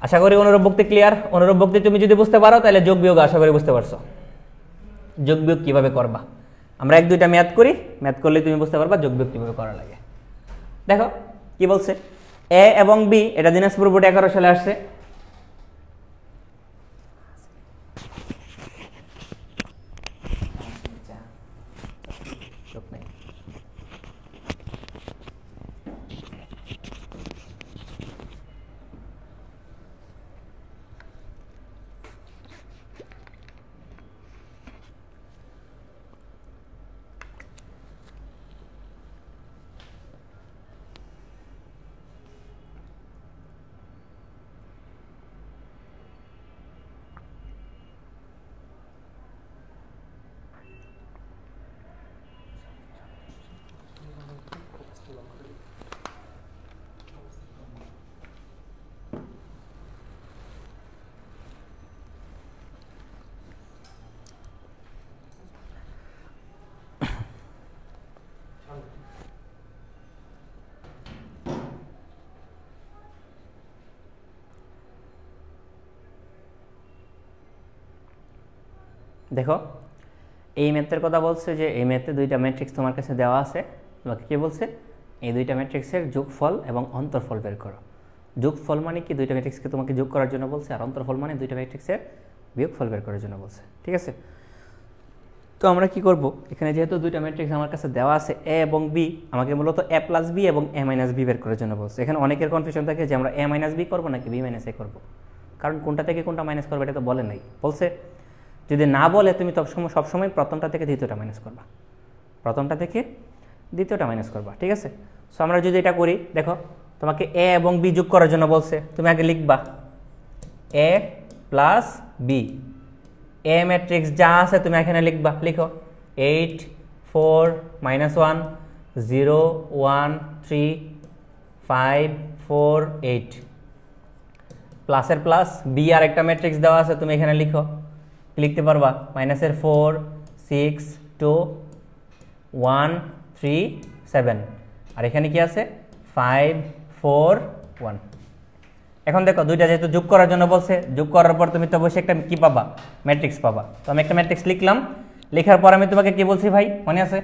আশা করি অনুরূপ ভক্তি ক্লিয়ার। অনুরূপ ভক্তি তুমি যদি বুঝতে পারো তাহলে যোগ বিয়োগ আশা করি বুঝতে পারছো। যোগ বিয়োগ কিভাবে করবা আমরা 1-2টা ম্যাথ করি, ম্যাথ করলে তুমি বুঝতে পারবা যোগ বিয়োগ কিভাবে করা লাগে। দেখো কি বলছে, এ এবং বি, এটা দিনাজপুর বোর্ডে 11 সালে আসছে। দেখো এই ম্যাথের কথা বলছে যে এই ম্যাথে দুইটা ম্যাট্রিক্স তোমার কাছে দেওয়া আছে। তোমাকে কি বলছে? এই দুইটা ম্যাট্রিক্সের যোগফল এবং অন্তরফল বের করো। যোগফল মানে কি? দুইটা ম্যাট্রিক্সকে তোমাকে যোগ করার জন্য বলছে, আর অন্তরফল মানে দুইটা ম্যাট্রিক্সের বিয়োগফল বের করার জন্য বলছে। ঠিক আছে? তো আমরা কি করব, এখানে যেহেতু দুইটা ম্যাট্রিক্স আমার কাছে দেওয়া আছে এ এবং বি, আমাকে মূলত এ প্লাস বি এবং এ মাইনাস বি বের করার জন্য বলছে। এখানে অনেকের কনফিউশন থাকে যে আমরা এ মাইনাস বি করবো নাকি বি মাইনাস এ করবো, কারণ কোনটা থেকে কোনটা মাইনাস করবো এটা তো বলে নাই। বলছে যদি না বলে তুমি সবসময় প্রথমটা থেকে দ্বিতীয়টা মাইনাস করবা, প্রথমটা থেকে দ্বিতীয়টা মাইনাস করবা, ঠিক আছে। সো আমরা যদি এটা করি, দেখো তোমাকে এ এবং বি যোগ করার জন্য বলছে, তুমি আগে লিখবা এ প্লাস বি, এ ম্যাট্রিক্স যা আছে তুমি এখানে লিখবা, লিখো 8 4 -1 0 1 3 5 4 8 প্লাসের প্লাস বি আর একটা ম্যাট্রিক্স দেওয়া আছে তুমি এখানে লিখো, লিখতে পারবা মাইনাসের 4 6 2 1 3 7 আর এখানে কি আছে 5 4 1। এখন দেখো দুইটা যেহেতু যোগ করার জন্য বলছে, যোগ করার পর তুমি তো অবশ্যই একটা কি পাবা, ম্যাট্রিক্স পাবা। তো আমি একটা ম্যাট্রিক্স লিখলাম, লেখার পর আমি তোমাকে কি বলছি ভাই মনে আছে,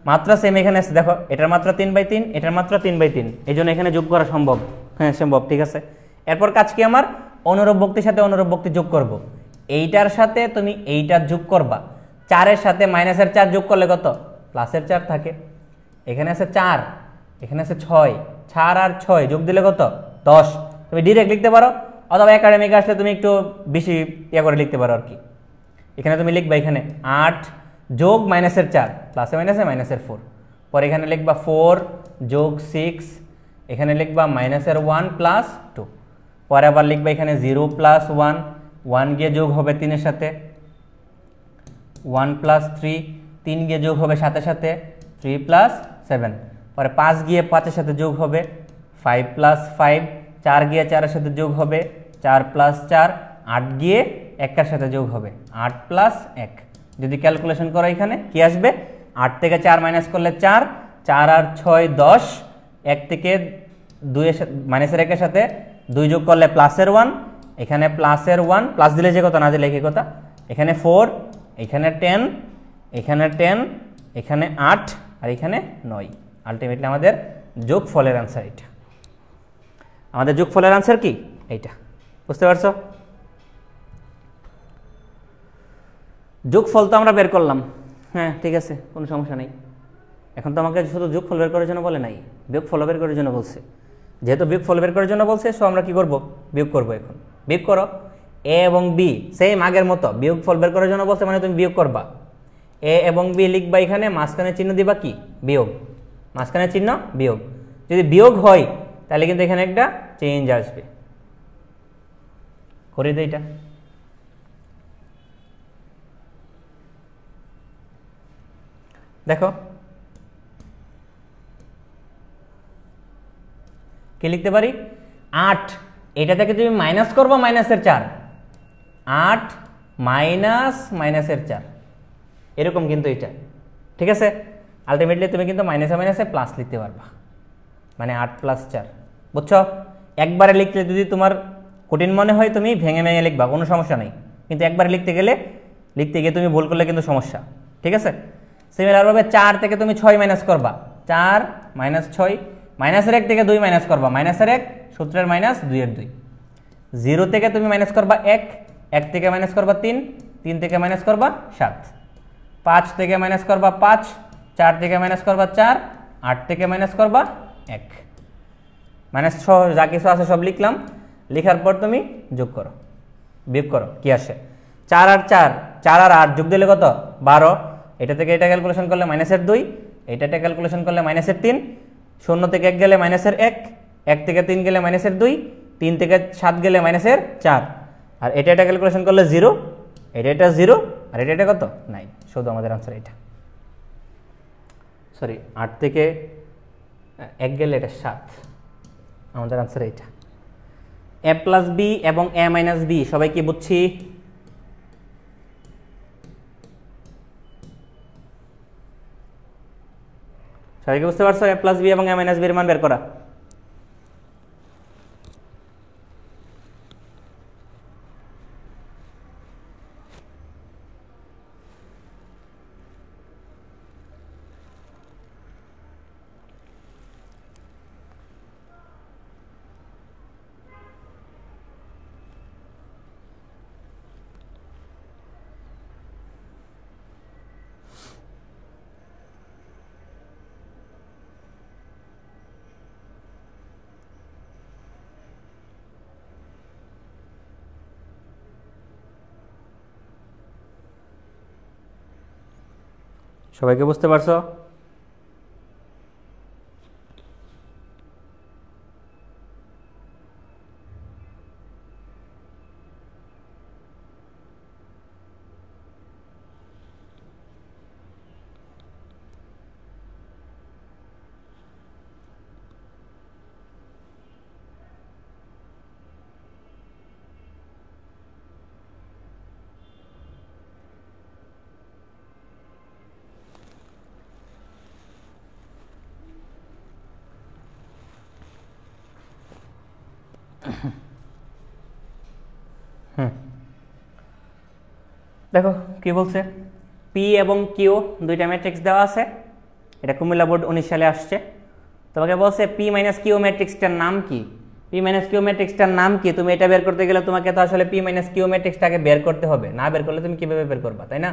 মাত্রা সেম এখানে আছে, দেখো এটার মাত্রা 3/3, এটার মাত্রা 3/3, এই জন্য এখানে যোগ করা সম্ভব, হ্যাঁ সম্ভব, ঠিক আছে। এরপর কাজ কি আমার, অনুরূপ ভক্তির সাথে অনুরূপ ভক্তি যোগ করব, এইটার সাথে তুমি এইটার যোগ করবা, 4-এর সাথে মাইনাসের 4 যোগ করলে কত, প্লাসের 4 থাকে, এখানে আছে 4, এখানে আছে 6, 4 আর 6 যোগ দিলে কত 10, তুমি ডিরেক্ট লিখতে পারো, অথবা একাডেমিক আসলে তুমি একটু বেশি ইয়ে করে লিখতে পারো আর কি। এখানে তুমি লিখবা এখানে 8 যোগ মাইনাসের 4 প্লাসে মাইনাসে মাইনাসের 4, পরে এখানে লিখবা 4 যোগ 6, এখানে লিখবা মাইনাসের 1 প্লাস 2, পরে আবার লিখবা এখানে 0 প্লাস 1, 1 গিয়ে যোগ হবে 3-এর সাথে 1 প্লাস 3, 3 গিয়ে যোগ হবে 7-এর সাথে 3 প্লাস 7, পরে 5 গিয়ে 5-এর সাথে যোগ হবে 5 প্লাস 5, 4 গিয়ে 4-এর সাথে যোগ হবে 4 প্লাস 4, 8 গিয়ে 1-এর সাথে যোগ হবে 8 প্লাস 1। যদি ক্যালকুলেশন করো এখানে কি আসবে, 8 থেকে 4 মাইনাস করলে 4, 4 আর 6 10, 1 থেকে 2 মাইনাসের 1-এর সাথে 2 যোগ করলে প্লাসের 1, এখানে প্লাসের 1, প্লাস দিলে যে কথা না দিলে কি কথা, এখানে 4, এখানে 10, এখানে 10, এখানে 8 আর এখানে 9, আলটিমেটলি আমাদের যোগফলের আনসার এটা, আমাদের যোগফলের আনসার কি এইটা, বুঝতে পারছো। যোগফল তো আমরা বের করলাম, হ্যাঁ ঠিক আছে কোনো সমস্যা নেই। এখন তো আমাকে শুধু যোগফল বের করার জন্য বলে নাই, বিয়োগফল বের করার জন্য বলছে, যেহেতু বিয়োগফল বের করার জন্য বলছে সো আমরা কি করব, বিয়োগ করব। এখন বিয়োগ করো, এ এবং বি সেম আগের মতো, বিয়োগফল বের করার জন্য বলছে মানে তুমি বিয়োগ করবা, এ এবং বি লিখবা, এখানে মাঝখানে চিহ্ন দিবা কি বিয়োগ, মাঝখানে চিহ্ন বিয়োগ, যদি বিয়োগ হয় তাহলে কিন্তু এখানে একটা চেঞ্জ আসবে, করে দে এটা। দেখো কি লিখতে পারি, 8 এটা থেকে তুমি মাইনাস করবো মাইনাসের 4, 8 মাইনাস মাইনাসের 4 এরকম কিন্তু এটা, ঠিক আছে। আলটিমেটলি তুমি কিন্তু মাইনাসে মাইনাসে প্লাস লিখতে পারবা, মানে 8 প্লাস 4, বুঝছো। একবারে লিখলে যদি তোমার কঠিন মনে হয় তুমি ভেঙে ভেঙে লিখবা, কোনো সমস্যা নেই, কিন্তু একবারে লিখতে গিয়ে তুমি ভুল করলে কিন্তু সমস্যা, ঠিক আছে। সিমিলারভাবে 4 থেকে তুমি 6 মাইনাস করবা, 4 মাইনাস 6, মাইনাসের 1 থেকে 2 মাইনাস করবা, মাইনাসের 1 সূত্রের মাইনাস 2 এর 2, 0 থেকে তুমি মাইনাস করবা 1, 1 থেকে মাইনাস করবা 3, 3 থেকে মাইনাস করবা 7, 5 থেকে মাইনাস করবা 5, 4 থেকে মাইনাস করবা 4, 8 থেকে মাইনাস করবা 1, মাইনাস যা কিছু আছে সব লিখলাম, লেখার পর তুমি যোগ করো, বিয়োগ করো, কি আসে 4 আর 4, 4 আর 8 যোগ দিলে কত 12, এটা থেকে এটা ক্যালকুলেশন করলে মাইনাসের 2, এটা ক্যালকুলেশন করলে মাইনাসের 3, 0 থেকে 1 গেলে মাইনাসের 1, 1 থেকে 3 গেলে মাইনাসের 2, 3 থেকে 7 গেলে মাইনাসের 4, আর এটা ক্যালকুলেশন করলে 0, এটা 0 আর এটা কত 9, শুধু আমাদের আনসার এটা, সরি 8 থেকে 1 গেলে এটা 7, আমাদের আনসার এটা। এ প্লাস বি এবং এ মাইনাস বি সবাই কি বুঝছি, সবাই কি বুঝতে পারছো, এ প্লাস বি এবং এ মাইনাস বি এর মান বের করা। সবাইকে বুঝতে পারছো? দেখো কি বলছে, পি এবং কিউ দুইটা ম্যাট্রিক্স দেওয়া আছে, এটা কুমিল্লা বোর্ড 19 সালে আসছে। তোমাকে বলছে পি মাইনাস কিউ ম্যাট্রিক্সটার নাম কি, পি মাইনাস কিউ ম্যাট্রিক্সটার নাম কি। তুমি এটা বের করতে গেলে তোমাকে তো আসলে পি মাইনাস কিউ ম্যাট্রিক্সটাকে বের করতে হবে, না বের করলে তুমি কিভাবে বের করবা, তাই না?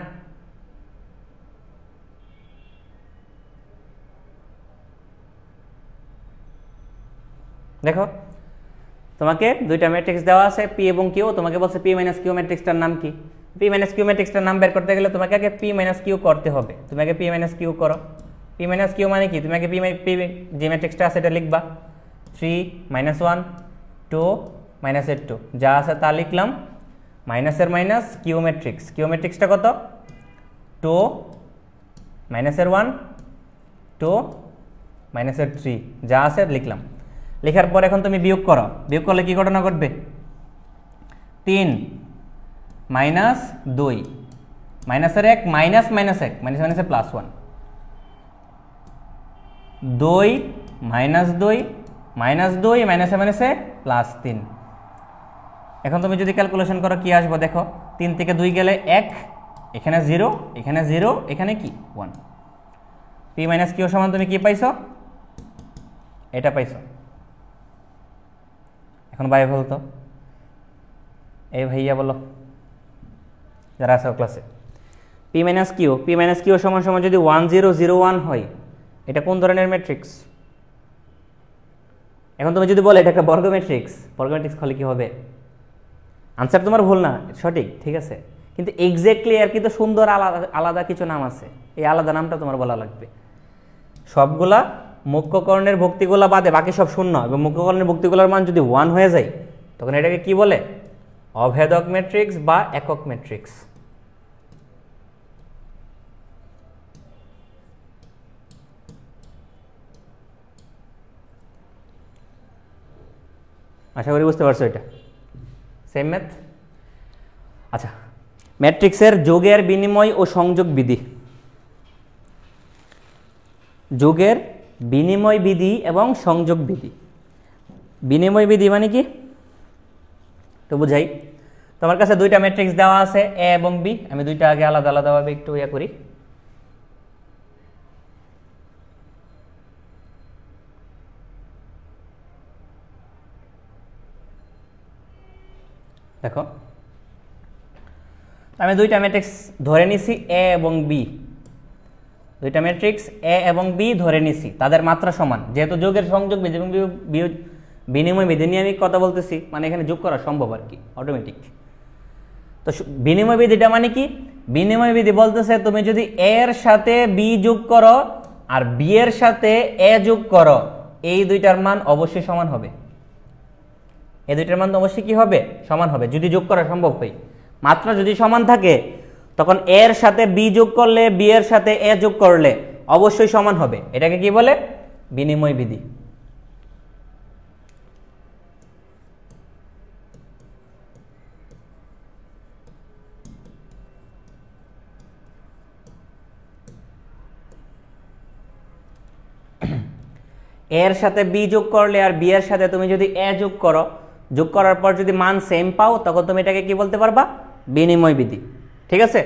দেখো তোমাকে দুইটা ম্যাট্রিক্স দেওয়া আছে পি এবং কিউ, তোমাকে বলছে পি মাইনাস কিউ ম্যাট্রিক্সটার নাম কি। পি মাইনাস কিউ ম্যাট্রিক্সটার নাম বের করতে গেলে তোমাকে আগে পি মাইনাস কিউ করতে হবে। তুমি আগে পি মাইনাস কিউ করো। পি মাইনাস কিউ মানে কি, তুমি আগে পি যে ম্যাট্রিক্সটা আছে এটা লিখবা, 3 -1 2 -2 যা আছে তা লিখলাম, মাইনাসের মাইনাস কিউ ম্যাট্রিক্স, কিউ ম্যাট্রিক্সটা কত 2 -1 2 -3 যা আছে লিখলাম। লেখার পর এখন তুমি বিয়োগ করো, বিয়োগ করলে কি ঘটনা ঘটবে, 3 - 2 মাইনাসের 1 মাইনাস -1 মাইনাসে +1 2 -2 -2 মাইনাসে +3। এখন তুমি যদি ক্যালকুলেশন করো কি আসবে দেখো, 3 থেকে 2 গেলে 1, এখানে 0 এখানে 0 এখানে কি 1। পি মাইনাস কিউ সমান তুমি কি পাইছো, এটা পাইছো। এখন ভাই বলতো, এই ভাইয়া বলো যারা আছে ক্লাসে, পি মাইনাস কিউ সমান সমান যদি 1 0 0 1 হয়, এটা কোন ধরনের ম্যাট্রিক্স? এখন তুমি যদি বলো এটা একটা বর্গ ম্যাট্রিক্স, বর্গ ম্যাট্রিক্স হলে কি হবে? আনসার তোমার ভুল না, সঠিক, ঠিক আছে, কিন্তু এক্স্যাক্টলি আর কি তো সুন্দর আলাদা আলাদা কিছু নাম আছে, এই আলাদা নামটা তোমার বলা লাগবে। সবগুলা মুখ্যকর্ণের ভক্তিগুলা বাদে বাকি সব শূন্য, এবং মুখ্যকর্ণের ভক্তিগুলোর মান যদি 1 হয়ে যায় তখন এটাকে কি বলে, অভেদক ম্যাট্রিক্স বা একক ম্যাট্রিক্স। আশা করি বুঝতে পারছো এটা, সেম ম্যাথ। আচ্ছা, ম্যাট্রিক্সের যোগের বিনিময় ও সংযোগ বিধি, যোগের বিনিময় বিধি এবং সংযোগ বিধি। বিনিময় বিধি মানে কি তো বুঝাই, তোমার কাছে দুইটা ম্যাট্রিক্স দেওয়া আছে এ এবং বি, আমি দুইটা আগে আলাদা আলাদাভাবে একটু ইয়া করি। দেখো আমি দুইটা ম্যাট্রিক্স ধরে নিছি এ এবং বি, দুইটা ম্যাট্রিক্স এ এবং বি ধরে নিছি, তাদের মাত্রা সমান, যেহেতু যোগের সংযোগ বিধি এবং বিনিময় বিধি নিয়ে আমি কথা বলতেছি, মানে এখানে যোগ করা সম্ভব আর কি অটোমেটিক। তো বিনিময় বিধিটা মানে কি, বিনিময় বিধি বলতেছে তুমি যদি এ এর সাথে বি যোগ করো আর বি এর সাথে এ যোগ করো, এই দুইটার মান অবশ্যই সমান হবে, এই দুইটার মান অবশ্যই কি হবে, সমান হবে, যদি যোগ করা সম্ভব হয়। মাত্রা যদি সমান থাকে তখন এর সাথে বি যোগ করলে বি এর সাথে এ যোগ করলে অবশ্যই সমান হবে, এটাকে কি বলে, বিনিময় বিধি। এর সাথে বি যোগ করলে আর বি এর সাথে তুমি যদি এ যোগ করো, যোগ করার পর যদি মান সেম পাও তখন তুমি এটাকে কি বলতে পারবা, বিনিময় বিধি। ঠিক আছে,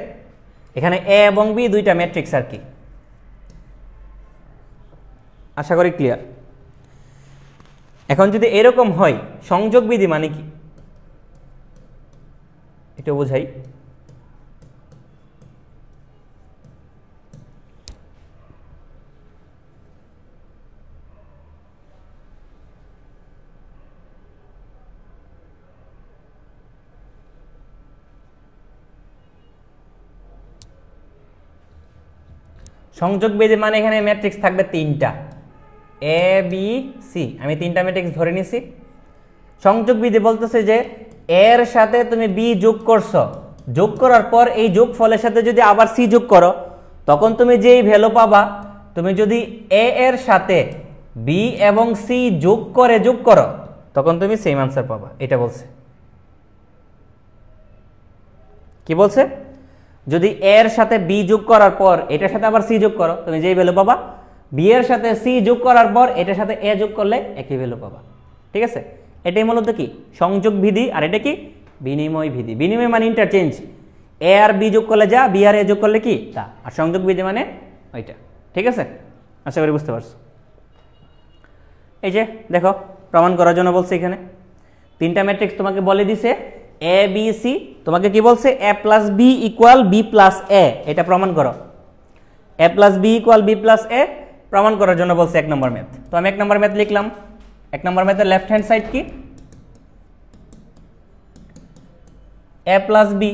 এখানে এ এবং বি দুইটা ম্যাট্রিক্স আর কি, আশা করি ক্লিয়ার। এখন যদি এরকম হয় সংযোগ বিধি মানে কি একটু বোঝাই। সংযোগ বিধি মানে এখানে ম্যাট্রিক্স থাকবে তিনটা, এ বি সি, আমি তিনটা ম্যাট্রিক্স ধরে নিছি। সংযোগ বিধি বলতেছে যে এর সাথে তুমি বি যোগ করছো, যোগ করার পর এই যোগ ফলের সাথে যদি আবার সি যোগ করো, তখন তুমি যেই ভ্যালু পাবা, তুমি যদি এ এর সাথে বি এবং সি যোগ করো তখন তুমি সেম আনসার পাবা। এটা বলছে, কি বলছে, যদি এর সাথে বি যোগ করার পর এটার সাথে আবার সি যোগ করো, তুমি যেই ভ্যালু পাবা, বি এর সাথে সি যোগ করার পর এটার সাথে এ যোগ করলে একই ভ্যালু পাবা। ঠিক আছে, এটাই মূলত কি সংযোগ বিধি, আর এটা কি বিনিময় বিধি। বিনিময় মানে ইন্টারচেঞ্জ, এ আর বি যোগ করলে যা, বি আর এ যোগ করলে কি তা, আর সংযোগ বিধি মানে ওইটা। ঠিক আছে, আশা করি বুঝতে পারছো। এই যে দেখো, প্রমাণ করার জন্য বলছে এখানে তিনটা ম্যাট্রিক্স তোমাকে বলে দিছে এ বি সি, তোমাকে কি বলছে A plus B equal B plus A, এটা প্রমাণ করো। A plus B equal B plus A প্রমাণ করার জন্য বলছে 1 নম্বর ম্যাথ। তো আমি 1 নম্বর ম্যাথ লিখলাম। 1 নম্বর ম্যাথের লেফট হ্যান্ড সাইড কি, এ প্লাস বি,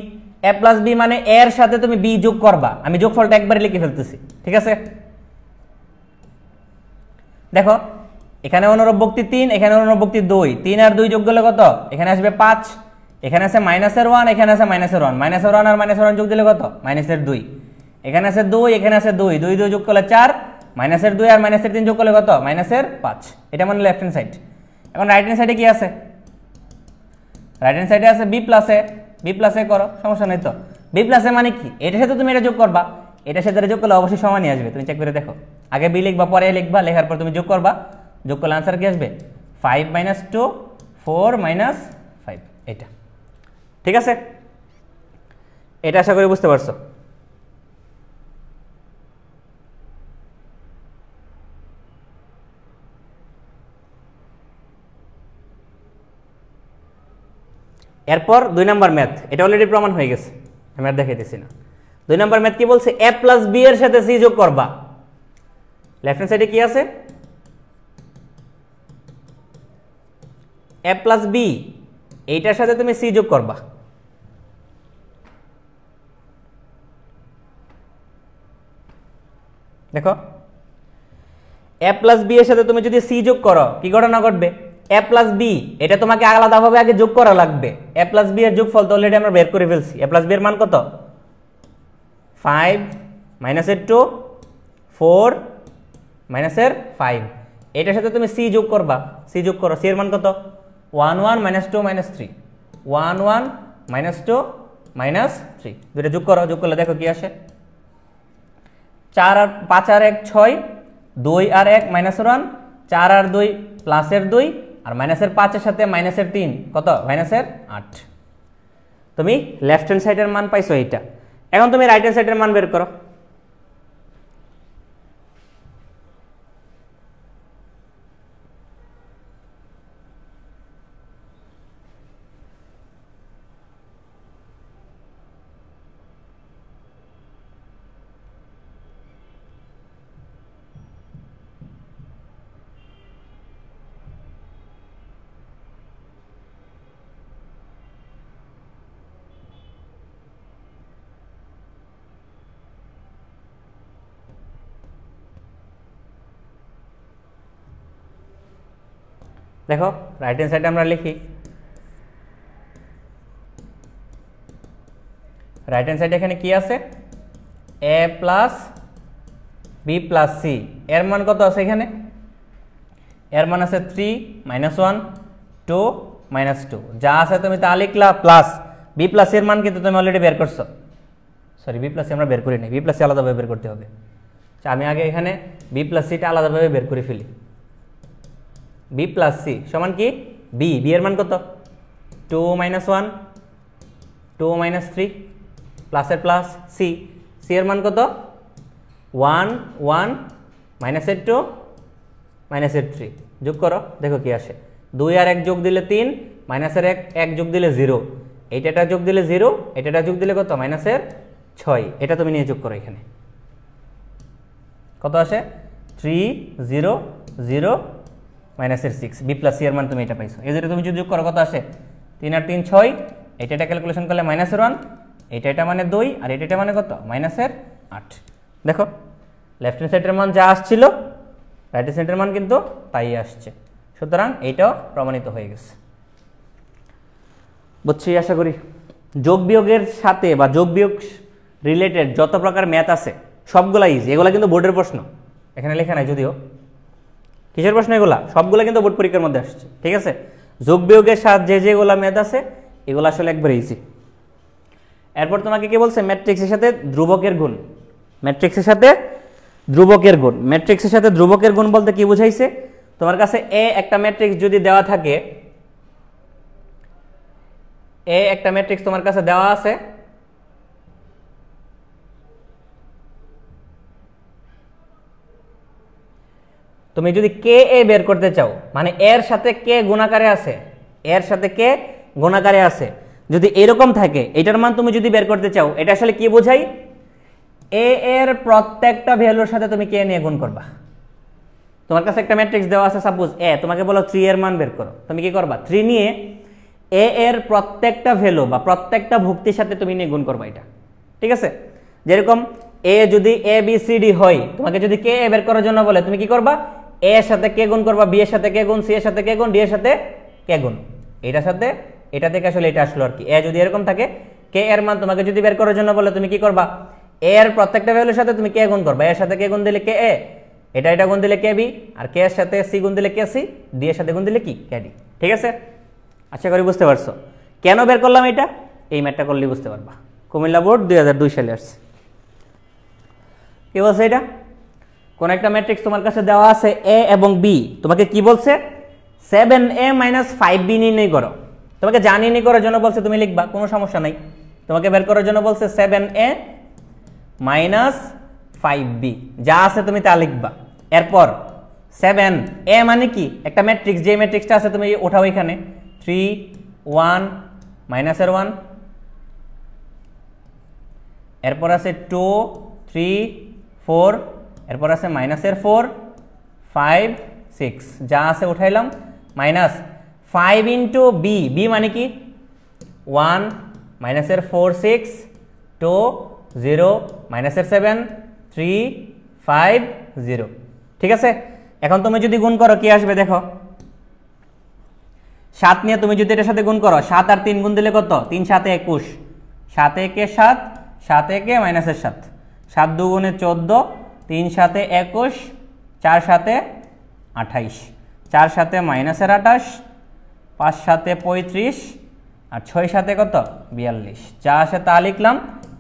এ প্লাস বি মানে এর সাথে তুমি বি যোগ করবা, আমি যোগফলটা একবারে লিখে ফেলতেছি। ঠিক আছে, দেখো এখানে অনুরূপবক্তি 3, এখানে অনুরূপবক্তি 2, 3 আর 2 যোগ করলে কত, এখানে আসবে 5, এখানে আছে -1, এখানে আছে -1, -1 আর -1 যোগ দিলে কত, -2, এখানে আছে 2, এখানে আছে 2, 2 2 যোগ করলে 4, -2 আর -3 যোগ করলে কত, -5। এটা মানে লেফট হ্যান্ড সাইড। এখন রাইট হ্যান্ড সাইডে কি আছে, রাইট হ্যান্ড সাইডে আছে বি প্লাস এ, বি প্লাস এ করো, সমস্যা নেই। তো বি প্লাস এ মানে কি, এটার সাথে তুমি এটা যোগ করবা, এটার সাথে যোগ করলে অবশ্যই সমানই আসবে। তুমি চেক করে দেখো, আগে বি লিখবা পরে এ লিখবা, লেখার পর তুমি যোগ করবা, যোগ করলে আনসার কি আসবে 5 - 2 4 - 5, এটা। ঠিক আছে, এটা আশা করি বুঝতে পারছো। এরপর 2 নম্বর ম্যাথ, এটা অলরেডি প্রমাণ হয়ে গেছে, আমি আর দেখাইতেছি না। 2 নম্বর ম্যাথ কি বলছে, এ প্লাস বি এর সাথে সি যোগ করবা। লেফট হ্যান্ড সাইডে কি আছে, এ প্লাস বি, এইটার সাথে তুমি সি যোগ করবা। দেখো এ প্লাস বি এর সাথে তুমি যদি সি যোগ করো, কি ঘটনা ঘটবে, এ প্লাস বি এটা তোমাকে আলাদাভাবে আগে যোগ করা লাগবে। এ প্লাস বি এর যোগফল তো অলরেডি আমরা বের করে ফেলছি। এ প্লাস বি এর মান কত, 5 - 2 4 - 5, এটার সাথে তুমি সি যোগ করবা, সি যোগ করো, সি এর মান কত, 1 1 - 2 - 3, 1 1 - 2 - 3, দুটো যোগ করো, যোগ করলে দেখো কি আসে, 4 আর 5 আর 1 6, 2 আর 1 -1, 4 আর 2 প্লাসের 2, আর মাইনাসের 5 এর সাথে মাইনাসের 3 কত, মাইনাসের 8। তুমি লেফট হ্যান্ড সাইডের মান পাইছো এইটা। এখন তুমি রাইট হ্যান্ড সাইডের মান বের করো। দেখো রাইট হ্যান্ড সাইডে আমরা লিখি, রাইট হ্যান্ড সাইডে এখানে কি আছে, এ প্লাস বি প্লাস সি, এর মান কত আছে এখানে, এর মান আছে 3 - 1 2 - 2, যা আছে তুমি তা লিখলা, প্লাস বি প্লাস এর মান কিন্তু তুমি অলরেডি বের করছো। সরি, বি প্লাস আমরা বের করি নাই, বি প্লাস আলাদাভাবে বের করতে হবে। আমি আগে এখানে বি প্লাস সিটা আলাদাভাবে বের করে ফেলি। বি প্লাস সি সমান কি, বি, বি এর মান কত, 2 - 1 2 - 3, প্লাসের প্লাস, সি, সি এর মান কত, 1 1 -2 -3, যোগ করো দেখো কি আসে, 2 আর 1 যোগ দিলে 3, মাইনাসের 1 যোগ দিলে 0, এইটা যোগ দিলে 0, এটা যোগ দিলে কত, -6, এটা তুমি নিয়ে যোগ করো, এখানে কত আসে 3 0 0 -6, বি প্লাস সি এর মান তুমি এটা পাইছো। এই যেটা তুমি যদি যোগ করো কত আসে, 3 আর 3 6, এটা ক্যালকুলেশন করলে -1, এটা মানে 2, আর এটা মানে কত, -8। দেখো লেফট হ্যান্ড সাইডের মান যা আসছিল রাইট হ্যান্ড সাইডের মান কিন্তু তাই আসছে, সুতরাং এইটাও প্রমাণিত হয়ে গেছে। বুঝছি আশা করি। যোগ বিয়োগের সাথে বা যোগ বিয়োগ রিলেটেড যত প্রকার ম্যাথ আছে সবগুলা ইজি, এগুলা কিন্তু বোর্ডের প্রশ্ন, এখানে লেখা নাই যদিও। কিসের প্রশ্ন এগুলা? সবগুলা কিন্তু বোর্ড পরীক্ষার মধ্যে আসছে, ঠিক আছে। যোগ বিয়োগের সাথে যেগুলা ম্যাথ আছে এগুলো আসলে একবার ইজি। এরপর তোমাকে কি বলছে? ম্যাট্রিক্সের সাথে ধ্রুবকের গুণ। ম্যাট্রিক্সের সাথে ধ্রুবকের গুণ, ম্যাট্রিক্সের সাথে ধ্রুবকের গুণ বলতে কি বুঝাইছে? তোমার কাছে এ একটা ম্যাট্রিক্স যদি দেওয়া থাকে, এ একটা ম্যাট্রিক্স তোমার কাছে দেওয়া আছে, তুমি যদি কে এ বের করতে চাও, মানে এর সাথে কে গুণাকারে আছে, এর সাথে কে গুণাকারে আছে, যদি এরকম থাকে এটার মান তুমি যদি বের করতে চাও, এটা আসলে কি বোঝাই? এ এর প্রত্যেকটা ভ্যালুর সাথে তুমি কে নিয়ে গুণ করবা। তোমার কাছে একটা ম্যাট্রিক্স দেওয়া আছে, সাপোজ এ, তোমাকে বলো 3 এর মান বের করো, তুমি কি করবা? 3 নিয়ে এ এর প্রত্যেকটা ভ্যালু বা প্রত্যেকটা ভুক্তির সাথে তুমি নিয়ে গুণ করবা এটা, ঠিক আছে। যেরকম এ যদি এ বি সি ডি হয়, তোমাকে যদি কে এ বের করার জন্য বলে, তুমি কি করবা? এ এর সাথে কে গুণ করবা, বি এর সাথে কে গুণ, সি এর সাথে কে গুণ, ডি এর সাথে কে গুণ, এটার সাথে এটা থেকে আসলে এটা আসলো আর কি। এ যদি এরকম থাকে, কে এর মান তোমাকে যদি বের করার জন্য বলে, তুমি কি করবা? এ এর প্রত্যেকটা ভ্যালুর সাথে তুমি কে গুণ করবা, এর সাথে কে গুণ দিলে কে এ, এটা গুণ দিলে কে বি, আর কে এর সাথে সি গুণ দিলে কে সি, ডি এর সাথে গুণ দিলে কি কে ডি, ঠিক আছে। আশা করি বুঝতে পারছো কেন বের করলাম এটা, এই ম্যাথটা করলে বুঝতে পারবা। কুমিল্লা বোর্ড 2002 সালে আসছে। কি বলছে এটা? কোন একটা ম্যাট্রিক্স তোমার কাছে দেওয়া আছে এ এবং বি, তোমাকে কি বলছে? 7a - 5b নির্ণয় করো। তোমাকে যা নির্ণয় করার জন্য বলছে তুমি লিখবা, কোনো সমস্যা নাই। তোমাকে বের করার জন্য বলছে 7a - 5b, যা আছে তুমি তা লিখবা। এরপর 7a মানে কি? একটা ম্যাট্রিক্স, যে ম্যাট্রিক্সটা আছে তুমি ওঠাও এখানে, 3 1 -1, এরপর আছে 2 3 4, এরপর আছে -4 5 6, যা আছে উঠাইলাম। -5 ইন্টু বি, বি মানে কি? 1 -4 6 2 0 -7 3 5 0, ঠিক আছে। এখন তুমি যদি গুণ করো কি আসবে দেখো, 7 নিয়ে তুমি যদি এটার সাথে গুণ করো, 7 আর 3 গুণ দিলে কত? 3 7 21, 7 1 7, 7 1 -7, 7 2 গুণে 14, 3 7 21, 4 7 28, 4 7 -28, 5 7 35, আর 6 7 কত? 42, যা আসে তা লিখলাম।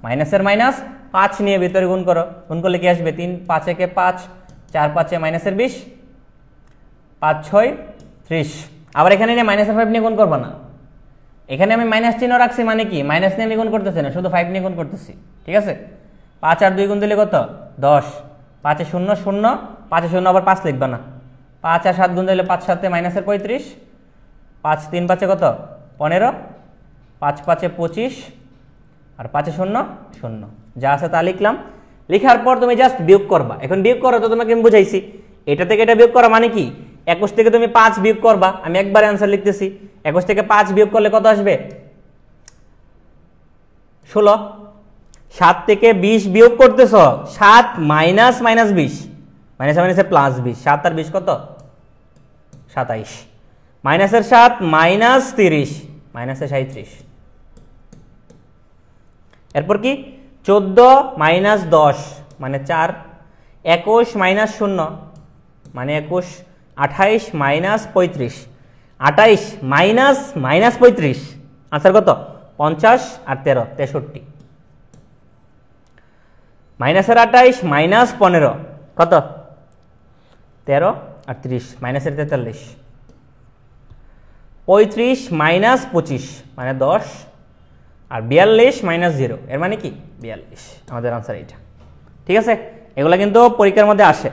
মাইনাসের মাইনাস, 5 নিয়ে ভিতরে গুণ করো, গুণ করলে কি আসবে? 3 5 1 5, 4 5 -20, 5 6 30। আবার এখানে নিয়ে -5 নিয়ে গুণ করবো না, এখানে আমি মাইনাস চিহ্ন রাখছি, মানে কি? মাইনাস নিয়ে আমি গুণ করতেছি না, শুধু 5 নিয়ে গুণ করতেছি, ঠিক আছে। 5 আর 2 গুণ দিলে কত? 10, 5 0 0, 5 0 আবার 5 লিখবা না। 5 আর 7 গুণ দিলে 5 7 -35, 5 3 5 কত? 15, 5 5 25, আর 5 0 0, যা আছে তা লিখলাম। লেখার পর তুমি জাস্ট বিয়োগ করবা। এখন বিয়োগ করো তো তোমাকে আমি বুঝাইছি, এটা থেকে এটা বিয়োগ করা মানে কি? 21 থেকে তুমি 5 বিয়োগ করবা, আমি একবারে অ্যান্সার লিখতেছি। 21 থেকে 5 বিয়োগ করলে কত আসবে? 16। 7 থেকে 20 বিয়োগ করতেছ, 7 মাইনাস -20, মাইনাস মাইনাসে প্লাস 20, 7 আর 20 কত? 27, মাইনাসের 7 -30, মাইনাসে 37। এরপর কি? 14 - 10 মানে 4, 21 - 0 মানে 21, 28 - 35, 28 - -35, আনসার কত? 50, আর 13 63। মাইনাসের 28 -15 কত? 13 আর 30, মাইনাসের 43, 35 - 25 মানে 10, আর 42 - 0 এর মানে কি? 42, আমাদের আনসার এইটা, ঠিক আছে। এগুলা কিন্তু পরীক্ষার মধ্যে আসে।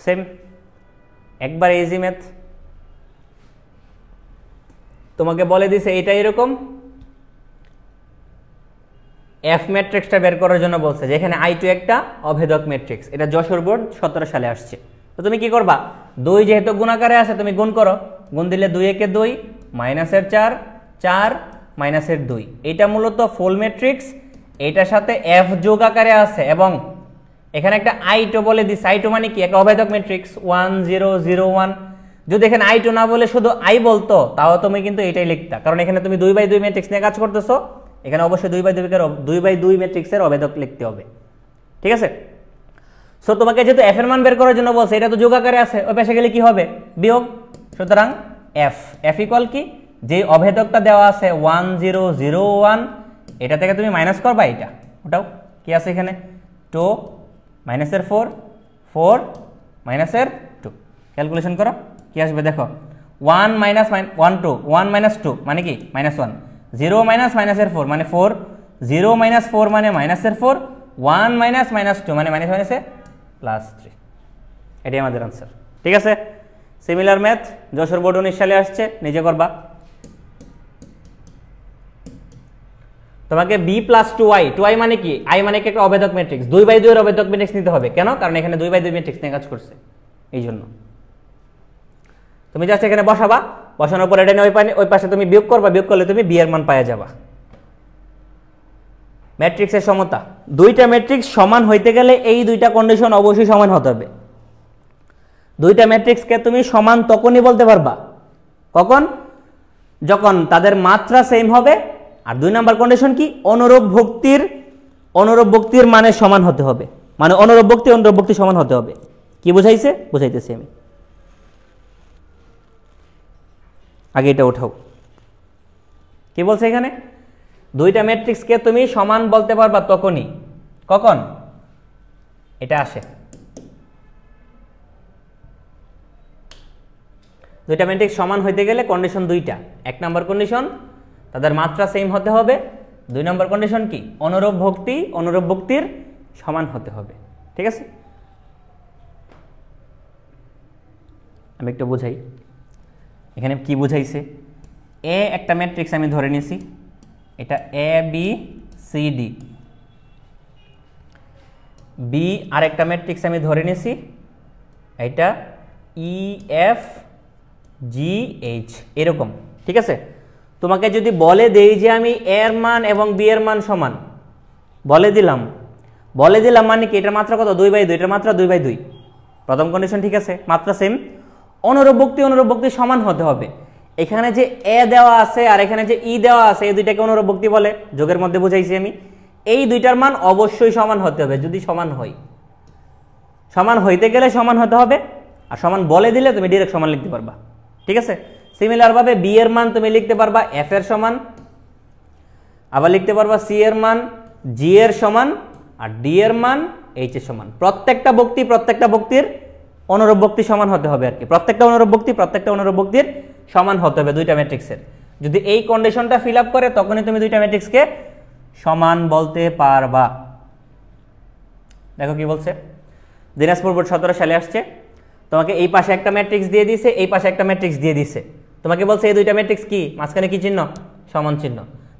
সেম, একবার ইজি ম্যাথ। তোমাকে বলে দিছে এটা এরকম, এফ ম্যাট্রিক্সটা বের করার জন্য বলছে, যেখানে I2 একটা অভেদক ম্যাট্রিক্স, এটা যশোর বোর্ড 17 সালে আসছে। তো তুমি কি করবা, 2 যেহেতু গুণাকারে আছে তুমি গুণ করো, গুণ দিলে 2 একে 2, মাইনাসের 4, 4 মাইনাসের 2, এটা মূলত ফুল ম্যাট্রিক্স, এটার সাথে এফ যোগ আকারে আছে, এবং এখানে একটা I2 বলে দিছে। I2 মানে কি, একটা অভেদক ম্যাট্রিক্স 1 0 0 1। যদি এখানে I2 না বলে শুধু I বলতো, তাও তুমি কিন্তু এটাই লিখতা, কারণ এখানে তুমি 2/2 ম্যাট্রিক্স নিয়ে কাজ করতেছো, এখানে অবশ্যই 2/2 ম্যাট্রিক্সের অভেদক লিখতে হবে, ঠিক আছে। সো তোমাকে যেহেতু এফ এর মান বের করার জন্য বলছে, এটা তো যোগ আকারে আছে, ওই পাশে গেলে কি হবে, বিয়োগ। সুতরাং এফ ইকুয়াল কি, যে অভেদকটা দেওয়া আছে 1 0 0 1, এটা থেকে তুমি মাইনাস করবা, এটা ওটাও কি আছে এখানে 2 মাইনাসের 4 4 মাইনাসের 2, ক্যালকুলেশন করো কি আসবে দেখো, 1 মাইনাস 1 2 1 মাইনাস 2 মানে কি -1, 0 মাইনাস মাইনাসের 4 মানে 4, 0 মাইনাস 4 মানে মাইনাসের 4, 1 মাইনাস -2 মানে মাইনাস মাইনাসে +3, এটাই আমাদের আনসার, ঠিক আছে। সিমিলার ম্যাথ যশোর বোর্ড 19 সালে আসছে, নিজে করবা। তোমাকে b + 2i, 2i মানে কি, i মানে কি একটা অভেদক ম্যাট্রিক্স, 2/2 এর অভেদক ম্যাট্রিক্স নিতে হবে, কেন, কারণ এখানে 2/2 ম্যাট্রিক্স নিয়ে কাজ করছে, এই জন্য। তুমি জাস্ট এখানে বসাবা, বসানোর পর এটা নিয়ে ওই পাশে তুমি বিয়োগ করবা, বিয়োগ করলে তুমি b এর মান পাওয়া যাবা। ম্যাট্রিক্সের সমতা, দুইটা ম্যাট্রিক্স সমান হইতে গেলে এই দুইটা কন্ডিশন অবশ্যই সমান হতে হবে। দুইটা ম্যাট্রিক্সকে তুমি সমান তখনই বলতে পারবা কখন, যখন তাদের মাত্রা সেম হবে, আর 2 নাম্বার কন্ডিশন কি, অনুরূপ ভক্তির মানে সমান হতে হবে, মানে অনুরূপ ভক্তি সমান হতে হবে। কি বুঝাইছে, বুঝাইতেছি আমি, আগে এটা উঠাও। কি বলছে এখানে, দুইটা ম্যাট্রিক্সকে তুমি সমান বলতে পারবা তখনই, কখন এটা আসে, দুইটা ম্যাট্রিক্স সমান হইতে গেলে কন্ডিশন দুইটা। 1 নাম্বার কন্ডিশন তাদের মাত্রা সেম হতে হবে, 2 নাম্বার কন্ডিশন কি, অনুরূপ ভক্তির সমান হতে হবে, ঠিক আছে। আমি একটু বুঝাই, এখানে কি বুঝাইছে, এ একটা ম্যাট্রিক্স আমি ধরে নিয়েছি, এটা A B C D, B আর একটা ম্যাট্রিক্স আমি ধরে নিয়েছি, এটা ই এফ জি এইচ, এরকম, ঠিক আছে। তোমাকে যদি বলে দেই যে আমি এর মান এবং বি এর মান সমান, বলে দিলাম মানে কি, এটার মাত্রা কত, 2/2, এটার মাত্রা 2/2, প্রথম কন্ডিশন, ঠিক আছে, মাত্রা সেম। অনুরূপ ভক্তি সমান হতে হবে, এখানে যে এ দেওয়া আছে আর এখানে যে ই দেওয়া আছে, এই দুইটাকে অনুরূপ ভক্তি বলে, যোগের মধ্যে বুঝাইছি আমি। এই দুইটার মান অবশ্যই সমান হতে হবে, যদি সমান হয়, সমান হইতে গেলে সমান হতে হবে, আর সমান বলে দিলে তুমি ডাইরেক্ট সমান লিখতে পারবা, ঠিক আছে। সিমিলার ভাবে বি এর মান তুমি লিখতে পারবা এফ এর সমান, আবার লিখতে পারবা সি এর মান জি এর সমান, আর ডি এর মান এইচ এর সমান। প্রত্যেকটা ভক্তির অনুরূপ ভক্তি সমান হতে হবে আর কি, প্রত্যেকটা অনুরূপ ভক্তির সমান হতে হবে দুইটা ম্যাট্রিক্সের। যদি এই কন্ডিশনটা ফিল আপ করে, তখনই তুমি দুইটা ম্যাট্রিক্সকে সমান বলতে পারবা। দেখো কি বলছে, দিনাজপুর বোর্ড 17 সালে আসছে, তোমাকে এই পাশে একটা ম্যাট্রিক্স দিয়ে দিছে, এই পাশে একটা ম্যাট্রিক্স দিয়ে দিছে, তোমাকে বলছে এই দুইটা ম্যাট্রিক্স কি, মাঝখানে কি চিহ্ন, সমান চিহ্ন।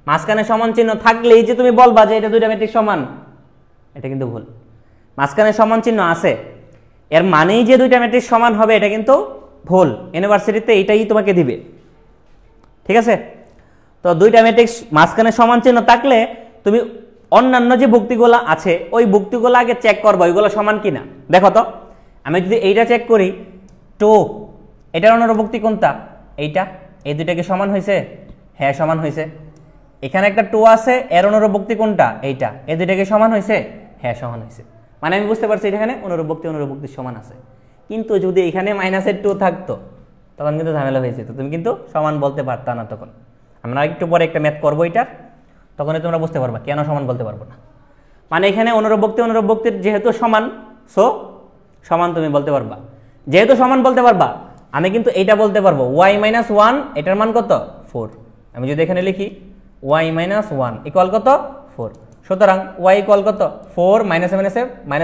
মাঝখানে সমান চিহ্ন থাকলেই যে তুমি বলবা যে এটা দুইটা ম্যাট্রিক্স সমান, এটা কিন্তু ভুল। মাঝখানে সমান চিহ্ন আছে, এর মানেই যে দুইটা ম্যাট্রিক্স সমান হবে, এটা কিন্তু ভুল। ইউনিভার্সিটিতে এটাই তোমাকে দিবে, ঠিক আছে। তো দুইটা ম্যাট্রিক্স মাঝখানে সমান চিহ্ন থাকলে তুমি অন্যান্য যে ভক্তিগুলো আছে ওই ভক্তিগুলো আগে চেক করবো ওইগুলো সমান কিনা। দেখো তো, আমি যদি এইটা চেক করি, 2, এটার অনুরূপ ভক্তি কোনটা, এইটা, এই দুইটাকে সমান হয়েছে, হ্যাঁ সমান হয়েছে। এখানে একটা 2 আছে, এর অনুরূপ ভক্তি কোনটা, এইটা, এই দুইটাকে সমান হয়েছে, হ্যাঁ সমান হয়েছে। মানে আমি বুঝতে পারছি এখানে অনুরূপ ভক্তি সমান আছে। কিন্তু যদি এখানে -2 থাকতো, তখন কিন্তু ঝামেলা হয়ে যেত, তুমি কিন্তু সমান বলতে পারতা না তখন। আমরা একটু পরে একটা ম্যাথ করবো এটার, তখনই তোমরা বুঝতে পারবা কেন সমান বলতে পারবো না। মানে এখানে অনুরূপ ভক্তির যেহেতু সমান, সো সমান তুমি বলতে পারবা। যেহেতু সমান বলতে পারবা, আমি কিন্তু এইটা বলতে পারবো y-1, এটার মান কত, 4। আমি যদি এখানে লিখি y-1 ইকুয়াল কত, 4। সুতরাং y ইকুয়াল কত, 4 মাইনাস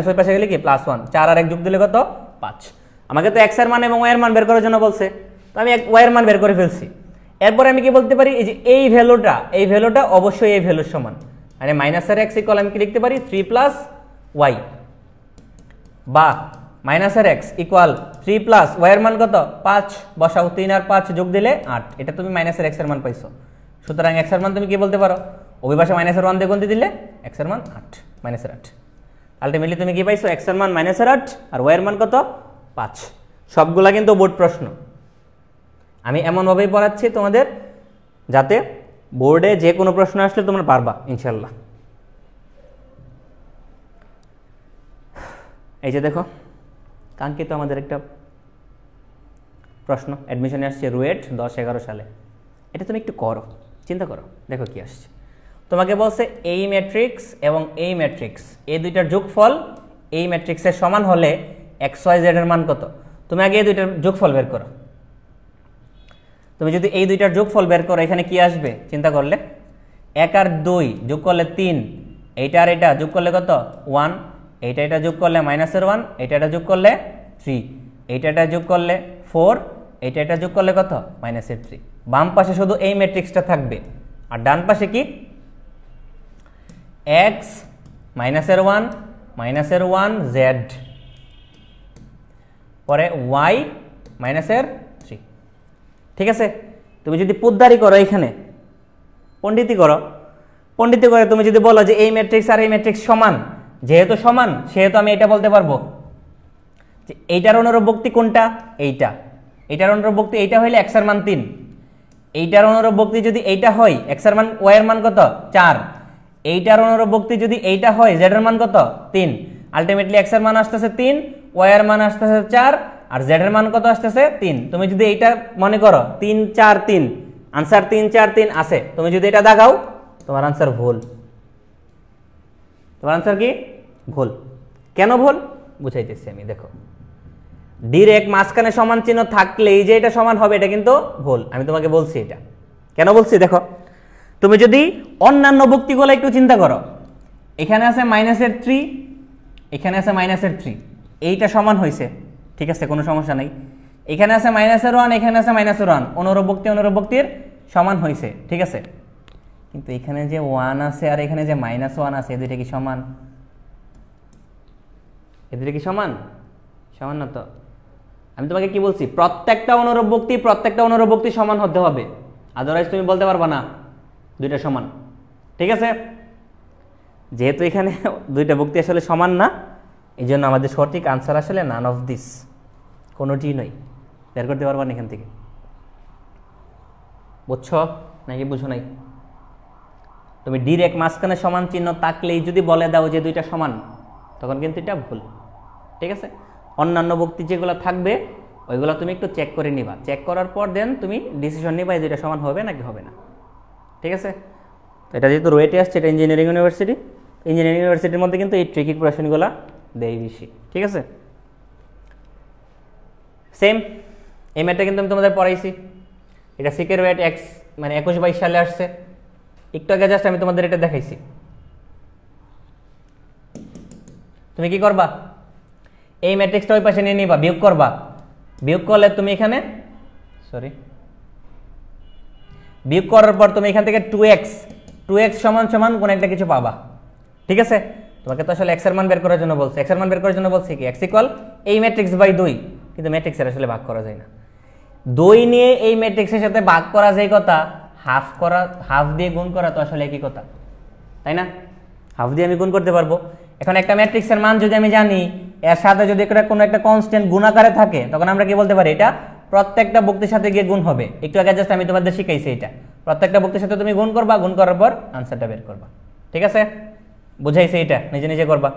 ওই পাশে গেলে কি +1, 4 আর 1 যোগ দিলে কত, 5। আমাকে তো x এর মান এবং y এর মান বের করার জন্য বলছে, তো আমি y এর মান বের করে ফেলছি। এরপরে আমি কি বলতে পারি, এই যে এই ভ্যালুটা অবশ্যই এই ভ্যালুর সমান, মানে মাইনাসের x ইকুয়াল আমি কি লিখতে পারি 3 প্লাস y, বা মাইনাসের x ইকুয়াল 3 প্লাস y এর মান কত 5, বসাও 3 আর 5 যোগ দিলে 8, এটা তুমি মাইনাসের x এর মান পাইছো। সুতরাং x এর মান তুমি কি বলতে পারো, অভিবাসে মাইনাসের 1 দিয়ে গুণ দিলে x এর মান 8, মাইনাসের 8। আলটিমেটলি তুমি কি পাইছো, x এর মান মাইনাসের 8 আর y এর মান কত 5। সবগুলা কিন্তু বোর্ড প্রশ্ন, আমি এমনভাবেই পড়াচ্ছি তোমাদের যাতে বোর্ডে যে কোনো প্রশ্ন আসলে তোমরা পারবা ইনশাল্লাহ। এই যে দেখো কাঙ্ক্ষিত আমাদের একটা প্রশ্ন অ্যাডমিশনে আসছে রুয়েট 10-11 সালে, এটা তুমি একটু করো, চিন্তা করো, দেখো কি আসছে। তোমাকে বলছে এই ম্যাট্রিক্স এবং এই ম্যাট্রিক্স, এই দুইটার যোগফল এই ম্যাট্রিক্সের সমান হলে XYZ এর মান কত। তুমি আগে এই দুইটার যোগফল বের করো। তুমি যদি এই দুইটার যোগফল বের করো, এখানে কি আসবে চিন্তা করলে, 1 আর 2 যোগ করলে 3, এইটা আর এটা যোগ করলে কত 1, এটা যোগ করলে মাইনাসের 1, এটা যোগ করলে 3, এটা যোগ করলে 4, এটা যোগ করলে কত মাইনাসের 3। বাম পাশে শুধু এই ম্যাট্রিক্সটা থাকবে, আর ডান পাশে কি x মাইনাসের 1 মাইনাসের 1 z, পরে y মাইনাসের 3। ঠিক আছে, তুমি যদি পোদ্দারি করো, এখানে পণ্ডিতি করো, পণ্ডিতি করে তুমি যদি বলো যে এই ম্যাট্রিক্স আর এই ম্যাট্রিক্স সমান, যেহেতু সমান সেহেতু আমি এটা বলতে পারবো যে এইটার অনুরূপ বক্তি কোনটা, এইটা, এইটার অনুরূপ বক্তি এইটা হইলে x এর মান 3, এইটার অনুরূপ বক্তি যদি এইটা হয় x এর মান y এর মান কত 4, এইটার অনুরূপ বক্তি যদি এইটা হয় z এর মান কত 3। আলটিমেটলি x এর মান আসতেছে 3, y এর মান আসতেছে 4 আর z এর মান কত আসতেছে 3। তুমি যদি এইটা মনে করো 3 4 3, আনসার 3 4 3 আছে, তুমি যদি এটা দাগাও তোমার আনসার ভুল, তোমার আনসার কি ভুল। কেন ভুল বুঝাইতেছি আমি, দেখো ডিরেক্ট মাঝখানে সমান চিহ্ন থাকলেই যে এটা সমান হবে এটা কিন্তু ভুল, আমি তোমাকে বলছি এটা কেন বলছি। দেখো তুমি যদি অন্যান্য বক্তিগুলো একটু চিন্তা করো, এখানে আছে মাইনাসের 3, এখানে আছে মাইনাসের 3, এইটা সমান হয়েছে, ঠিক আছে কোনো সমস্যা নেই। এখানে আছে মাইনাসের 1, এখানে আছে মাইনাসের 1, অনুরূপ বক্তির সমান হয়েছে, ঠিক আছে। কিন্তু এখানে যে 1 আছে আর এখানে যে -1 আছে, এই দুইটা কি সমান? এই দুইটা কি সমান? সমান না তো। আমি তোমাকে কি বলছি, প্রত্যেকটা অনুরূপ বক্তি সমান হতে হবে, আদারওয়াইজ তুমি বলতে পারবা না দুইটা সমান, ঠিক আছে। যেহেতু এখানে দুইটা বক্তি আসলে সমান না, এই জন্য আমাদের সঠিক আনসার আসলে নান অফ দিস, কোনোটি নয়, বের করতে পারবা না এখান থেকে। বুঝছো নাকি বুঝো নাই? তুমি ডিরেক্ট মাঝখানে সমান চিহ্ন থাকলেই যদি বলে দাও যে দুইটা সমান, তখন কিন্তু এটা ভুল, ঠিক আছে। অন্যান্য বক্তি যেগুলো থাকবে ওইগুলো তুমি একটু চেক করে নিবা, চেক করার পর দেন তুমি ডিসিশন নিবা এই দুইটা সমান হবে নাকি হবে না, ঠিক আছে। এটা যেহেতু রুয়েটে আসছে, এটা ইঞ্জিনিয়ারিং ইউনিভার্সিটির মধ্যে কিন্তু এই ট্রিকি কোয়েশনগুলো দেয় বেশি, ঠিক আছে। সেম এই ম্যাথটা কিন্তু আমি তোমাদের পড়াইছি, এটা সিকের ওয়েট এক্স মানে 21-22 সালে আসছে, একটু আগে জাস্ট আমি তোমাদের এটা দেখাইছি। তুমি কি করবা, এই ম্যাট্রিক্সটা ওই পাশে নিয়ে নিবা, বিয়োগ করবা, বিয়োগ করলে তুমি এখানে বিয়োগ করার পর তুমি এখান থেকে 2x সমান সমান কোন একটা কিছু পাবা, ঠিক আছে। তোমাকে তো আসলে x এর মান বের করার জন্য বলছে, x এর মান বের করার জন্য বলছে কি x ইকুয়াল এই ম্যাট্রিক্স বাই 2, কিন্তু ম্যাট্রিক্সের আসলে ভাগ করা যায় না। 2 নিয়ে এই ম্যাট্রিক্সের সাথে ভাগ করা যায় কথা, হাফ দিয়ে গুণ করা তো আসলে একই কথা, তাই না? হাফ দিয়ে আমি গুণ করতে পারবো। এখন একটা ম্যাট্রিক্সের মান যদি আমি জানি, এর সাথে যদি কোনো একটা কনস্ট্যান্ট গুণাকারে থাকে, তখন আমরা কি বলতে পারি, এটা প্রত্যেকটা বক্তির সাথে গিয়ে গুণ হবে। একটু আগে জাস্ট আমি তোমাদের শিখাইছি, এটা প্রত্যেকটা বক্তির সাথে তুমি গুণ করবা, গুণ করার পর আনসারটা বের করবা, ঠিক আছে। বুঝাইছি, এটা নিজে নিজে করবা।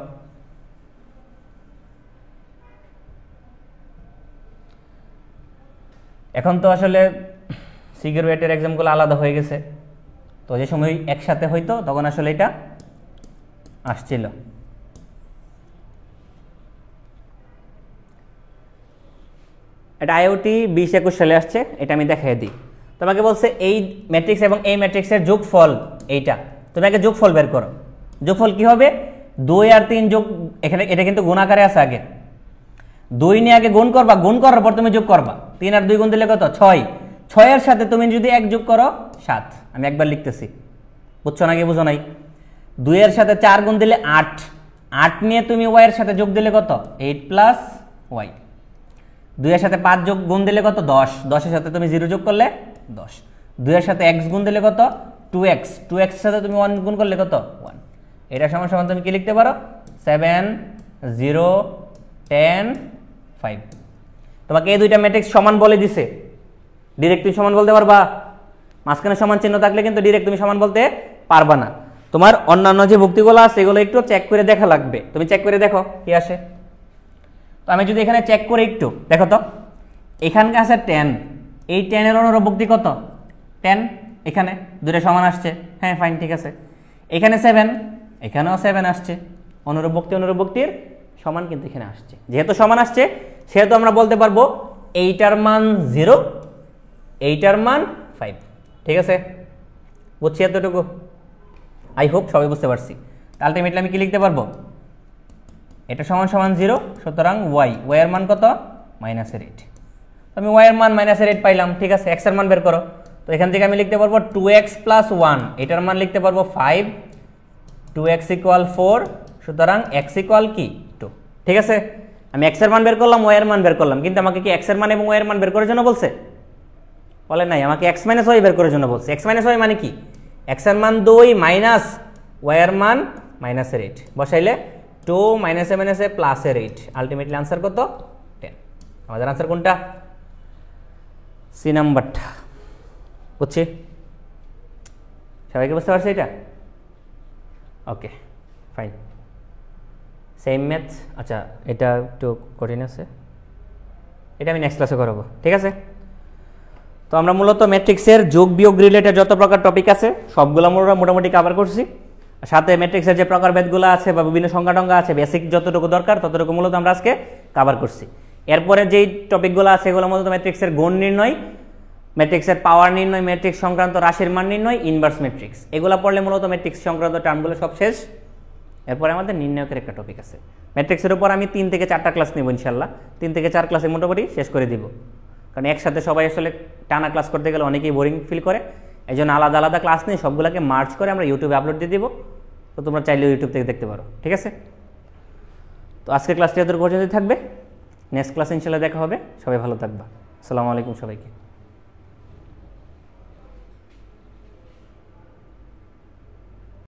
এখন তো আসলে সিকিউরিটির এক্সামগুলো আলাদা হয়ে গেছে, তো যে সময় একসাথে হইতো তখন আসলে এটা আসছিল। এটা আইওটি 20-21 সালে আসছে, এটা আমি দেখাই দিই। তোমাকে বলছে এই ম্যাট্রিক্স এবং এই ম্যাট্রিক্সের যোগফল এইটা, তুমি আগে যোগফল বের করো। যোগফল কি হবে, 2 আর 3 যোগ, এখানে এটা কিন্তু গুণাকারে আছে আগে, 2 নিয়ে আগে গুণ করবা, গুণ করার পর তুমি যোগ করবা। 3 আর 2 গুণ দিলে কত? 6। 6 এর সাথে তুমি যদি 1 যোগ করো 7। আমি একবার লিখতেছি, বুঝছো নাকি বুঝো নাই? 2 এর সাথে 4 গুণ দিলে 8। 8 নিয়ে তুমি y এর সাথে যোগ দিলে কত? 8 প্লাস y। 2 এর সাথে 5 যোগ গুণ দিলে কত? 10। 10 এর সাথে তুমি 0 যোগ করলে 10। 2 এর সাথে x গুণ দিলে কত? 2x। 2x এর সাথে তুমি 1 গুণ করলে কত? 1। এটা সমান সমান তুমি কি লিখতে পারো? 7 0 10 5। তোমাকে এই দুইটা ম্যাট্রিক্স সমান বলে দিছে, ডাইরেক্ট তুমি সমান বলতে পারবা? মাঝখানে সমান চিহ্ন থাকলে কিন্তু ডাইরেক্ট তুমি সমান বলতে পারবা না। তোমার অন্যান্য যে ভুক্তিগুলো আছে এগুলো একটু চেক করে দেখা লাগবে। তুমি চেক করে দেখো কি আসে। তো আমি যদি এখানে চেক করে একটু দেখো তো, এখানকার আছে 10, এই 10 এর অনুরূপ ভুক্তি কত? 10। এখানে দুটো সমান আসছে, হ্যাঁ ফাইন, ঠিক আছে। এখানে 7, এখানেও 7 আসছে, অনুরূপ ভুক্তির সমান কিন্তু এখানে আসছে। যেহেতু সমান আসছে সেহেতু আমরা বলতে পারবো এইটার মান 0, এইটার মান 5। ঠিক আছে, বুঝছি এতটুকু? আই হোপ সবাই বুঝতে পারছি। আলটিমেটলি আমি কি লিখতে পারবো? এটা সমান সমান 0, সুতরাং y এর মান কত? -8। আমি y এর মান -8 পাইলাম, ঠিক আছে। x এর মান বের করো। তো এখান থেকে আমি লিখতে পারবো 2x + 1, এটার মান লিখতে পারবো 5, 2x = 4, সুতরাং x = কি? 2। ঠিক আছে, আমি x এর মান বের করলাম, y এর মান বের করলাম, কিন্তু আমাকে কি x এর মান এবং y এর মান বের করার জন্য বলছে? বলে নাই, আমাকে x - y বের করার জন্য বলছে। x - y মানে কি? x এর মান 2 মাইনাস y এর মান -8 বসাইলে 2 - a প্লাস 8। আলটিমেটলি আনসার কত? 10। আমাদের আনসার কোনটা? সি নাম্বারটা। বুঝছি? সবাইকে বুঝতে পারছে এটা? Okay fine. Same math. আচ্ছা, এটা একটু কঠিন আছে, এটা আমি নেক্সট ক্লাসে করাবো। ঠিক আছে, তো আমরা মূলত ম্যাট্রিক্সের যোগ বিয়োগ রিলেটেড যত প্রকার টপিক আছে সবগুলো আমরা মোটামুটি কভার করছি। সাথে ম্যাট্রিক্সের যে প্রকারভেদগুলো আছে বা বিভিন্ন সংখ্যা টঙ্কা আছে, বেসিক যতটুকু দরকার ততটুকু মূলত আমরা আজকে কভার করছি। এরপরে যেই টপিকগুলো আছে এগুলো মূলত ম্যাট্রিক্সের গুণ নির্ণয়, ম্যাট্রিক্সের পাওয়ার নির্ণয়, ম্যাট্রিক্স সংক্রান্ত রাশির মান নির্ণয়, ইনভার্স ম্যাট্রিক্স, এগুলো পড়লে মূলত ম্যাট্রিক্স সংক্রান্ত টার্মগুলো সব শেষ। এরপরে আমাদের নির্ণায়কের একটা টপিক আছে। ম্যাট্রিক্সের উপর আমি 3 থেকে 4টা ক্লাস নেব ইনশাল্লাহ। 3 থেকে 4 ক্লাসে মোটামুটি শেষ করে দিব, কারণ একসাথে সবাই আসলে টানা ক্লাস করতে গেলে অনেকেই বোরিং ফিল করে। এই জন্য আলাদা আলাদা ক্লাস নিয়ে সবগুলোকে মার্চ করে আমরা ইউটিউবে আপলোড দিয়ে দিব। তো তোমরা চাইলে ইউটিউব থেকে দেখতে পারো। ঠিক আছে, তো আজকের ক্লাসটি এত পর্যন্তই থাকবে। নেক্সট ক্লাসে ইনশাল্লাহ দেখা হবে। সবাই ভালো থাকবা। আসসালামু আলাইকুম সবাইকে।